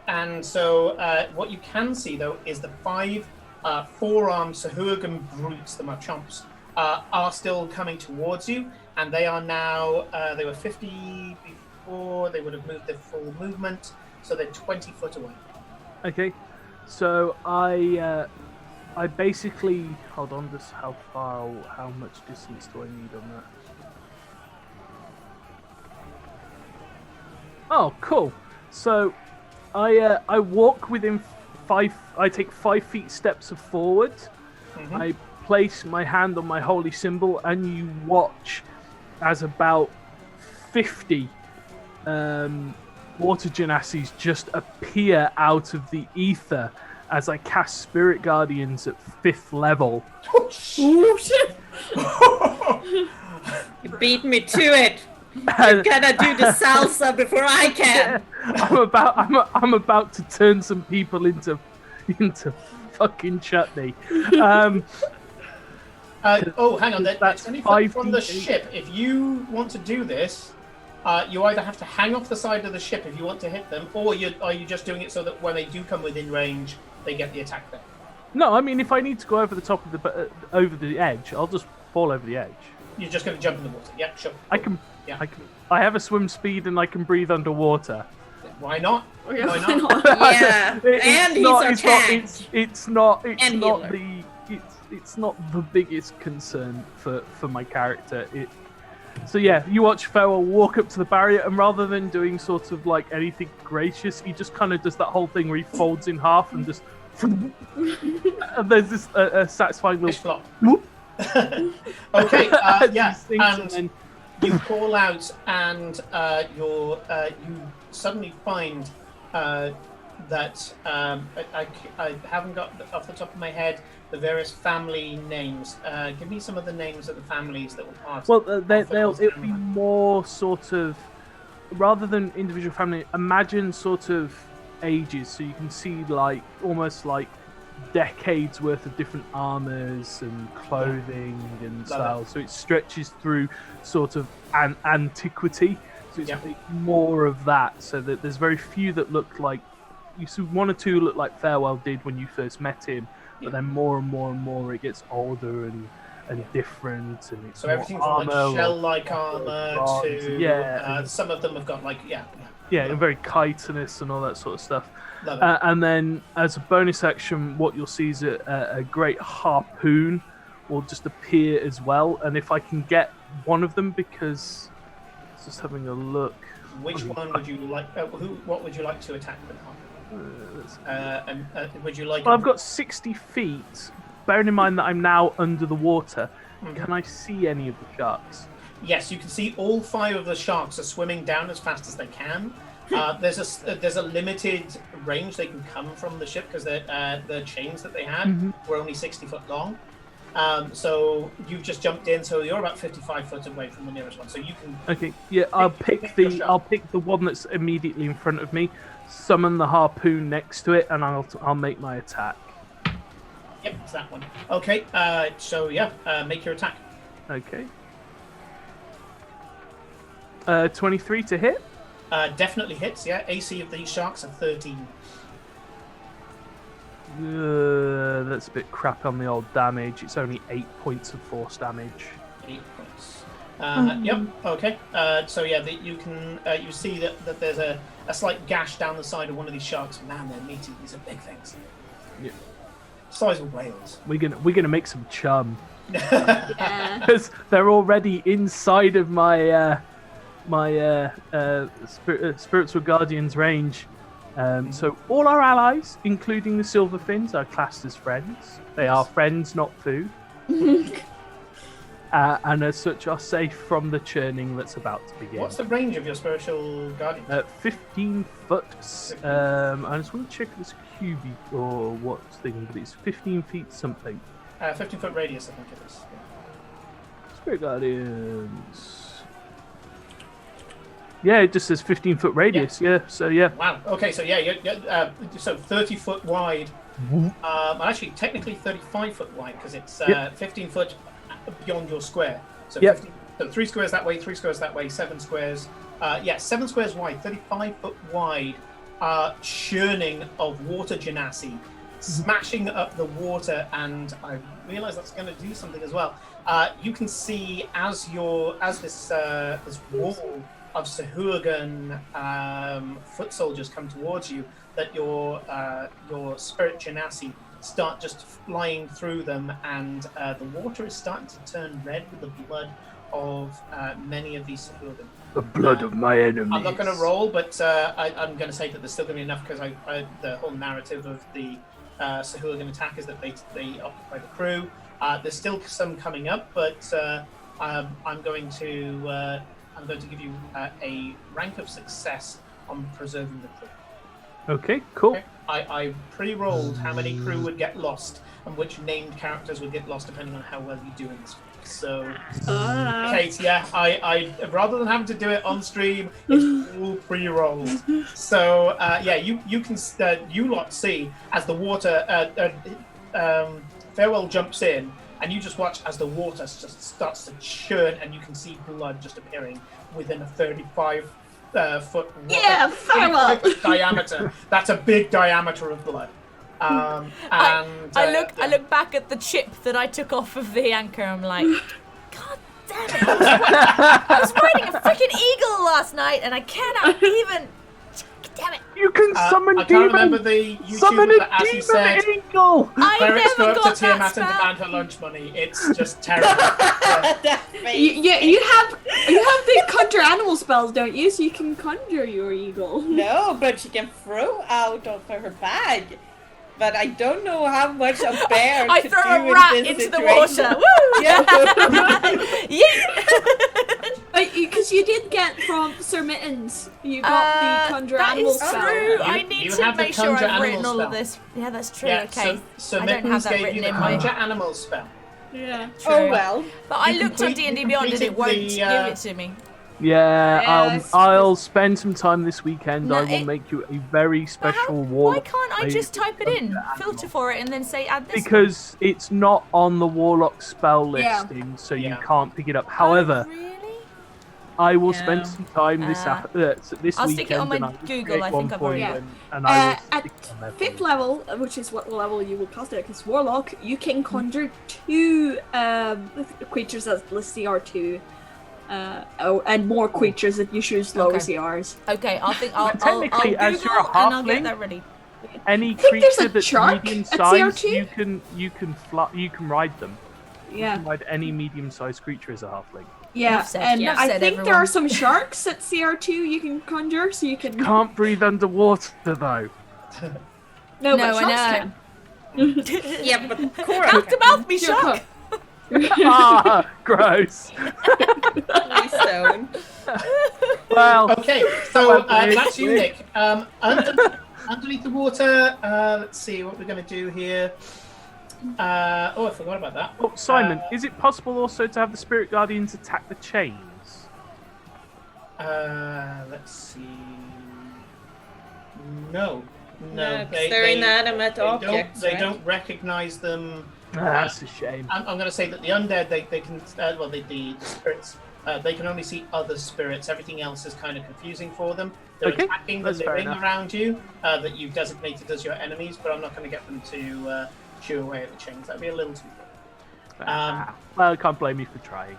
And so what you can see though is the 5 4-armed Sahuagin brutes, the Machamps, are still coming towards you, and they are now they were 50 before. They would have moved their full movement, so they're 20 foot away. Okay. So I basically hold on. Just how much distance do I need on that? Oh, cool. So I walk within 5. I take 5 feet steps forward. I place my hand on my holy symbol, and you watch as about 50 water genassis just appear out of the ether as I cast Spirit Guardians at 5th level. Oh, shit. You beat me to it. You're gonna do the salsa before I can. I'm about to turn some people into fucking chutney. Oh, hang on. That's 20 foot 5 from the feet. ship. If you want to do this, you either have to hang off the side of the ship if you want to hit them, or are you just doing it so that when they do come within range, they get the attack there? No, I mean if I need to go over the top of over the edge, I'll just fall over the edge. You're just going to jump in the water. Yeah, sure. I can. Yeah. I have a swim speed and I can breathe underwater. Why not? Yeah, Why why not? not? Yeah, and he's our tank. It's not And not healer. it's not the biggest concern for my character. So yeah, you watch Farewell walk up to the barrier, and rather than doing sort of like anything gracious, he just kind of does that whole thing where he folds in half and just and there's this satisfying Fish little flop. Okay, yeah, these things, and then you call out, and you suddenly find that I haven't got off the top of my head the various family names. Give me some of the names of the families that were part. well, of it'll be family. more sort of rather than individual family. Imagine sort of ages, so you can see like almost like decades worth of different armors and clothing and Love styles. So it stretches through sort of an antiquity. So it's Yeah. more of that. So that there's very few that look like you see 1 or 2 look like Farewell did when you first met him, but then more and more and more it gets older and different, and it's So more everything from like armor or shell-like armor bronze. to some of them have got like and very chitinous and all that sort of stuff. Love it. And then as a bonus action, what you'll see is a great harpoon will just appear as well. And if I can get one of them, because just having a look. Which one would you like? What would you like to attack with? Would you like? Well, I've got 60 feet. Bearing in mind that I'm now under the water, can I see any of the sharks? Yes, you can see all 5 of the sharks are swimming down as fast as they can. There's a limited range they can come from the ship because the chains that they had were only 60 foot long. So you've just jumped in, so you're about 55 foot away from the nearest one. So you can. Okay, yeah, I'll pick the one that's immediately in front of me, summon the harpoon next to it, and I'll make my attack. Yep, it's that one. Okay, so yeah, make your attack. Okay. 23 to hit. Definitely hits. Yeah, AC of these sharks are 13. That's a bit crap on the old damage. It's only 8 points of force damage. 8 points. Yep. Okay. So yeah, you can you see that there's a slight gash down the side of one of these sharks. Man, they're meaty. These are big things. Yeah. Size of whales. We're gonna make some chum Yeah. because they're already inside of my spiritual guardian's range. So all our allies, including the Silverfins, are classed as friends. They are friends, not food. And as such are safe from the churning that's about to begin. What's the range of your spiritual guardian? 15 foot. I just want to check if it's cubic or what thing, but it's 15 feet something. 15-foot radius, I think it is. Yeah. Spirit Guardians. Yeah, it just says 15-foot radius. Yeah. So yeah. Wow. Okay. So yeah. So 30-foot wide. Actually, technically 35-foot wide because it's 15 foot beyond your square. So 15, so 3 squares that way, 3 squares that way, 7 squares. 7 squares wide, 35-foot wide. Churning of water genasi, smashing up the water, and I realize that's going to do something as well. You can see as this wall of Sahuagin foot soldiers come towards you, that your spirit genasi start just flying through them, and the water is starting to turn red with the blood of many of these Sahuagin. The blood of my enemies. I'm not going to roll, but I'm going to say that there's still going to be enough because the whole narrative of the Sahuagin attack is that they occupy the crew. There's still some coming up, but I'm going to give you a rank of success on preserving the crew. Okay, cool. Okay? I pre-rolled how many crew would get lost and which named characters would get lost depending on how well you do in this week. So, Kate, I rather than having to do it on stream, it's all pre-rolled. So, you can you lot see as the water Farewell jumps in, and you just watch as the water just starts to churn, and you can see blood just appearing within a 35 foot Farewell diameter. That's a big diameter of blood. I look back at the chip that I took off of the anchor. I'm like, God damn it! I was riding a freaking eagle last night, and I cannot even. Damn it! You can summon I demon. can't remember the Summon YouTuber a that actually demon said. eagle. I Clerics go never up got to that Tiamat spell. and demand her lunch money. It's just terrible. You have the conjure animal spells, don't you? So you can conjure your eagle. No, but she can throw out of her bag. But I don't know how much a bear I could throw do a in rat this into situation. the water. Woo! Yeah. Because you did get from Sir Mittens, you got the conjure that animal is spell. true. I need you to have the make sure conjure I've written animal all of spell. this. Yeah, that's true. Yeah, Okay. so I don't have Mittens that gave written you the in my. conjure animal spell. Yeah. True. Oh well. But I You looked on complete- D&D you Beyond and it won't completed give the, it to me. Yeah, Yes. I'll spend some time this weekend. No, I will it- make you a very But special why warlock. can't I just type it in, filter for it, and then say add this? Because it's not on the warlock spell Yeah. listing, so you Yeah. can't pick it up. Oh, However, really? I will Yeah. spend some time this I'll weekend. stick it on my and I will Google, create I one think I've for already- you, Yeah. and I will At stick it on there for 5th you. level, which is what level you will cast it, because Warlock, you can conjure 2 creatures that list CR2, and more creatures if you choose lower Okay. CRs. Okay, I'll Technically, Google as you're a and I'll get halfling, that ready. Any think there's creature a that's shark medium at sized, CR2? you can ride them. You Yeah. can ride any medium sized creature as a halfling. Yeah, Enough said, and enough I said, think there everyone. are some sharks at CR2 you can conjure, so you can... Can't breathe underwater though. No, No, but I sharks know. can. Yeah, but Cora Mouth to mouth me, Sure, shark! Ah, gross. please don't. Well, Okay, so Well, that's you, Nick. Underneath the water, let's see what we're going to do here. I forgot about that. oh, Simon, is it possible also to have the spirit guardians attack the chains? Let's see. No, No, 'cause they're inanimate objects, They right? don't recognize them. That's a shame. I'm going to say that the undead, they can, the spirits, they can only see other spirits. Everything else is kind of confusing for them. They're Okay, attacking the that's fair living enough. around you that you've designated as your enemies, but I'm not going to get them to chew away at the chains. That'd be a little too good. Well, I can't blame you for trying.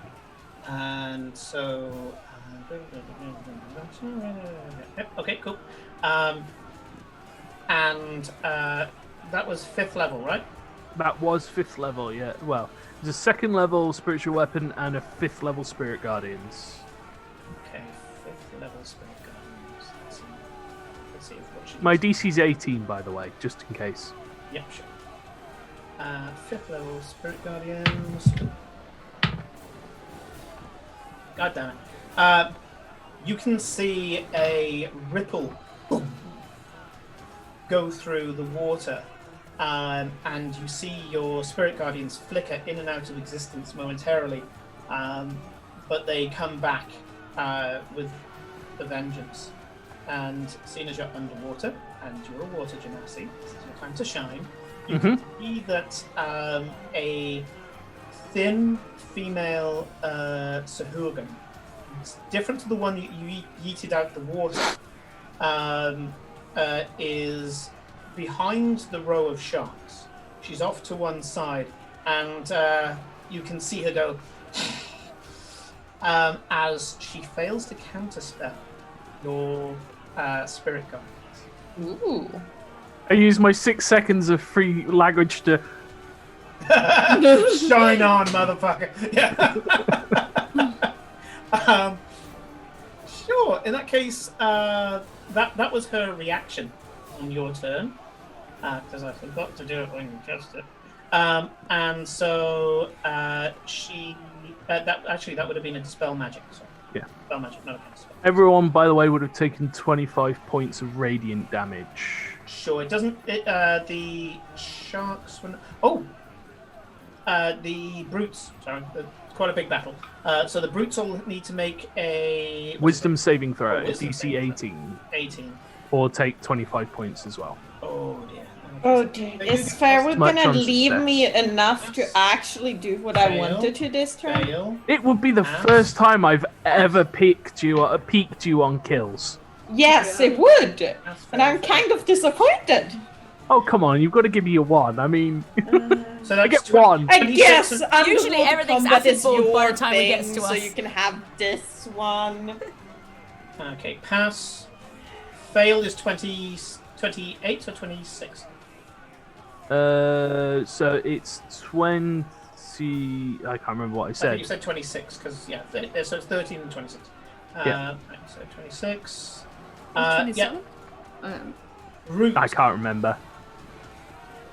And so, okay, cool. And that was 5th level, right? That was 5th level, yeah. Well, there's a 2nd level spiritual weapon and a 5th level spirit guardians. Okay, 5th level spirit guardians. Let's see if what My DC's 18, by the way, just in case. Yep, sure. 5th level Spirit Guardians. God damn it. You can see a ripple go through the water, and you see your Spirit Guardians flicker in and out of existence momentarily, but they come back with a vengeance. And seeing as you're underwater, and you're a water genasi, this is your time to shine, you can see that a thin female Sahuagin, it's different to the one that you yeeted out the water, is behind the row of sharks. She's off to one side, and you can see her go as she fails to counterspell your Spirit Guardians. Ooh. I use my 6 seconds of free language to... Shine on, motherfucker! Yeah. Sure. In that case, that was her reaction on your turn, because I forgot to do it when you cast it. And so she that would have been a dispel magic. Sorry. Yeah. Dispel magic, not a cast spell. Everyone, by the way, would have taken 25 points of radiant damage. Sure. It doesn't. The sharks. The brutes. Sorry. Quite a big battle. So the brutes all need to make a Wisdom saving throw, Wisdom DC saving 18. 18. Or take 25 points as well. Oh dear. Oh dear. Is Fairwood Much gonna on leave success. me enough to actually do what I Fail. wanted to this turn? Fail. It would be the first time I've ever peaked you on kills. Yes, it would. That's And I'm fair. kind of disappointed. Oh, come on, you've got to give me a 1. I mean, So that's I get 1. I 26 guess and- Usually underwater everything's combat is acid-balled by your the time it gets thing, to so us. you can have this one. Okay, pass. Fail is 28 or 26. So it's 20. I can't remember what I I said. think you said 26 because so it's 13 and 26. Yeah. Right, so 26. Or Yeah. 27? Brute, I can't remember.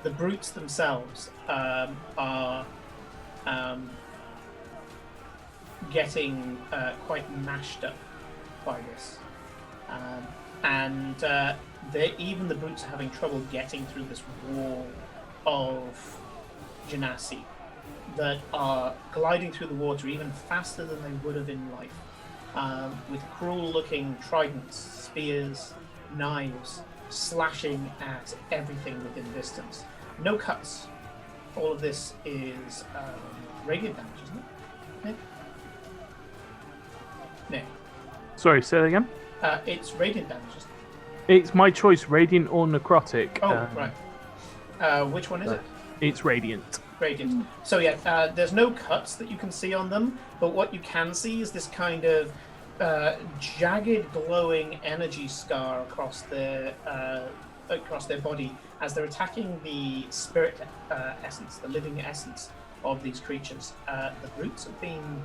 the brutes themselves are getting quite mashed up by this, and even the brutes are having trouble getting through this wall of genasi that are gliding through the water even faster than they would have in life, with cruel-looking tridents, spears, knives, slashing at everything within distance. No cuts. All of this is radiant damage, isn't it? Nick? Sorry, say that again? It's radiant damage, isn't It's my choice, radiant or necrotic. it? Oh, right. Which one is it? It's radiant. Radiant. So yeah, there's no cuts that you can see on them, but what you can see is this kind of jagged, glowing energy scar across their body as they're attacking the spirit essence, the living essence of these creatures. The brutes have been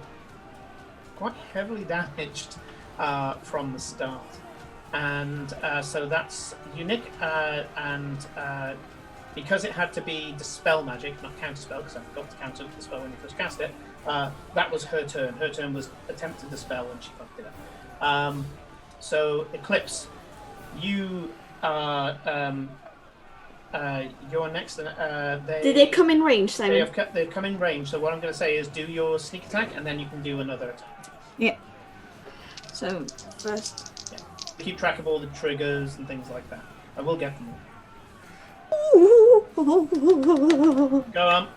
quite heavily damaged from the start, and so that's unique. And because it had to be dispel magic, not counterspell, because I forgot to counter dispel when you first cast it. That was her turn. Her turn was attempt to dispel, and she fucked it up. So Eclipse, you are you're next. Did they come in range, Simon? They've come in range. So what I'm going to say is do your sneak attack, and then you can do another attack. Yeah. So, first. Keep track of all the triggers and things like that. I will get them all. Go on.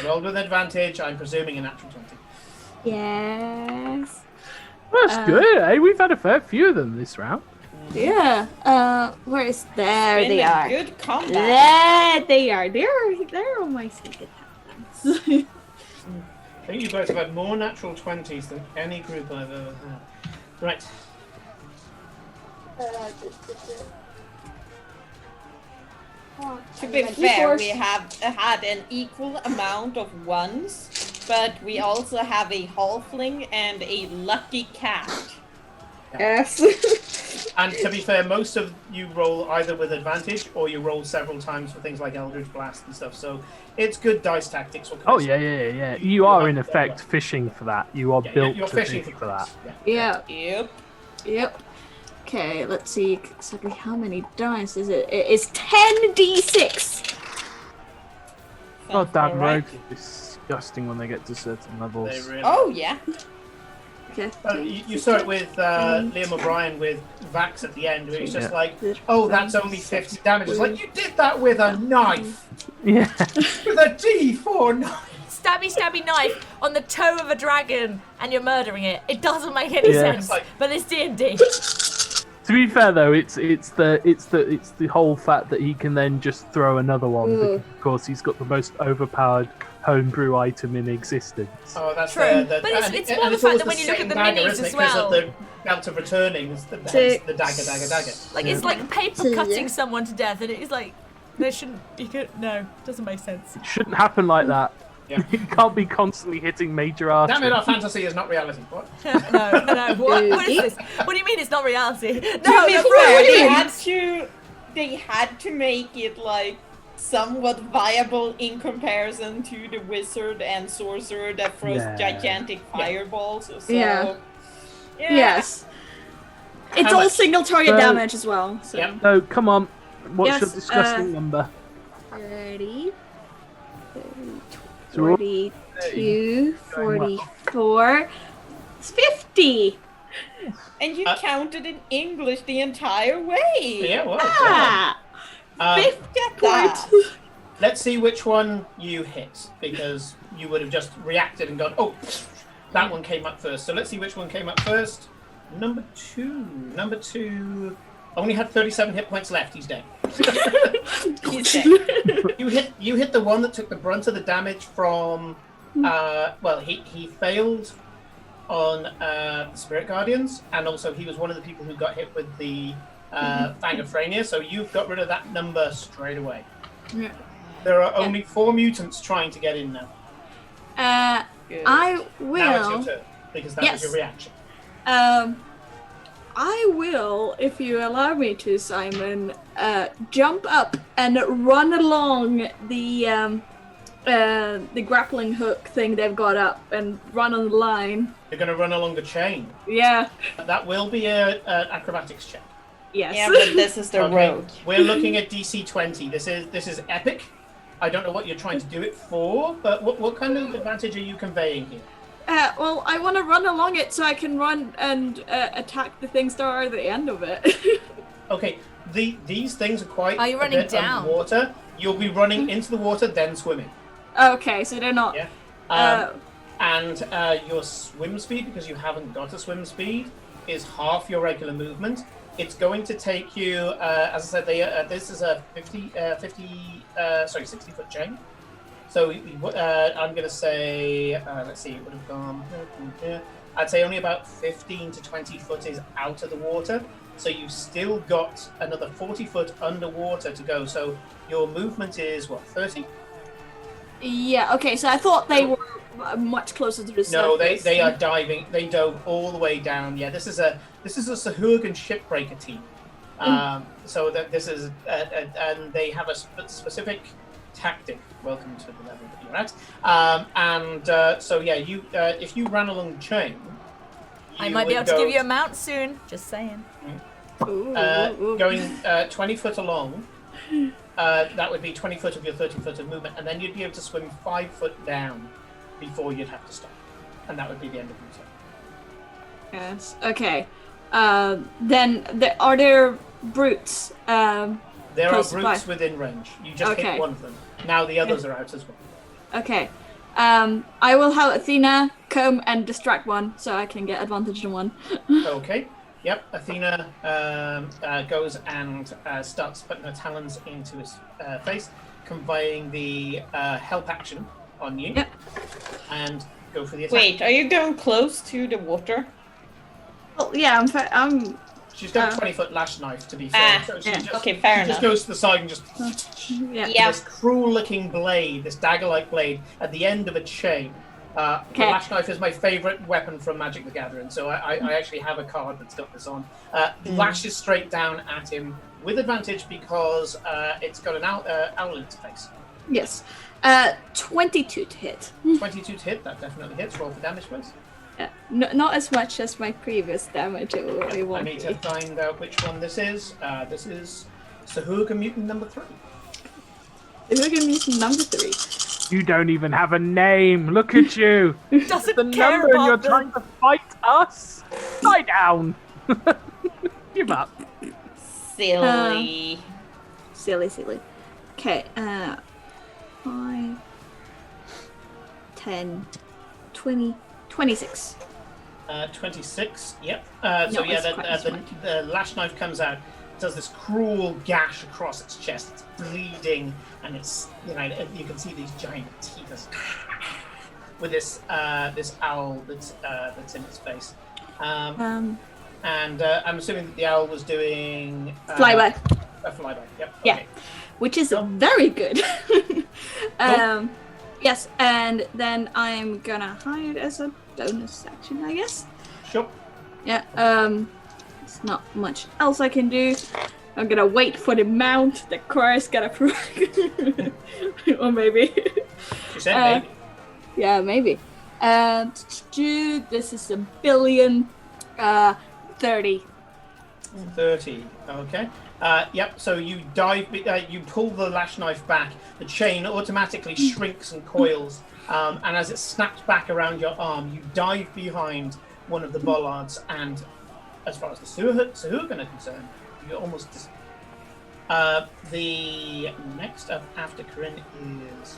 Roll with advantage. I'm presuming a natural 20. Yes. That's good, eh? We've had a fair few of them this round. Yeah. Where is there? Been They a are. good combat. There they are. They're on my sneak attacks. I think you guys have had more natural 20s than any group I've ever had. Right. To be fair, we have had an equal amount of ones, but we also have a halfling and a lucky cat. Yes. And to be fair, most of you roll either with advantage or you roll several times for things like Eldritch Blast and stuff. So it's good dice tactics. Oh yeah. You are in effect fishing for that. You are built you're to fishing fish for that. Yeah. Yep. Okay, let's see exactly how many dice is it. It is 10d6. God damn, Sounds about rogues are disgusting when they get to certain levels. They really Oh yeah. Okay. you saw it with Liam O'Brien with Vax at the end, where he's just like, oh, that's only 50 damage. It's like, you did that with a knife! Yeah. With a D4 knife! Stabby knife on the toe of a dragon, and you're murdering it. It doesn't make any sense, but it's D&D. To be fair though, it's the whole fact that he can then just throw another one because of course he's got the most overpowered homebrew item in existence. Oh, that's True. but it's more the fact that when you look at the minis as well. Because of the belt of returning, it's the dagger. Like, it's like paper cutting someone to death, and it's like, there shouldn't, no, doesn't make sense. It shouldn't happen like that. Yeah. You can't be constantly hitting major arteries. Damn it, our fantasy is not reality. What? No. What is this? What do you mean it's not reality? No, No, they had to make it like somewhat viable in comparison to the wizard and sorcerer that throws gigantic fireballs. So, Yes. It's How all much? single target damage as well. So. Yep. No, come on. What's Yes, your disgusting number? 30, So we're all- 42, 44, it's 50. and you counted in English the entire way. Yeah, well, Ah, 50 points. let's see which one you hit, because you would have just reacted and gone, oh, that one came up first. So let's see which one came up first. Number two only had 37 hit points left. He's dead. He's dead. You hit the one that took the brunt of the damage from. Well, he failed on Spirit Guardians, and also he was one of the people who got hit with the Fang of Frania. So you've got rid of that number straight away. Yeah. There are only 4 mutants trying to get in now. Good. I Now it's your will. turn, because that was your reaction. I will, if you allow me to, Simon, jump up and run along the grappling hook thing they've got up and run on the line. You're going to run along the chain. Yeah. That will be an acrobatics check. Yes. Yeah, but this is the rogue. We're looking at DC 20. This is epic. I don't know what you're trying to do it for, but what kind of advantage are you conveying here? Well, I want to run along it so I can run and attack the things that are at the end of it. Okay, these things are quite. Are you running down? Underwater. You'll be running into the water, then swimming. Okay, so they're not. Yeah. And your swim speed, because you haven't got a swim speed, is half your regular movement. It's going to take you, as I said, this is a 60-foot chain. So I'm going to say, let's see, it would have gone, I'd say only about 15 to 20 foot is out of the water. So you've still got another 40 foot underwater to go. So your movement is, what, 30? Yeah, okay, so I thought they were much closer to the surface. No, they are diving. They dove all the way down. Yeah, this is a Sahuagin shipbreaker team. So that this is, and they have a specific tactic. Welcome to the level that you're at. So yeah, you if you ran along the chain, I might be able to give you a mount soon. Just saying. Going 20 foot along. That would be 20 foot of your 30 foot of movement, and then you'd be able to swim 5 foot down before you'd have to stop, and that would be the end of your turn. Yes. Okay. Then are there brutes? There are close brutes by? within range. You just hit one of them. Now the others are out as well. Okay. I will have Athena come and distract one, so I can get advantage on one. Okay. Yep. Athena goes and starts putting her talons into his face, conveying the help action on you. Yep. And go for the attack. Wait, are you going close to the water? Well, yeah, I'm. She's got a 20-foot lash knife, to be fair. So she just, okay, fair she just enough. goes to the side and just... Yeah. Yeah. This cruel-looking blade, this dagger-like blade, at the end of a chain, The Okay. lash knife is my favorite weapon from Magic the Gathering, so I actually have a card that's got this on. Lashes straight down at him with advantage because it's got an owl in its face. Yes. 22 to hit. 22 to hit, that definitely hits. Roll for damage, please. Not as much as my previous damage. It I won't need to be. find out which one this is. This is Sahuagin Mutant number 3. We're gonna use number 3. You don't even have a name. Look at you. Doesn't The care number, and about you're the- trying to fight us. Lie down. Give up. Silly. Silly. Okay. 5, 10, 20, 26. 26, yep. No, So yeah, it's quite as much. the lash knife comes out, does this cruel gash across its chest. It's bleeding, and it's, you can see these giant teeth with this owl that's in its face. And I'm assuming that the owl was doing Flyby. A flyby. Yep. Yeah. Okay. Which is very good. Yes, and then I'm gonna hide as a bonus action, I guess. Sure. Yeah, there's not much else I can do. I'm gonna wait for the mount. The chorus gotta or maybe. She said maybe. Yeah, maybe. This is a billion. 30. 30. Okay. Yep. So you dive. You pull the lash knife back. The chain automatically shrinks and coils, and as it snaps back around your arm, you dive behind one of the bollards. And as far as the Sahuagin are concerned, you almost. The next up after Corinne is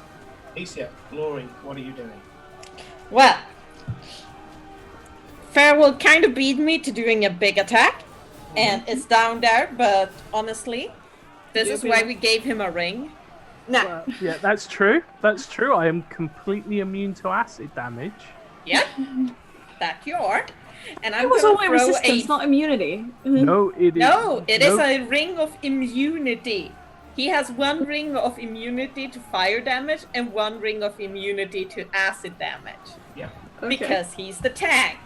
Alicia. Glory, what are you doing? Well, Farewell kind of beat me to doing a big attack, and it's down there, but honestly, this is why we gave him a ring. Nah. Yeah, that's true. That's true. I am completely immune to acid damage. Yeah, that you are. And I'm It was gonna only throw resistance, not immunity. No, it is. No, it is no. a ring of immunity. He has one ring of immunity to fire damage and one ring of immunity to acid damage. Yeah. Okay. Because he's the tank.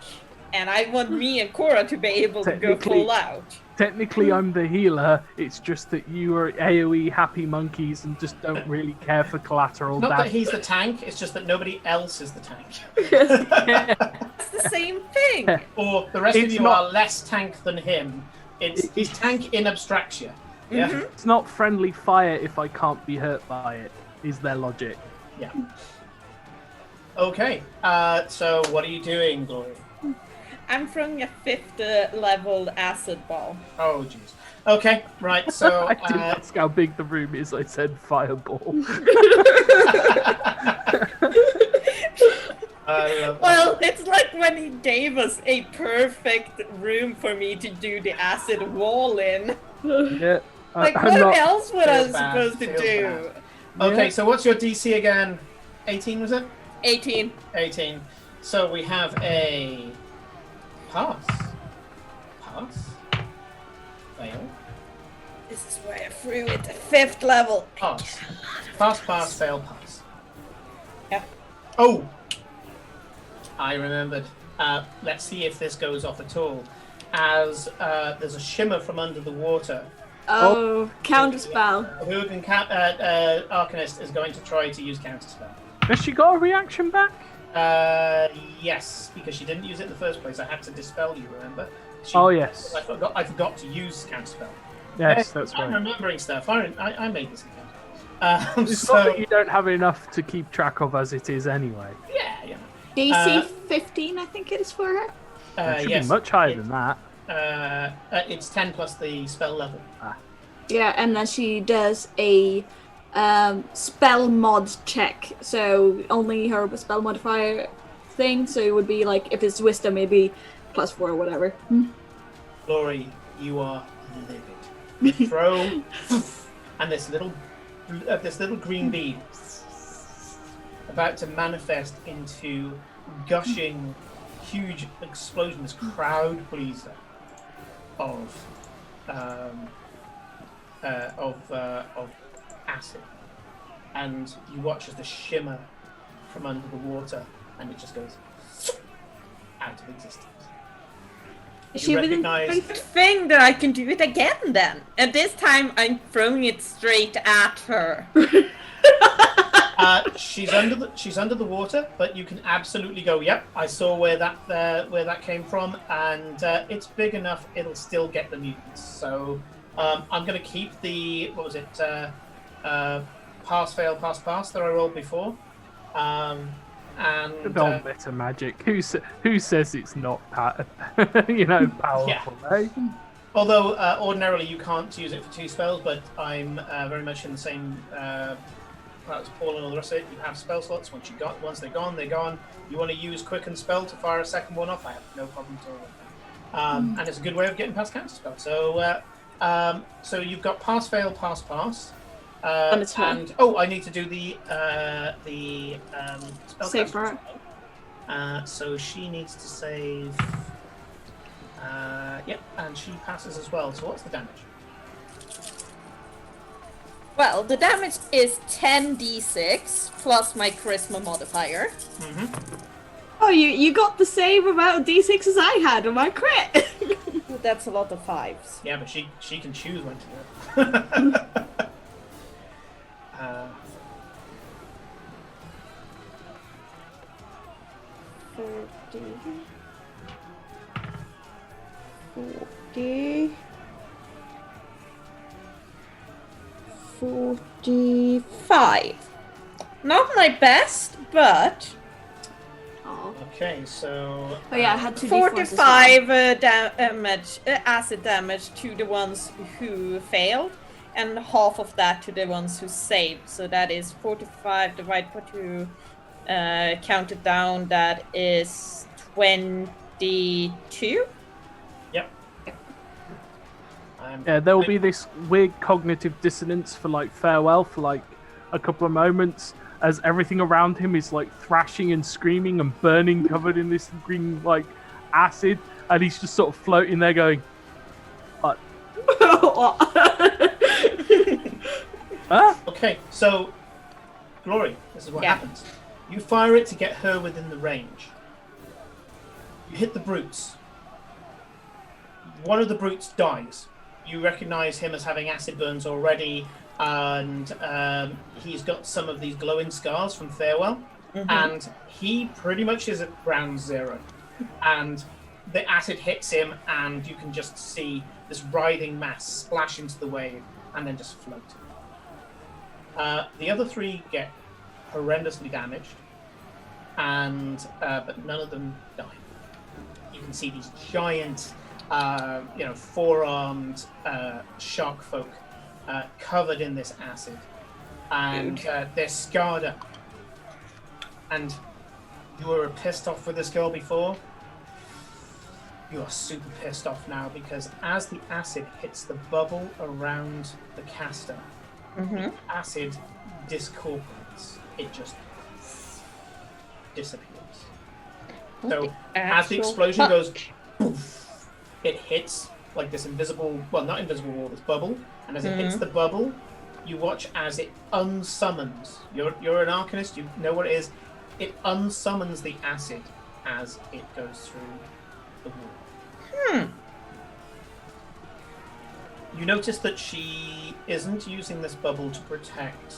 And I want me and Cora to be able to go Technically- full out. Technically, I'm the healer. It's just that you are AoE happy monkeys and just don't really care for collateral Not that damage. he's the tank. It's just that nobody else is the tank. It's the same thing. Or the rest of It's you not- are less tank than him. He's tank in abstraction. Yeah. Mm-hmm. It's not friendly fire if I can't be hurt by it, is their logic. Yeah. Okay. So what are you doing, Glory? I'm throwing a 5th level acid ball. Oh, jeez. Okay. Right. So. I didn't ask how big the room is, I said fireball. I love that. Well, it's like when he gave us a perfect room for me to do the acid wall in. Yeah. Like, I'm what not- else was I Feels bad, supposed to feels do? bad. Okay. Yeah. So what's your DC again? 18 was it? 18. 18. So we have a pass. Fail. This is where I threw it. 5th level. Pass. Pass, fail, pass. Yeah. Oh! I remembered. Let's see if this goes off at all. As there's a shimmer from under the water. Oh, counterspell. Hooligan Arcanist is going to try to use Counterspell. Has she got a reaction back? Yes, because she didn't use it in the first place. I had to dispel you, remember? Oh, yes. I forgot to use Counterspell. Yes, that's I'm right. remembering stuff. I made this account. It's not that you don't have enough to keep track of as it is anyway. Yeah. DC 15, I think it is for her. It should Yes, be much higher than that. it's 10 plus the spell level. Yeah, and then she does a spell mod check. So only her spell modifier thing. So it would be like, if it's wisdom, maybe +4 or whatever. Glory, you are livid. You throw, and this little green bead about to manifest into gushing, huge explosion, this crowd pleaser of acid, and you watch as the shimmer from under the water and it just goes out of existence. Is You she within recognise- Good thing that I can do it again then. And this time I'm throwing it straight at her. She's under the water, but you can absolutely go. Yep, I saw where that came from, and it's big enough. It'll still get the mutants. So I'm going to keep the pass, fail, pass that I rolled before. And Good old meta magic. Who says it's not powerful? Eh? although ordinarily you can't use it for 2 spells, but I'm very much in the same. As Paul and all the rest of it, you have spell slots. Once they're gone, they're gone. You want to use quicken spell to fire a second one off? I have no problem at all with that. And it's a good way of getting past counter spell. So you've got pass, fail, pass. On its turn. And I need to do the spell Save caster for spell. So she needs to save. And she passes as well. So what's the damage? Well, the damage is 10d6 plus my charisma modifier. Mm-hmm. Oh, you got the same amount of d6 as I had on my crit. That's a lot of 5s. Yeah, but she can choose when to do it. 45. Not my best, but Oh. Okay, so Yeah, I had 2d4s as well. 45 damage, acid damage to the ones who failed, and half of that to the ones who saved. So that is 45 divided by 2. Count it down. That is 22. Yeah, there will be this weird cognitive dissonance for like Farewell for like a couple of moments as everything around him is like thrashing and screaming and burning, covered in this green like acid, and he's just sort of floating there going, "What? Huh?" Okay, so Glory, this is what Yeah. happens. You fire it to get her within the range. You hit the brutes. One of the brutes dies. You recognize him as having acid burns already, and he's got some of these glowing scars from Farewell, and he pretty much is at ground zero. And the acid hits him, and you can just see this writhing mass splash into the wave and then just float. The other 3 get horrendously damaged, and but none of them die. You can see these giant, four-armed shark folk covered in this acid, and they're scarred up. And you were pissed off with this girl before. You are super pissed off now because as the acid hits the bubble around the caster, the acid discorporates. It just disappears. So as the explosion goes, poof, it hits like this invisible, well, not invisible wall, this bubble, and as it hits the bubble, you watch as it unsummons. You're an arcanist, you know what it is. It unsummons the acid as it goes through the wall. You notice that she isn't using this bubble to protect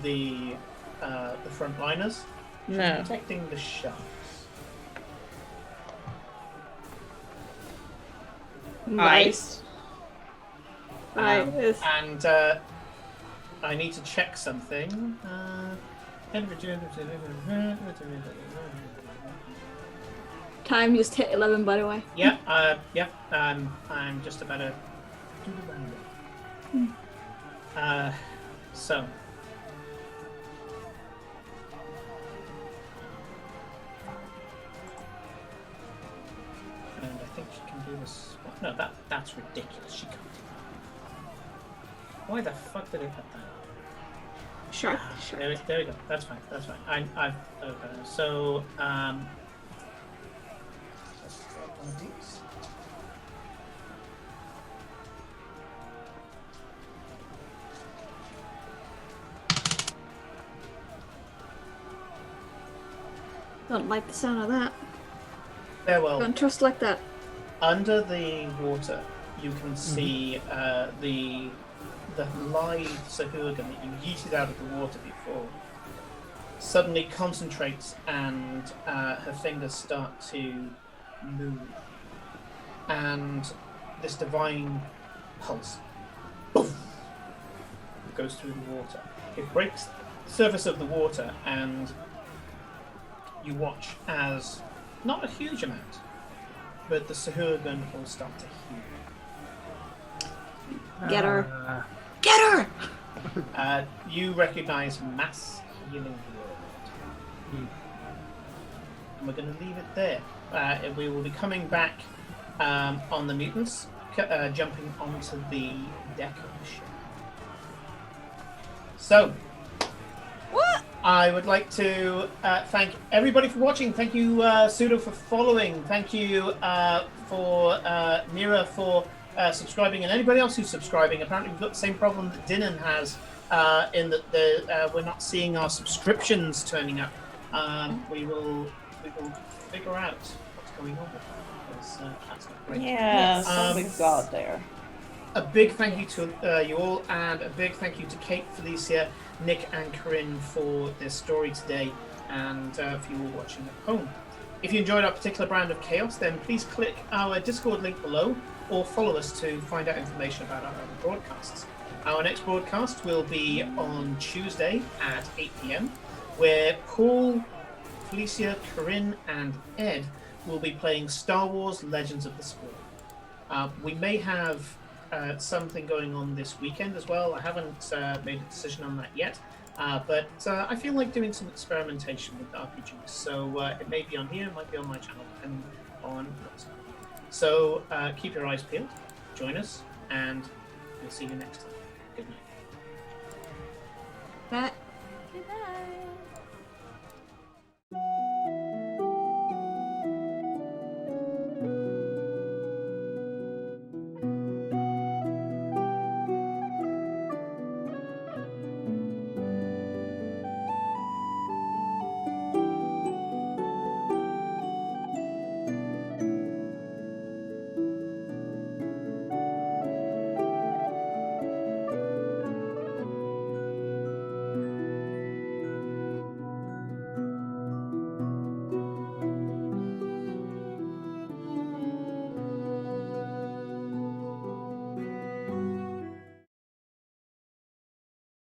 the frontliners. She's No. protecting the sharks. Nice. And I need to check something. Time just hit 11, by the way. Yeah, I'm just about to do the random. So. And I think she can do this. No, that's ridiculous. She can't. Why the fuck did I put that? Sure. There we go. That's fine. I've okay. So let's grab one of these. Don't like the sound of that. Farewell. Don't trust like that. Under the water, you can see the live Sahuagin that you yeeted out of the water before suddenly concentrates, and her fingers start to move, and this divine pulse goes through the water. It breaks the surface of the water, and you watch as, not a huge amount, but the Sahuagin will start to heal. Get her. Get her! You recognize mass healing word. And we're going to leave it there. We will be coming back on the mutants, jumping onto the deck of the ship. So, What? I would like to thank everybody for watching. Thank you, Pseudo, for following. Thank you for Mira for subscribing, and anybody else who's subscribing. Apparently, we've got the same problem that Dinan has, in that we're not seeing our subscriptions turning up. We will figure out what's going on with that. That's not great. Yeah, something's out there. A big thank you to you all, and a big thank you to Kate, Felicia, Nick, and Corinne for their story today, and for you all watching at home. If you enjoyed our particular brand of chaos, then please click our Discord link below, or follow us to find out information about our other broadcasts. Our next broadcast will be on Tuesday at 8 p.m, where Paul, Felicia, Corinne, and Ed will be playing Star Wars Legends of the Spore. We may have something going on this weekend as well. I haven't made a decision on that yet, but I feel like doing some experimentation with RPGs. So it may be on here, it might be on my channel, depending on what's happening. So keep your eyes peeled, join us, and we'll see you next time. Good night. That